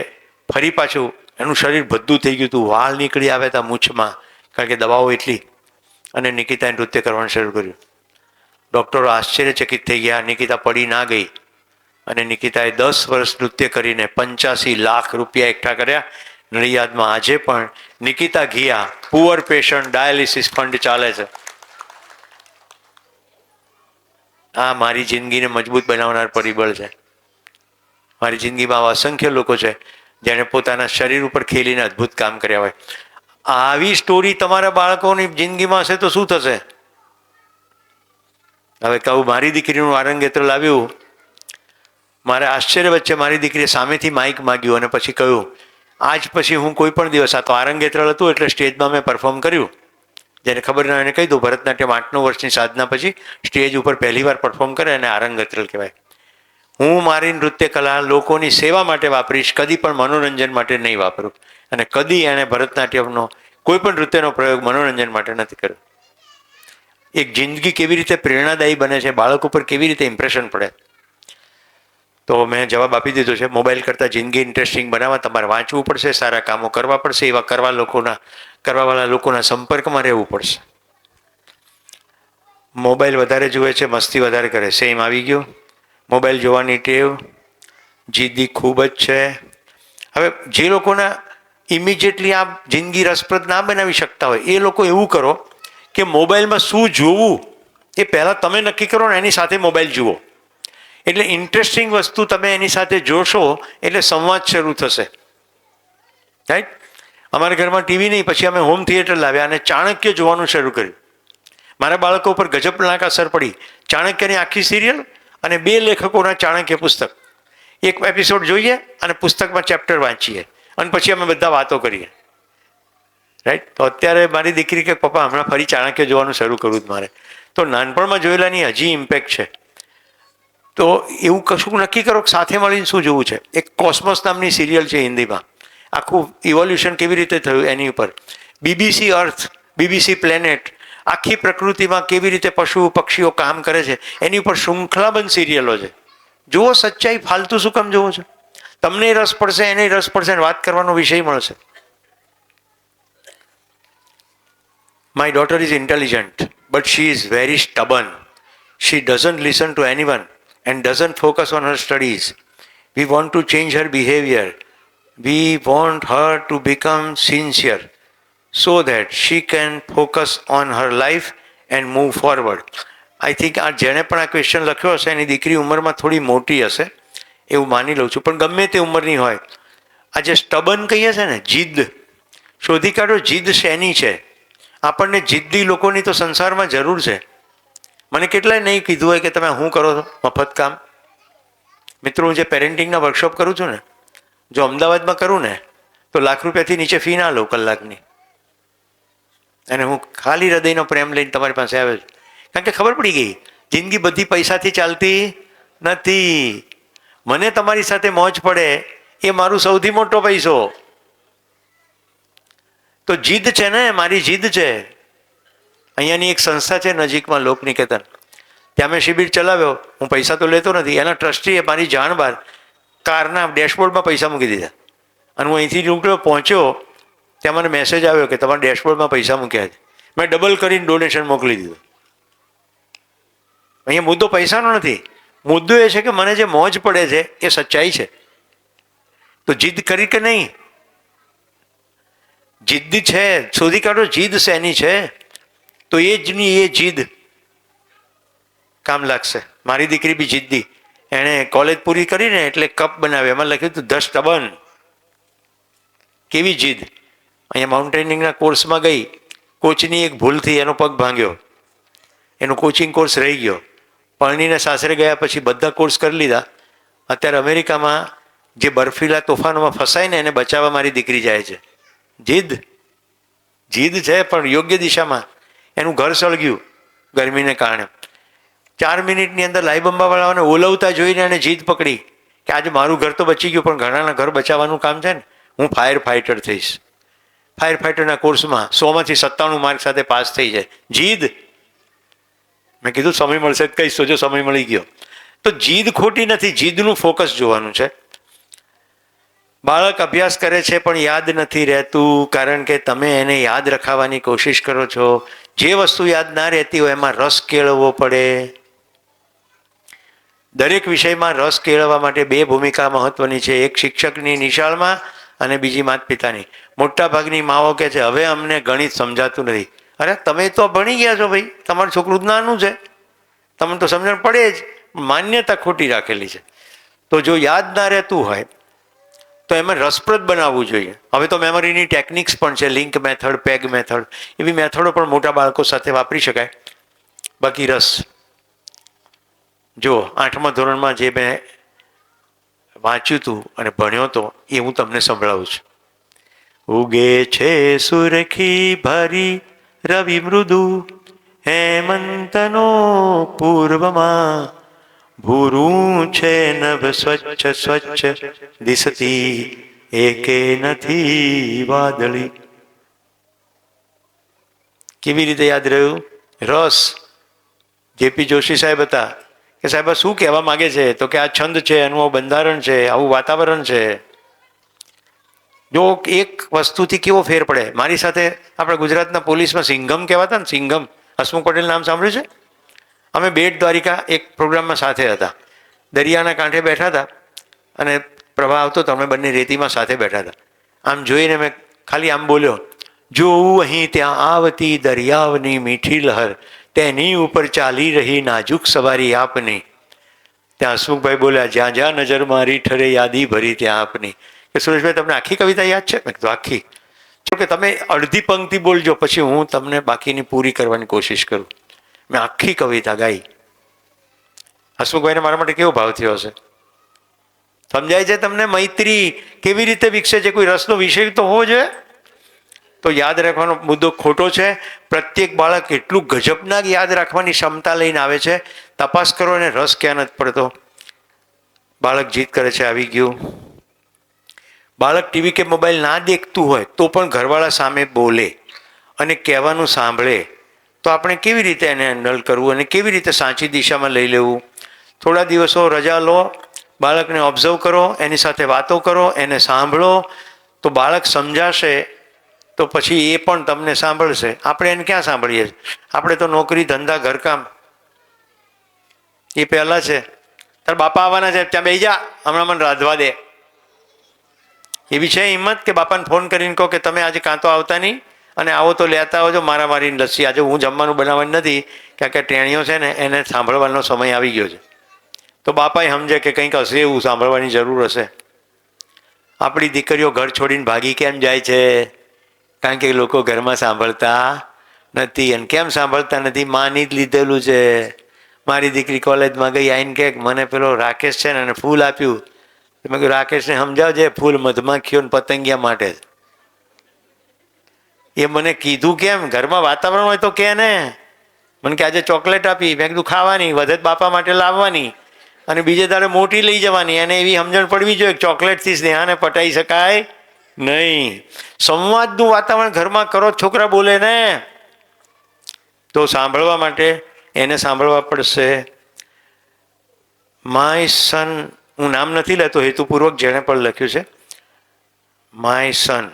ફરી પાછું એનું શરીર ભદ્દું થઈ ગયું હતું, વાળ નીકળી આવ્યા હતા મૂછમાં, કારણ કે દવાઓ એટલી. અને નિકિતાએ નૃત્ય કરવાનું શરૂ કર્યું. ડૉક્ટરો આશ્ચર્યચકિત થઈ ગયા, નિકિતા પડી ના ગઈ. અને નિકિતાએ 10 વર્ષ નૃત્ય કરીને 85 લાખ રૂપિયા એકઠા કર્યા. નડિયાદમાં આજે પણ Nikita Ghiya poor patient dialysis fund ચાલે છે. આ મારી જિંદગીને મજબૂત બનાવનાર પરિબળ છે. મારી જિંદગીમાં આવા અસંખ્ય લોકો છે જેણે પોતાના શરીર ઉપર ખેલીને અદ્ભુત કામ કર્યા હોય. આવી સ્ટોરી તમારા બાળકોની જિંદગીમાં હશે તો શું થશે? હવે કહું, મારી દીકરીનું આરંગેત્ર લાવ્યું. મારે આશ્ચર્ય વચ્ચે મારી દીકરીએ સામેથી માઇક માગ્યું અને પછી કહ્યું, આજ પછી હું કોઈ પણ દિવસ, આ તો આરંગેત્ર હતું એટલે સ્ટેજમાં મેં પરફોર્મ કર્યું. જેને ખબર ના એને કહી દઉં, ભરતનાટ્યમ 8-9 વર્ષની સાધના પછી સ્ટેજ ઉપર પહેલીવાર પરફોર્મ કરે અને આરંગેત્ર કહેવાય. હું મારી નૃત્ય કલા લોકોની સેવા માટે વાપરીશ, કદી પણ મનોરંજન માટે નહીં વાપરું. અને કદી એણે ભરતનાટ્યમનો કોઈ પણ નૃત્યનો પ્રયોગ મનોરંજન માટે નથી કર્યો. એક જિંદગી કેવી રીતે પ્રેરણાદાયી બને છે, બાળક ઉપર કેવી રીતે ઇમ્પ્રેશન પડે. તો મેં જવાબ આપી દીધો છે. મોબાઈલ કરતાં જિંદગી ઇન્ટરેસ્ટિંગ બનાવવા તમારે વાંચવું પડશે, સારા કામો કરવા પડશે, એવા કરવાવાળા લોકોના સંપર્કમાં રહેવું પડશે. મોબાઈલ વધારે જુએ છે, મસ્તી વધારે કરે, સેમ આવી ગયો. મોબાઈલ જોવાની ટેવ જિદ્દી ખૂબ જ છે. હવે જે લોકોના ઇમિડિયેટલી આ જિંદગી રસપ્રદ ના બનાવી શકતા હોય એ લોકો એવું કરો કે મોબાઈલમાં શું જોવું એ પહેલાં તમે નક્કી કરો ને એની સાથે મોબાઈલ જુઓ. એટલે ઇન્ટરેસ્ટિંગ વસ્તુ તમે એની સાથે જોશો એટલે સંવાદ શરૂ થશે. રાઈટ? અમારા ઘરમાં ટીવી નહીં, પછી અમે હોમ થિયેટર લાવ્યા અને ચાણક્ય જોવાનું શરૂ કર્યું. મારા બાળકો ઉપર ગજબનાક અસર પડી. ચાણક્યની આખી સિરિયલ અને 2 લેખકોના ચાણક્ય પુસ્તક, એક એપિસોડ જોઈએ અને પુસ્તકમાં ચેપ્ટર વાંચીએ અને પછી અમે બધા વાતો કરીએ. રાઈટ? તો અત્યારે મારી દીકરી કે પપ્પા હમણાં ફરી ચાણક્ય જોવાનું શરૂ કરવું જ મારે. તો નાનપણમાં જોયેલાની હજી ઇમ્પેક્ટ છે. તો એવું કશું નક્કી કરો કે સાથે મળીને શું જોવું છે. એક કોસ્મોસ નામની સિરિયલ છે હિન્દીમાં, આખું ઇવોલ્યુશન કેવી રીતે થયું એની ઉપર. BBC અર્થ, BBC પ્લેનેટ, આખી પ્રકૃતિમાં કેવી રીતે પશુ પક્ષીઓ કામ કરે છે એની ઉપર શૃંખલાબંધ સિરિયલો છે. જુઓ, સચ્ચાઈ, ફાલતુ શું કામ જોવો છો? તમને રસ પડશે, એને રસ પડશે, વાત કરવાનો વિષય મળશે. My daughter is intelligent, but she is very stubborn. She doesn't listen to anyone and doesn't focus on her studies. We want to change her behavior. We want her to become sincere so that she can focus on her life and move forward. I think આ જેણે પણ આ question લખ્યો હશે એની દીકરી ઉંમરમાં થોડી મોટી હશે એવું માની લઉં છું, પણ ગમે તે ઉંમરની હોય, આ જે સ્ટબન કહીએ છે ને, જીદ, શોધી કાઢો જીદ શેની છે. આપણને જિદ્દી લોકોની તો સંસારમાં જરૂર છે. મને કેટલાય નહીં કીધું હોય કે તમે શું કરો છો મફત કામ. મિત્રો, હું જે પેરેન્ટિંગના વર્કશોપ કરું છું ને, જો અમદાવાદમાં કરું ને તો ₹1,00,000થી નીચે ફી ના લઉં કલાકની. અને હું ખાલી હૃદયનો પ્રેમ લઈને તમારી પાસે આવ્યો છું, કારણ કે ખબર પડી ગઈ જિંદગી બધી પૈસાથી ચાલતી નથી. મને તમારી સાથે મોજ પડે એ મારું સૌથી મોટો પૈસો. તો જીદ છે ને, મારી જીદ છે. અહીંયાની એક સંસ્થા છે નજીકમાં, લોકનિકેતન, ત્યાં મેં શિબિર ચલાવ્યો. હું પૈસા તો લેતો નથી. એના ટ્રસ્ટીએ મારી જાણ બહાર કારના ડેશબોર્ડમાં પૈસા મૂકી દીધા. અને હું અહીંથી નીકળ્યો, પહોંચ્યો, ત્યાં મને મેસેજ આવ્યો કે તમારા ડેશબોર્ડમાં પૈસા મૂક્યા છે. મેં ડબલ કરીને ડોનેશન મોકલી દીધું. અહીંયા મુદ્દો પૈસાનો નથી. મુદ્દો એ છે કે મને જે મોજ પડે છે એ સચ્ચાઈ છે. તો જીદ કરી કે નહીં? જિદ્દી છે, શોધી કાઢો જીદ શેની છે, તો એ જની એ જીદ કામ લાગશે. મારી દીકરી બી જિદ્દી, એણે કોલેજ પૂરી કરીને એટલે કપ બનાવ્યો, એમાં લખ્યું હતું 10 stubborn. કેવી જીદ! અહીંયા માઉન્ટેનિંગના કોર્સમાં ગઈ, કોચની એક ભૂલથી એનો પગ ભાંગ્યો, એનો કોચિંગ કોર્સ રહી ગયો. પરણીને સાસરે ગયા પછી બધા કોર્સ કરી લીધા. અત્યારે અમેરિકામાં જે બર્ફીલા તોફાનોમાં ફસાય ને એને બચાવવા મારી દીકરી જાય છે. જીદ છે, પણ યોગ્ય દિશામાં. એનું ઘર સળગ્યું ગરમીને કારણે. 4 મિનિટની અંદર લાઈ બંબાવાળાઓને ઓલવતા જોઈને એને જીદ પકડી કે આજે મારું ઘર તો બચી ગયું, પણ ઘણાના ઘર બચાવવાનું કામ છે ને, હું ફાયર ફાઇટર થઈશ. ફાયર ફાઇટરના કોર્સમાં 100માંથી 97 માર્ક સાથે પાસ થઈ જાય. જીદ! મેં કીધું સમય મળશે જ કહીશ, જો સમય મળી ગયો. તો જીદ ખોટી નથી, જીદનું ફોકસ જોવાનું છે. બાળક અભ્યાસ કરે છે પણ યાદ નથી રહેતું, કારણ કે તમે એને યાદ રખાવવાની કોશિશ કરો છો. જે વસ્તુ યાદ ના રહેતી હોય એમાં રસ કેળવવો પડે. દરેક વિષયમાં રસ કેળવવા માટે 2 ભૂમિકા મહત્વની છે, એક શિક્ષકની નિશાળમાં અને બીજી માતા પિતાની. મોટા ભાગની માઓ કહે છે હવે અમને ગણિત સમજાતું નથી. અરે તમે તો ભણી ગયા છો ભાઈ, તમારું છોકરું જ નાનું છે, તમને તો સમજણ પડે જ. માન્યતા ખોટી રાખેલી છે. તો જો યાદ ના રહેતું હોય તો એમાં રસપ્રદ બનાવવું જોઈએ. હવે તો મેમરીની ટેકનિક્સ પણ છે, લિંક મેથડ, પેગ મેથડ, એવી મેથડો પણ મોટા બાળકો સાથે વાપરી શકાય. બાકી રસ જો 8મા ધોરણમાં જે મેં વાંચ્યું હતું અને ભણ્યો હતો એ હું તમને સંભળાવું છું. ઉગે છે સુરખી ભરી રવિ મૃદુ, હેમંતનો પૂર્વમાં, ભૂરું છે નભ સ્વચ્છ સ્વચ્છ, દિસતી એકે નથી વાદળી. કેવી રીતે યાદ રહ્યું? રસ. જેપી જોશી સાહેબ હતા કે સાહેબ શું કહેવા માગે છે, તો કે આ છંદ છે, એનું બંધારણ છે, આવું વાતાવરણ છે. જો એક વસ્તુથી કેવો ફેર પડે. મારી સાથે આપણા ગુજરાતના પોલીસમાં સિંઘમ કહેવાતા ને, સિંઘમ, હસમુખ પટેલ નામ સાંભળ્યું છે? અમે બેટ દ્વારિકા એક પ્રોગ્રામમાં સાથે હતા. દરિયાના કાંઠે બેઠા હતા અને પ્રવાહ આવતો તો અમે બંને રેતીમાં સાથે બેઠા હતા. આમ જોઈને મેં ખાલી આમ બોલ્યો, જોઉં અહીં ત્યાં આવતી દરિયાવની મીઠી લહર, તેની ઉપર ચાલી રહી નાજુક સવારી આપની. ત્યાં હસમુખભાઈ બોલ્યા, જ્યાં જ્યાં નજર મારી ઠરે યાદી ભરી ત્યાં આપની. કે સુરેશભાઈ તમને આખી કવિતા યાદ છે? મેં કીધું આખી. જો કે તમે અડધી પંક્તિ બોલજો, પછી હું તમને બાકીની પૂરી કરવાની કોશિશ કરું. મેં આખી કવિતા ગાઈ. હસમુખભાઈને મારા માટે કેવો ભાવ થયો હશે? સમજાય છે તમને? મૈત્રી કેવી રીતે વિકસે છે? કોઈ રસનો વિષય તો હોવો જોઈએ. તો યાદ રાખવાનો મુદ્દો ખોટો છે. પ્રત્યેક બાળક એટલું ગજબનાક યાદ રાખવાની ક્ષમતા લઈને આવે છે, તપાસ કરો એને રસ ક્યાં નથી પડતો. બાળક જીદ કરે છે, આવી ગયું. બાળક ટીવી કે મોબાઈલ ના દેખતું હોય તો પણ ઘરવાળા સામે બોલે અને કહેવાનું સાંભળે, તો આપણે કેવી રીતે એને હેન્ડલ કરવું અને કેવી રીતે સાચી દિશામાં લઈ લેવું? થોડા દિવસો રજા લો, બાળકને ઓબ્ઝર્વ કરો, એની સાથે વાતો કરો, એને સાંભળો, તો બાળક સમજાશે, તો પછી એ પણ તમને સાંભળશે. આપણે એને ક્યાં સાંભળીએ? આપણે તો નોકરી, ધંધા, ઘરકામ એ પહેલાં છે. તાર બાપા આવવાના છે, ત્યાં બેસી જા, હમણાં મને રાંધવા દે. એવી છે હિંમત કે બાપાને ફોન કરીને કહો કે તમે આજે કાં તો આવતા નહીં, અને આવો તો લેતા આવજો મારા મારીને લસ્સી, આજે હું જમવાનું બનાવવાની નથી, કારણ કે ટેણીઓ છે ને એને સાંભળવાનો સમય આવી ગયો છે. તો બાપાએ સમજે કે કંઈક હશે, એવું સાંભળવાની જરૂર હશે. આપણી દીકરીઓ ઘર છોડીને ભાગી કેમ જાય છે? કારણ કે લોકો ઘરમાં સાંભળતા નથી. અને કેમ સાંભળતા નથી? માની જ લીધેલું છે. મારી દીકરી કોલેજમાં ગઈ, આવીને કહે મને પેલો રાકેશ છે ને એને ફૂલ આપ્યું. મેં કહ્યું રાકેશને સમજાવજે, ફૂલ મધમાખીઓ ને પતંગિયા માટે. એ મને કીધું કેમ? ઘરમાં વાતાવરણ હોય તો કે ને. મને કે આજે ચોકલેટ આપી. મેં કીધું ખાવાની, વધે બાપા માટે લાવવાની અને બીજે તારે મોટી લઈ જવાની. એને એવી સમજણ પડવી જોઈએ ચોકલેટથી સ્નેહાને પટાઈ શકાય નહીં. સંવાદનું વાતાવરણ ઘરમાં કરો, છોકરા બોલે ને તો સાંભળવા માટે એને સાંભળવા પડશે. માય સન, હું નામ નથી લેતો હેતુપૂર્વક, જેણે પણ લખ્યું છે, माय सन,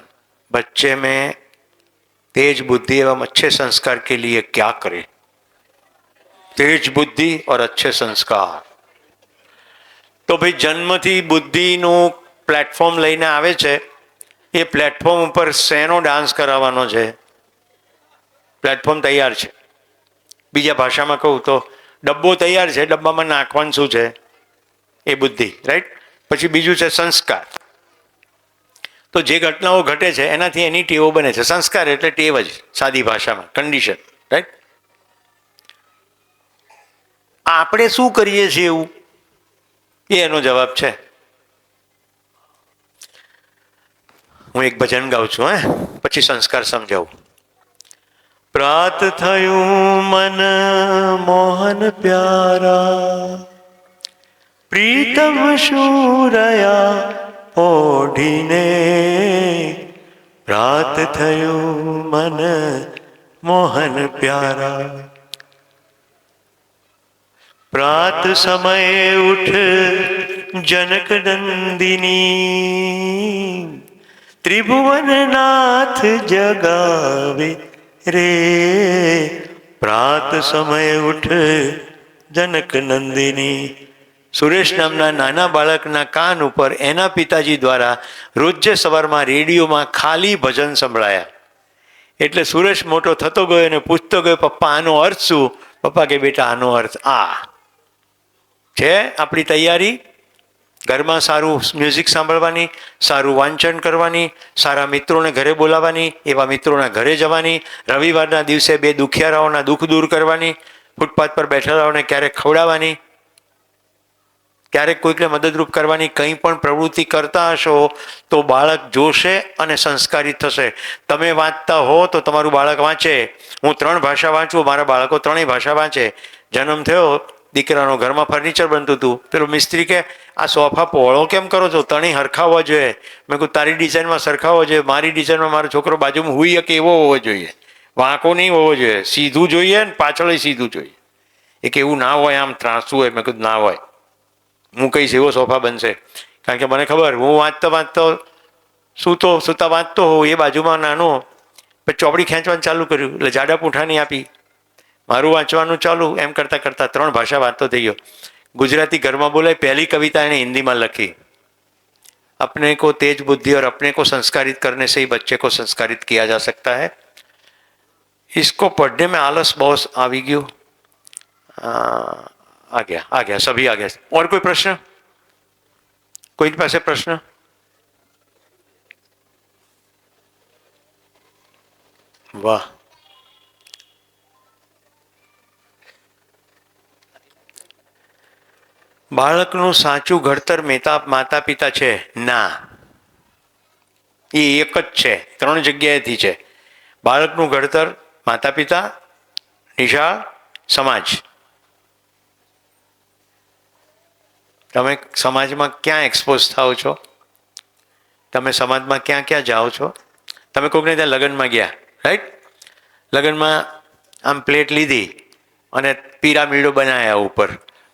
बच्चे में तेज बुद्धि एवं अच्छे संस्कार के लिए क्या करें? तेज बुद्धि और अच्छे संस्कार. તો ભાઈ જન્મથી બુદ્ધિનું પ્લેટફોર્મ લઈને આવે છે, એ પ્લેટફોર્મ ઉપર શેનો ડાન્સ કરાવવાનો છે? પ્લેટફોર્મ તૈયાર છે. બીજા ભાષામાં કહું તો ડબ્બો તૈયાર છે, ડબ્બામાં નાખવાનું શું છે? એ બુદ્ધિ, રાઈટ. પછી બીજું છે સંસ્કાર. તો જે ઘટનાઓ ઘટે છે એનાથી એની ટેવો બને છે. સંસ્કાર એટલે ટેવ જ, સાદી ભાષામાં કન્ડિશન, રાઈટ. આપણે શું કરીએ છીએ એવું, એ એનો જવાબ છે. હું એક ભજન ગાઉં છું, પછી સંસ્કાર સમજાવું. પ્રાત થયું મન મોહન પ્યારા, પ્રીતમ શૂરયા ઓઢીને. પ્રાત થયું મન મોહન પ્યારા, પ્રાત સમયે ઉઠ જનક નંદિની, ત્રિભુવનનાથ જગાવે રે. પ્રાત સમયે ઉઠ જનક નંદિની. સુરેશ નામના નાના બાળકના કાન ઉપર એના પિતાજી દ્વારા રોજે સવારમાં રેડિયોમાં ખાલી ભજન સંભળાયા. એટલે સુરેશ મોટો થતો ગયો અને પૂછતો ગયો, પપ્પા આનો અર્થ શું? પપ્પા કે બેટા આનો અર્થ આ છે. આપણી તૈયારી ઘરમાં સારું મ્યુઝિક સાંભળવાની, સારું વાંચન કરવાની, સારા મિત્રોને ઘરે બોલાવવાની, એવા મિત્રોના ઘરે જવાની, રવિવારના દિવસે બે દુખિયારાઓના દુઃખ દૂર કરવાની, ફૂટપાથ પર બેઠેલાઓને ક્યારેક ખવડાવવાની, ક્યારેક કોઈકને મદદરૂપ કરવાની. કંઈ પણ પ્રવૃત્તિ કરતા હશો તો બાળક જોશે અને સંસ્કારિત થશે. તમે વાંચતા હો તો તમારું બાળક વાંચે. હું 3 ભાષા વાંચું, મારા બાળકો 3 ભાષા વાંચે. જન્મ થયો દીકરાનો, ઘરમાં ફર્નિચર બનતું હતું. પેલો મિસ્ત્રી કે આ સોફા પહોળો કેમ કરો છો? 3 હરખા હોવા જોઈએ. મેં કહું તારી ડિઝાઇનમાં સરખા હોવા જોઈએ, મારી ડિઝાઇનમાં મારો છોકરો બાજુમાં હોઈ શકે એવો હોવો જોઈએ, વાંકો નહીં હોવો જોઈએ, સીધું જોઈએ ને પાછળ સીધું જોઈએ. એ કે એવું ના હોય, આમ ત્રાસું હોય. મેં કીધું ના હોય, હું કહીશ એવો સોફા બનશે. કારણ કે મને ખબર, હું વાંચતો સૂતા વાંચતો હોઉં, એ બાજુમાં નાનો પછી ચોપડી ખેંચવાનું ચાલુ કર્યું એટલે જાડા પૂંઠાની આપી, મારું વાંચવાનું ચાલુ. એમ કરતાં કરતાં 3 ભાષા વાંચતો થઈ ગયો. ગુજરાતી ઘરમાં બોલાય, પહેલી કવિતા એણે હિન્દીમાં લખી. अपने को तेज बुद्धि और अपने को संस्कारित करने से ही बच्चे को संस्कारित किया जा सकता है. इसको पढ़ने में आलस बहुत આવી ગયું. आ गया सभी आ गया. और कोई प्रश्न? कोई પાસે પ્રશ્ન? વાહ. બાળકનું સાચું ઘડતર માતા પિતા છે? ના, એ એક જ છે, 3 જગ્યાએથી છે. બાળકનું ઘડતર માતા પિતા, નિશાળ, સમાજ. તમે સમાજમાં ક્યાં એક્સપોઝ થાઓ છો? તમે સમાજમાં ક્યાં ક્યાં જાઓ છો? તમે કોઈકને ત્યાં લગ્નમાં ગયા, રાઈટ? લગ્નમાં આમ પ્લેટ લીધી અને પિરામિડો બનાવ્યા ઉપર,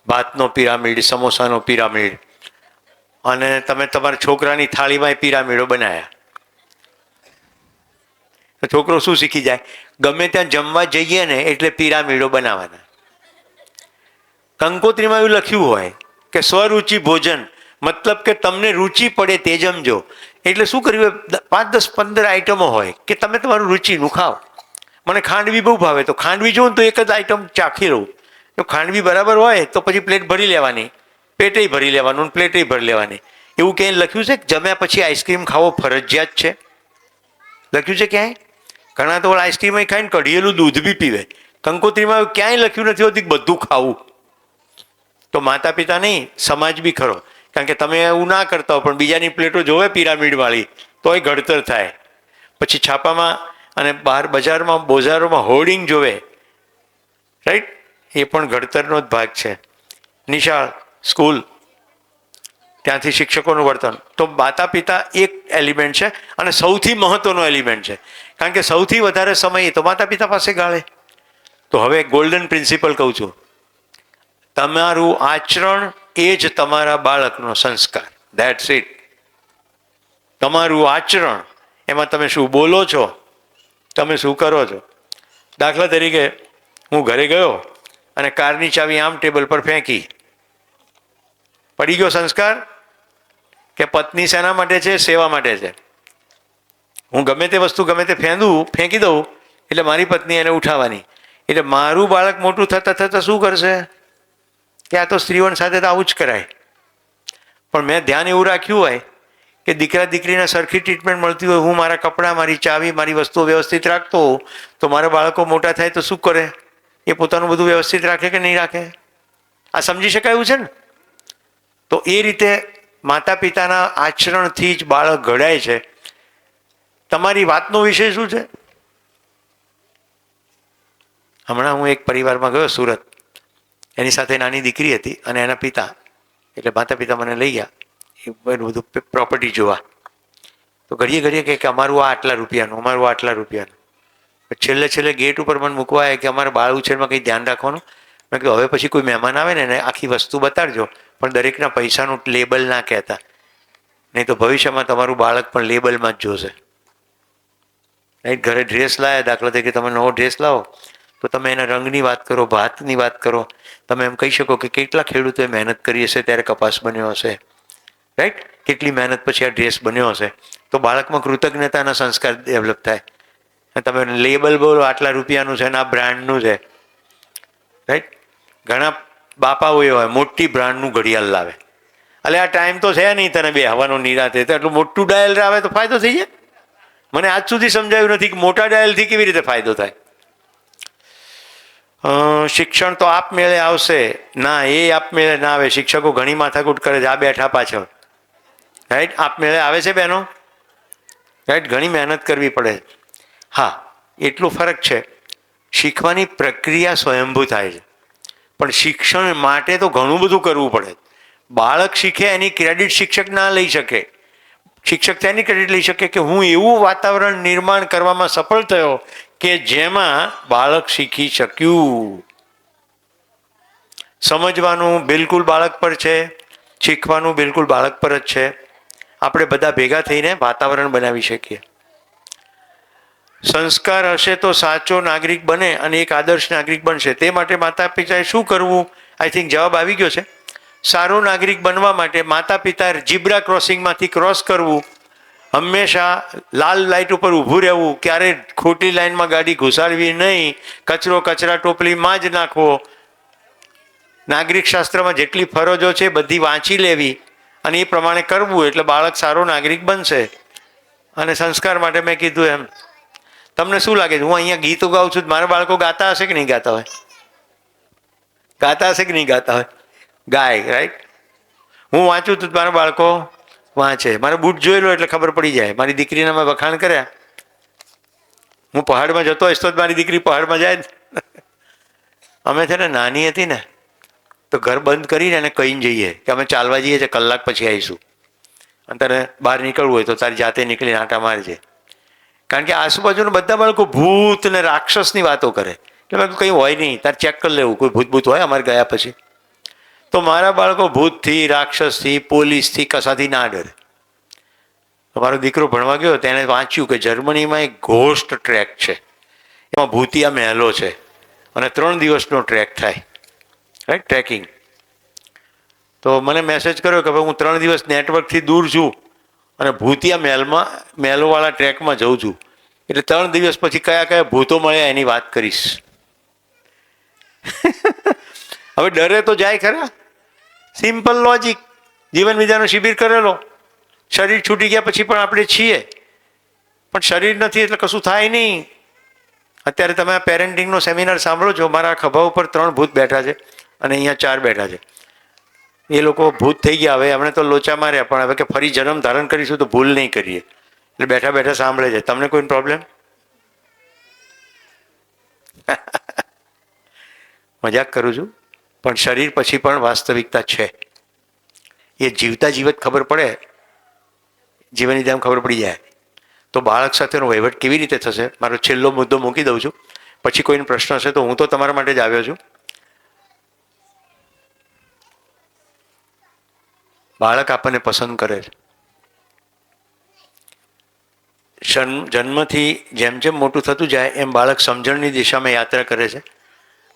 ભાતનો પિરામિડ, સમોસાનો પિરામિડ, અને તમે તમારા છોકરાની થાળીમાં એ પિરામિડો બનાવ્યા. તો છોકરો શું શીખી જાય? ગમે ત્યાં જમવા જઈએ ને એટલે પિરામિડો બનાવવાના. કંકોત્રીમાં એવું લખ્યું હોય કે સ્વરુચિ ભોજન, મતલબ કે તમને રુચિ પડે તે જમજો. એટલે શું કર્યું? 5, 10, 15 આઈટમો હોય કે તમે તમારું રુચિનું ખાઓ. મને ખાંડવી બહુ ભાવે, તો ખાંડવી જોઉં તો એક જ આઈટમ ચાખી લઉં. જો ખાંડવી બરાબર હોય તો પછી પ્લેટ ભરી લેવાની, પેટે ભરી લેવાનું, પ્લેટે ભરી લેવાની. એવું ક્યાંય લખ્યું છે કે જમ્યા પછી આઈસ્ક્રીમ ખાવો ફરજિયાત છે? લખ્યું છે ક્યાંય? ઘણા તો આઈસ્ક્રીમ ખાઈને કઢિયેલું દૂધ બી પીવે. કંકોત્રીમાં ક્યાંય લખ્યું નથી હોતું બધું ખાવું. તો માતા પિતા નહીં, સમાજ બી ખરો. કારણ કે તમે એવું ના કરતા હો પણ બીજાની પ્લેટો જોવે પિરામિડવાળી તોય ઘડતર થાય. પછી છાપામાં અને બહાર બજારોમાં હોર્ડિંગ જોવે, રાઈટ? એ પણ ઘડતરનો જ ભાગ છે. નિશાળ, સ્કૂલ, ત્યાંથી શિક્ષકોનું વર્તન. તો માતા પિતા એક એલિમેન્ટ છે અને સૌથી મહત્વનો એલિમેન્ટ છે. કારણ કે સૌથી વધારે સમય તો માતા પિતા પાસે ગાળે. તો હવે ગોલ્ડન પ્રિન્સિપલ કહું છું, તમારું આચરણ એ જ તમારા બાળકનો સંસ્કાર. That's it. તમારું આચરણ, એમાં તમે શું બોલો છો, તમે શું કરો છો. દાખલા તરીકે હું ઘરે ગયો અને કારની ચાવી આમ ટેબલ પર ફેંકી, પડી ગયો સંસ્કાર? કે પત્ની શેના માટે છે? સેવા માટે છે. હું ગમે તે વસ્તુ ગમે તે ફેંકી દઉં એટલે મારી પત્ની એને ઉઠાવવાની. એટલે મારું બાળક મોટું થતાં થતાં શું કરશે? કે આ તો સ્ત્રીઓની સાથે તો આવું જ કરાય. પણ મેં ધ્યાન એવું રાખ્યું હોય કે દીકરા દીકરીને સરખી ટ્રીટમેન્ટ મળતી હોય, હું મારા કપડાં, મારી ચાવી, મારી વસ્તુઓ વ્યવસ્થિત રાખતો હોઉં, તો મારા બાળકો મોટા થાય તો શું કરે? એ પોતાનું બધું વ્યવસ્થિત રાખે કે નહીં રાખે? આ સમજી શકાય એવું છે ને? તો એ રીતે માતા પિતાના આચરણથી જ બાળક ઘડાય છે. તમારી વાતનો વિષય શું છે? હમણાં હું એક પરિવારમાં ગયો સુરત, એની સાથે નાની દીકરી હતી અને એના પિતા, એટલે માતા પિતા મને લઈ ગયા એ બધું પ્રોપર્ટી જોવા. તો ઘડીએ ઘડીએ કે અમારું આ આટલા રૂપિયાનું, અમારું આ આટલા રૂપિયાનું. છેલ્લે ગેટ ઉપર મને મૂકવા આવ્યા કે અમારા બાળ ઉછેરમાં કંઈ ધ્યાન રાખવાનું. મેં કહ્યું હવે પછી કોઈ મહેમાન આવે ને એને આખી વસ્તુ બતાડજો, પણ દરેકના પૈસાનું લેબલ ના કહેતા, નહીં તો ભવિષ્યમાં તમારું બાળક પણ લેબલમાં જ જોશે. રાઈટ? ઘરે ડ્રેસ લાવ્યા, દાખલા તરીકે તમે નવો ડ્રેસ લાવો તો તમે એના રંગની વાત કરો, ભાતની વાત કરો. તમે એમ કહી શકો કે કેટલા ખેડૂતોએ મહેનત કરી હશે ત્યારે કપાસ બન્યો હશે. રાઈટ? કેટલી મહેનત પછી આ ડ્રેસ બન્યો હશે. તો બાળકમાં કૃતજ્ઞતાના સંસ્કાર ડેવલપ થાય. તમે લેબલ બોલો આટલા રૂપિયાનું છે ને આ બ્રાન્ડનું છે. રાઈટ? ઘણા બાપાઓ એવા હોય મોટી બ્રાન્ડનું ઘડિયાળ લાવે, એટલે આ ટાઈમ તો છે નહીં તને બે હવાનો નિરાતે, તો એટલું મોટું ડાયલ આવે તો ફાયદો થઈ જાય. મને આજ સુધી સમજાયું નથી કે મોટા ડાયલથી કેવી રીતે ફાયદો થાય. શિક્ષણ તો આપમેળે આવશે ના, એ આપમેળે ના આવે. શિક્ષકો ઘણી માથાકૂટ કરે છે આ બેઠા પાછળ. રાઈટ? આપમેળે આવે છે બહેનો? રાઈટ? ઘણી મહેનત કરવી પડે. હા, એટલો ફરક છે, શીખવાની પ્રક્રિયા સ્વયંભૂ થાય છે, પણ શિક્ષણ માટે તો ઘણું બધું કરવું પડે. બાળક શીખે એની ક્રેડિટ શિક્ષક ના લઈ શકે. શિક્ષક તેની ક્રેડિટ લઈ શકે કે હું એવું વાતાવરણ નિર્માણ કરવામાં સફળ થયો કે જેમાં બાળક શીખી શક્યું. સમજવાનું બિલકુલ બાળક પર છે, શીખવાનું બિલકુલ બાળક પર જ છે. આપણે બધા ભેગા થઈને વાતાવરણ બનાવી શકીએ. સંસ્કાર હશે તો સાચો નાગરિક બને અને એક આદર્શ નાગરિક બનશે. તે માટે માતા પિતાએ શું કરવું? આઈ થિંક જવાબ આવી ગયો છે. સારો નાગરિક બનવા માટે માતા પિતા ઝીબ્રા ક્રોસિંગમાંથી ક્રોસ કરવું, હંમેશા લાલ લાઇટ ઉપર ઊભું રહેવું, ક્યારે ખોટી લાઇનમાં ગાડી ઘુસાડવી નહીં, કચરો કચરા ટોપલીમાં જ નાખવો. નાગરિક શાસ્ત્રમાં જેટલી ફરજો છે બધી વાંચી લેવી અને એ પ્રમાણે કરવું, એટલે બાળક સારો નાગરિક બનશે. અને સંસ્કાર માટે મેં કીધું એમ, તમને શું લાગે છે હું અહીંયા ગીતો ગાઉં છું, મારા બાળકો ગાતા હશે કે નહીં ગાતા હોય? ગાતા હશે કે નહીં ગાતા હોય? ગાય. રાઈટ? હું વાંચું તો મારા બાળકો વાંચે. મારે બૂટ જોઈ લો એટલે ખબર પડી જાય. મારી દીકરીને મેં વખાણ કર્યા. હું પહાડમાં જતો હોઈશ તો મારી દીકરી પહાડમાં જાય. અમે છે ને નાની હતી ને તો ઘર બંધ કરીને એને કહીને જઈએ કે અમે ચાલવા જઈએ છીએ, કલાક પછી આવીશું, અને તારે બહાર નીકળવું હોય તો તારી જાતે નીકળીને આંટા મારજે. કારણ કે આજુબાજુના બધા બાળકો ભૂત ને રાક્ષસની વાતો કરે. એટલે મેં કંઈ હોય નહીં, તારે ચેક કરી લેવું કોઈ ભૂત હોય અમારે ગયા પછી. તો મારા બાળકો ભૂતથી, રાક્ષસથી, પોલીસથી, કશાથી ના ડરે. મારો દીકરો ભણવા ગયો તેને વાંચ્યું કે જર્મનીમાં એક ઘોસ્ટ ટ્રેક છે, એમાં ભૂતિયા મહેલો છે અને 3 દિવસનો ટ્રેક થાય. રાઈટ? ટ્રેકિંગ. તો મને મેસેજ કર્યો કે ભાઈ હું 3 દિવસ નેટવર્કથી દૂર છું અને ભૂતિયા મહેલોવાળા ટ્રેકમાં જઉં છું, એટલે 3 દિવસ પછી કયા કયા ભૂતો મળ્યા એની વાત કરીશ. હવે ડરે તો જાય ખરા. Simple logic. જીવન વિદ્યાનો શિબિર કરેલો, શરીર છૂટી ગયા પછી પણ આપણે છીએ, પણ શરીર નથી એટલે કશું થાય નહીં. અત્યારે તમે આ પેરેન્ટિંગનો સેમિનાર સાંભળો છો, મારા ખભા ઉપર 3 ભૂત બેઠા છે અને અહીંયા 4 બેઠા છે. એ લોકો ભૂત થઈ ગયા, હવે એમણે તો લોચા માર્યા, પણ હવે કે ફરી જન્મ ધારણ કરીશું તો ભૂલ નહીં કરીએ, એટલે બેઠા બેઠા સાંભળે છે. તમને કોઈ પ્રોબ્લેમ? મજાક કરું છું, પણ શરીર પછી પણ વાસ્તવિકતા છે. એ જીવતા જીવત ખબર પડે, જીવનની જેમ ખબર પડી જાય તો બાળક સાથેનો વહીવટ કેવી રીતે થશે. મારો છેલ્લો મુદ્દો મૂકી દઉં છું, પછી કોઈનો પ્રશ્ન હશે તો હું તો તમારા માટે જ આવ્યો છું. બાળક આપણને પસંદ કરે છે. જન્મથી જેમ જેમ મોટું થતું જાય એમ બાળક સમજણની દિશામાં યાત્રા કરે છે.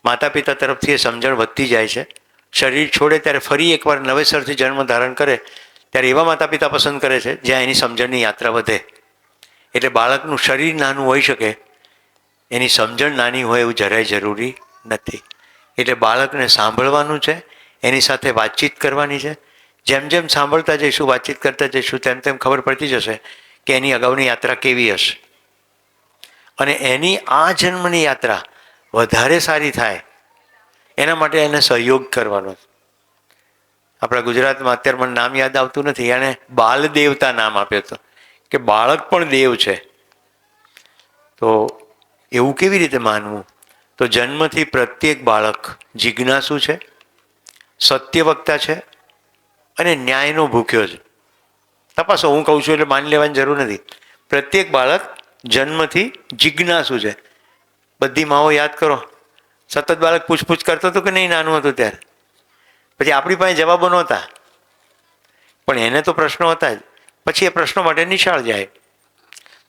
માતા પિતા તરફથી એ સમજણ વધતી જાય છે. શરીર છોડે ત્યારે ફરી એકવાર નવેસરથી જન્મ ધારણ કરે ત્યારે એવા માતા પિતા પસંદ કરે છે જ્યાં એની સમજણની યાત્રા વધે. એટલે બાળકનું શરીર નાનું હોઈ શકે, એની સમજણ નાની હોય એવું જરાય જરૂરી નથી. એટલે બાળકને સાંભળવાનું છે, એની સાથે વાતચીત કરવાની છે. જેમ જેમ સાંભળતા જઈશું, વાતચીત કરતા જઈશું, તેમ તેમ ખબર પડતી જશે કે એની અગાઉની યાત્રા કેવી હશે. અને એની આ જન્મની યાત્રા વધારે સારી થાય એના માટે એને સહયોગ કરવાનો. આપણા ગુજરાતમાં અત્યારે મને નામ યાદ આવતું નથી, એણે બાલ દેવતા નામ આપ્યો હતો કે બાળક પણ દેવ છે. તો એવું કેવી રીતે માનવું? તો જન્મથી પ્રત્યેક બાળક જિજ્ઞાસુ છે, સત્યવક્તા છે અને ન્યાયનો ભૂખ્યો છે. તપાસો, હું કહું છું એટલે માની લેવાની જરૂર નથી. પ્રત્યેક બાળક જન્મથી જિજ્ઞાસુ છે. બધી માઓ યાદ કરો, સતત બાળક પૂછપૂછ કરતો હતો કે નહીં નાનું હતું ત્યારે? પછી આપણી પાસે જવાબો નહોતા, પણ એને તો પ્રશ્નો હતા જ. પછી એ પ્રશ્નો માટે નિશાળ જાય.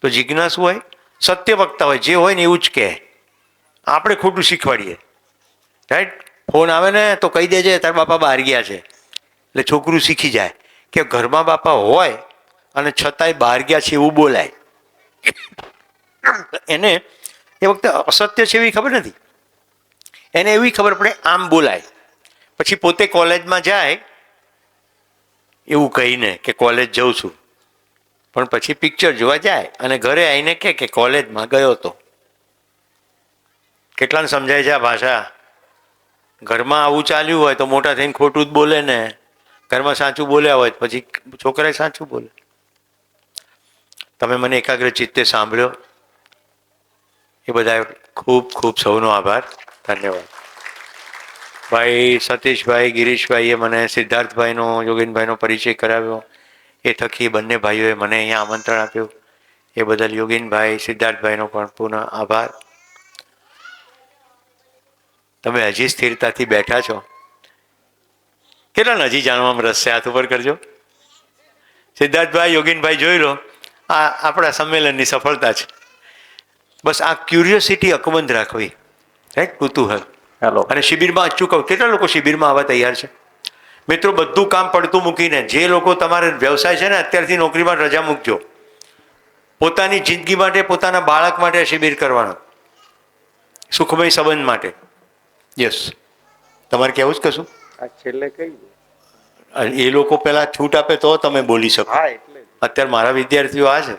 તો જિજ્ઞાસુ હોય, સત્યવક્તા હોય, જે હોય ને એવું જ કહે. આપણે ખોટું શીખવાડીએ, રાઈટ? ફોન આવે ને તો કહી દેજે તારા બાપા બહાર ગયા છે, એટલે છોકરું શીખી જાય કે ઘરમાં બાપા હોય અને છતાંય બહાર ગયા છે એવું બોલાય. એને એ વખતે અસત્ય છે એવી ખબર નથી, એને એવી ખબર પડે આમ બોલાય. પછી પોતે કોલેજમાં જાય એવું કહીને કે કોલેજ જઉં છું, પણ પછી પિક્ચર જોવા જાય અને ઘરે આવીને કહે કે કોલેજમાં ગયો હતો. કેટલાને સમજાય છે આ ભાષા? ઘરમાં આવું ચાલ્યું હોય તો મોટા થઈને ખોટું જ બોલે ને, ઘરમાં સાચું બોલ્યા હોય પછી છોકરાએ સાચું બોલે. તમે મને એકાગ્ર ચિત્તે સાંભળ્યો એ બધા ખૂબ ખૂબ સૌનો આભાર, ધન્યવાદ. ભાઈ સતીશભાઈ, ગિરીશભાઈએ મને સિદ્ધાર્થભાઈનો, યોગીનભાઈનો પરિચય કરાવ્યો. એ થકી બંને ભાઈઓએ મને અહીંયા આમંત્રણ આપ્યું. એ બદલ યોગીનભાઈ, સિદ્ધાર્થભાઈનો પણ પુનઃ આભાર. તમે હજી સ્થિરતાથી બેઠા છો. કેટલાને હજી જાણવામાં રસ છે? હાથ ઉપર કરજો. સિદ્ધાર્થભાઈ, યોગીનભાઈ, જોઈ લો, આ આપણા સંમેલનની સફળતા છે. બસ આ ક્યુરિયોસિટી અકબંધ રાખવી, રાઈટ? કુતૂહલ.
હેલો.
અને શિબિરમાં અચૂક કહું, કેટલા લોકો શિબિરમાં આવવા તૈયાર છે? મિત્રો, બધું કામ પડતું મૂકીને જે લોકો તમારે વ્યવસાય છે ને અત્યારથી નોકરીમાં રજા મૂકજો. પોતાની જિંદગી માટે, પોતાના બાળક માટે શિબિર કરવાનો, સુખમય સંબંધ માટે. યસ, તમારે કહેવું જ કશું?
આ છેલ્લે કઈ
એ લોકો પહેલા છૂટ આપે તો તમે બોલી શકો.
હા, એટલે
અત્યારે મારા વિદ્યાર્થીઓ આ છે,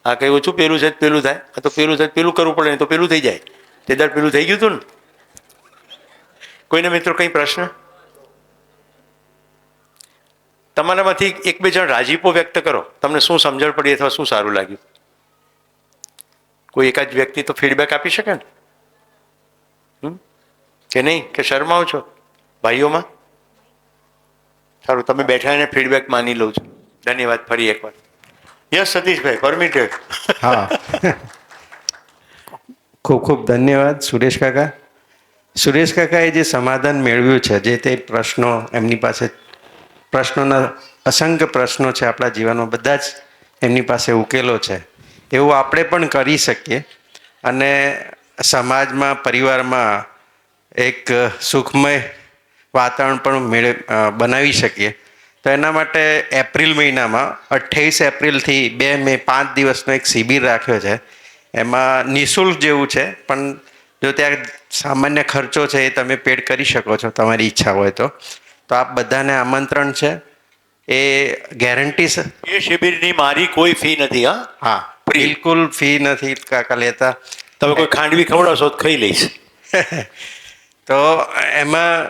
આ કઈ ઓછું પેલું છે પેલું થાય, આ તો પેલું છે પેલું કરવું પડે ને તો પેલું થઈ જાય. તે દર પેલું થઈ ગયું હતું ને. કોઈને મિત્રો કંઈ પ્રશ્ન? તમારામાંથી એક બે જણ રાજીપો વ્યક્ત કરો, તમને શું સમજણ પડી અથવા શું સારું લાગ્યું? કોઈ એકાદ વ્યક્તિ તો ફીડબેક આપી શકે ને, કે નહીં? કે શરમાવ છો ભાઈઓમાં? સારું, તમે બેઠા એને ફીડબેક માની લઉં છું. ધન્યવાદ ફરી એકવાર. Yes Satishbhai, permitted.
હા, ખૂબ ખૂબ ધન્યવાદ સુરેશ કાકા. સુરેશ કાકાએ જે સમાધાન મેળવ્યું છે, જે તે પ્રશ્નો એમની પાસે, પ્રશ્નોના અસંખ્ય પ્રશ્નો છે આપણા જીવનમાં, બધા જ એમની પાસે ઉકેલો છે. એવું આપણે પણ કરી શકીએ અને સમાજમાં, પરિવારમાં એક સુખમય વાતાવરણ પણ બનાવી શકીએ. તો એના માટે એપ્રિલ મહિનામાં 28 એપ્રિલથી 2 મે 5 દિવસનો એક શિબિર રાખ્યો છે. એમાં નિઃશુલ્ક જેવું છે, પણ જો ત્યાં સામાન્ય ખર્ચો છે એ તમે પેડ કરી શકો છો તમારી ઈચ્છા હોય તો. તો આપ બધાને આમંત્રણ છે. એ ગેરંટી છે,
એ શિબિરની મારી કોઈ ફી નથી. હા
હા, બિલકુલ ફી નથી કાકા લેતા.
તમે કોઈ ખાંડવી ખવડાવશો તો ખાઈ લઈશ.
તો એમાં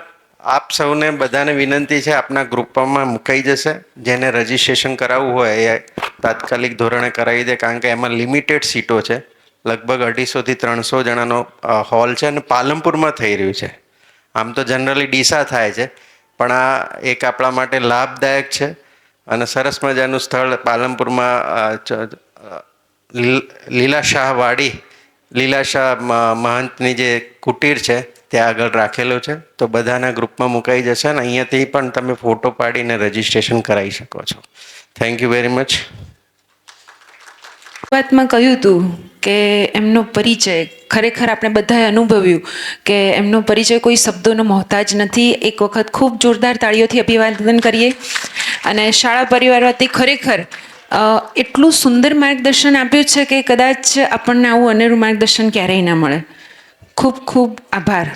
આપ સૌને બધાને વિનંતી છે, આપના ગ્રુપમાં મુકાઈ જશે. જેને રજીસ્ટ્રેશન કરાવવું હોય એ તાત્કાલિક ધોરણે કરાવી દે, કારણ કે એમાં લિમિટેડ સીટો છે. લગભગ 250 થી 300 જણાનો હોલ છે અને પાલનપુરમાં થઈ રહ્યું છે. આમ તો જનરલી ડીસા થાય છે, પણ આ એક આપણા માટે લાભદાયક છે અને સરસ મજાનું સ્થળ પાલનપુરમાં લીલાશાહ વાડી, લીલાશાહ મહંતની જે કુટીર છે ત્યાં આગળ રાખેલો છે. તો બધાના ગ્રુપમાં મુકાઈ જશે અને અહીંયાથી પણ તમે ફોટો પાડીને રજીસ્ટ્રેશન કરાવી શકો છો. Thank you very much.
વાતમાં કહ્યું હતું કે એમનો પરિચય ખરેખર આપણે બધાએ અનુભવ્યું કે એમનો પરિચય કોઈ શબ્દોનો મોહતાજ નથી. એક વખત ખૂબ જોરદાર તાળીઓથી અભિવાદન કરીએ. અને શાળા પરિવાર વતી ખરેખર એટલું સુંદર માર્ગદર્શન આપ્યું છે કે કદાચ આપણને આવું અનેરું માર્ગદર્શન ક્યારેય ના મળે. ખૂબ ખૂબ આભાર.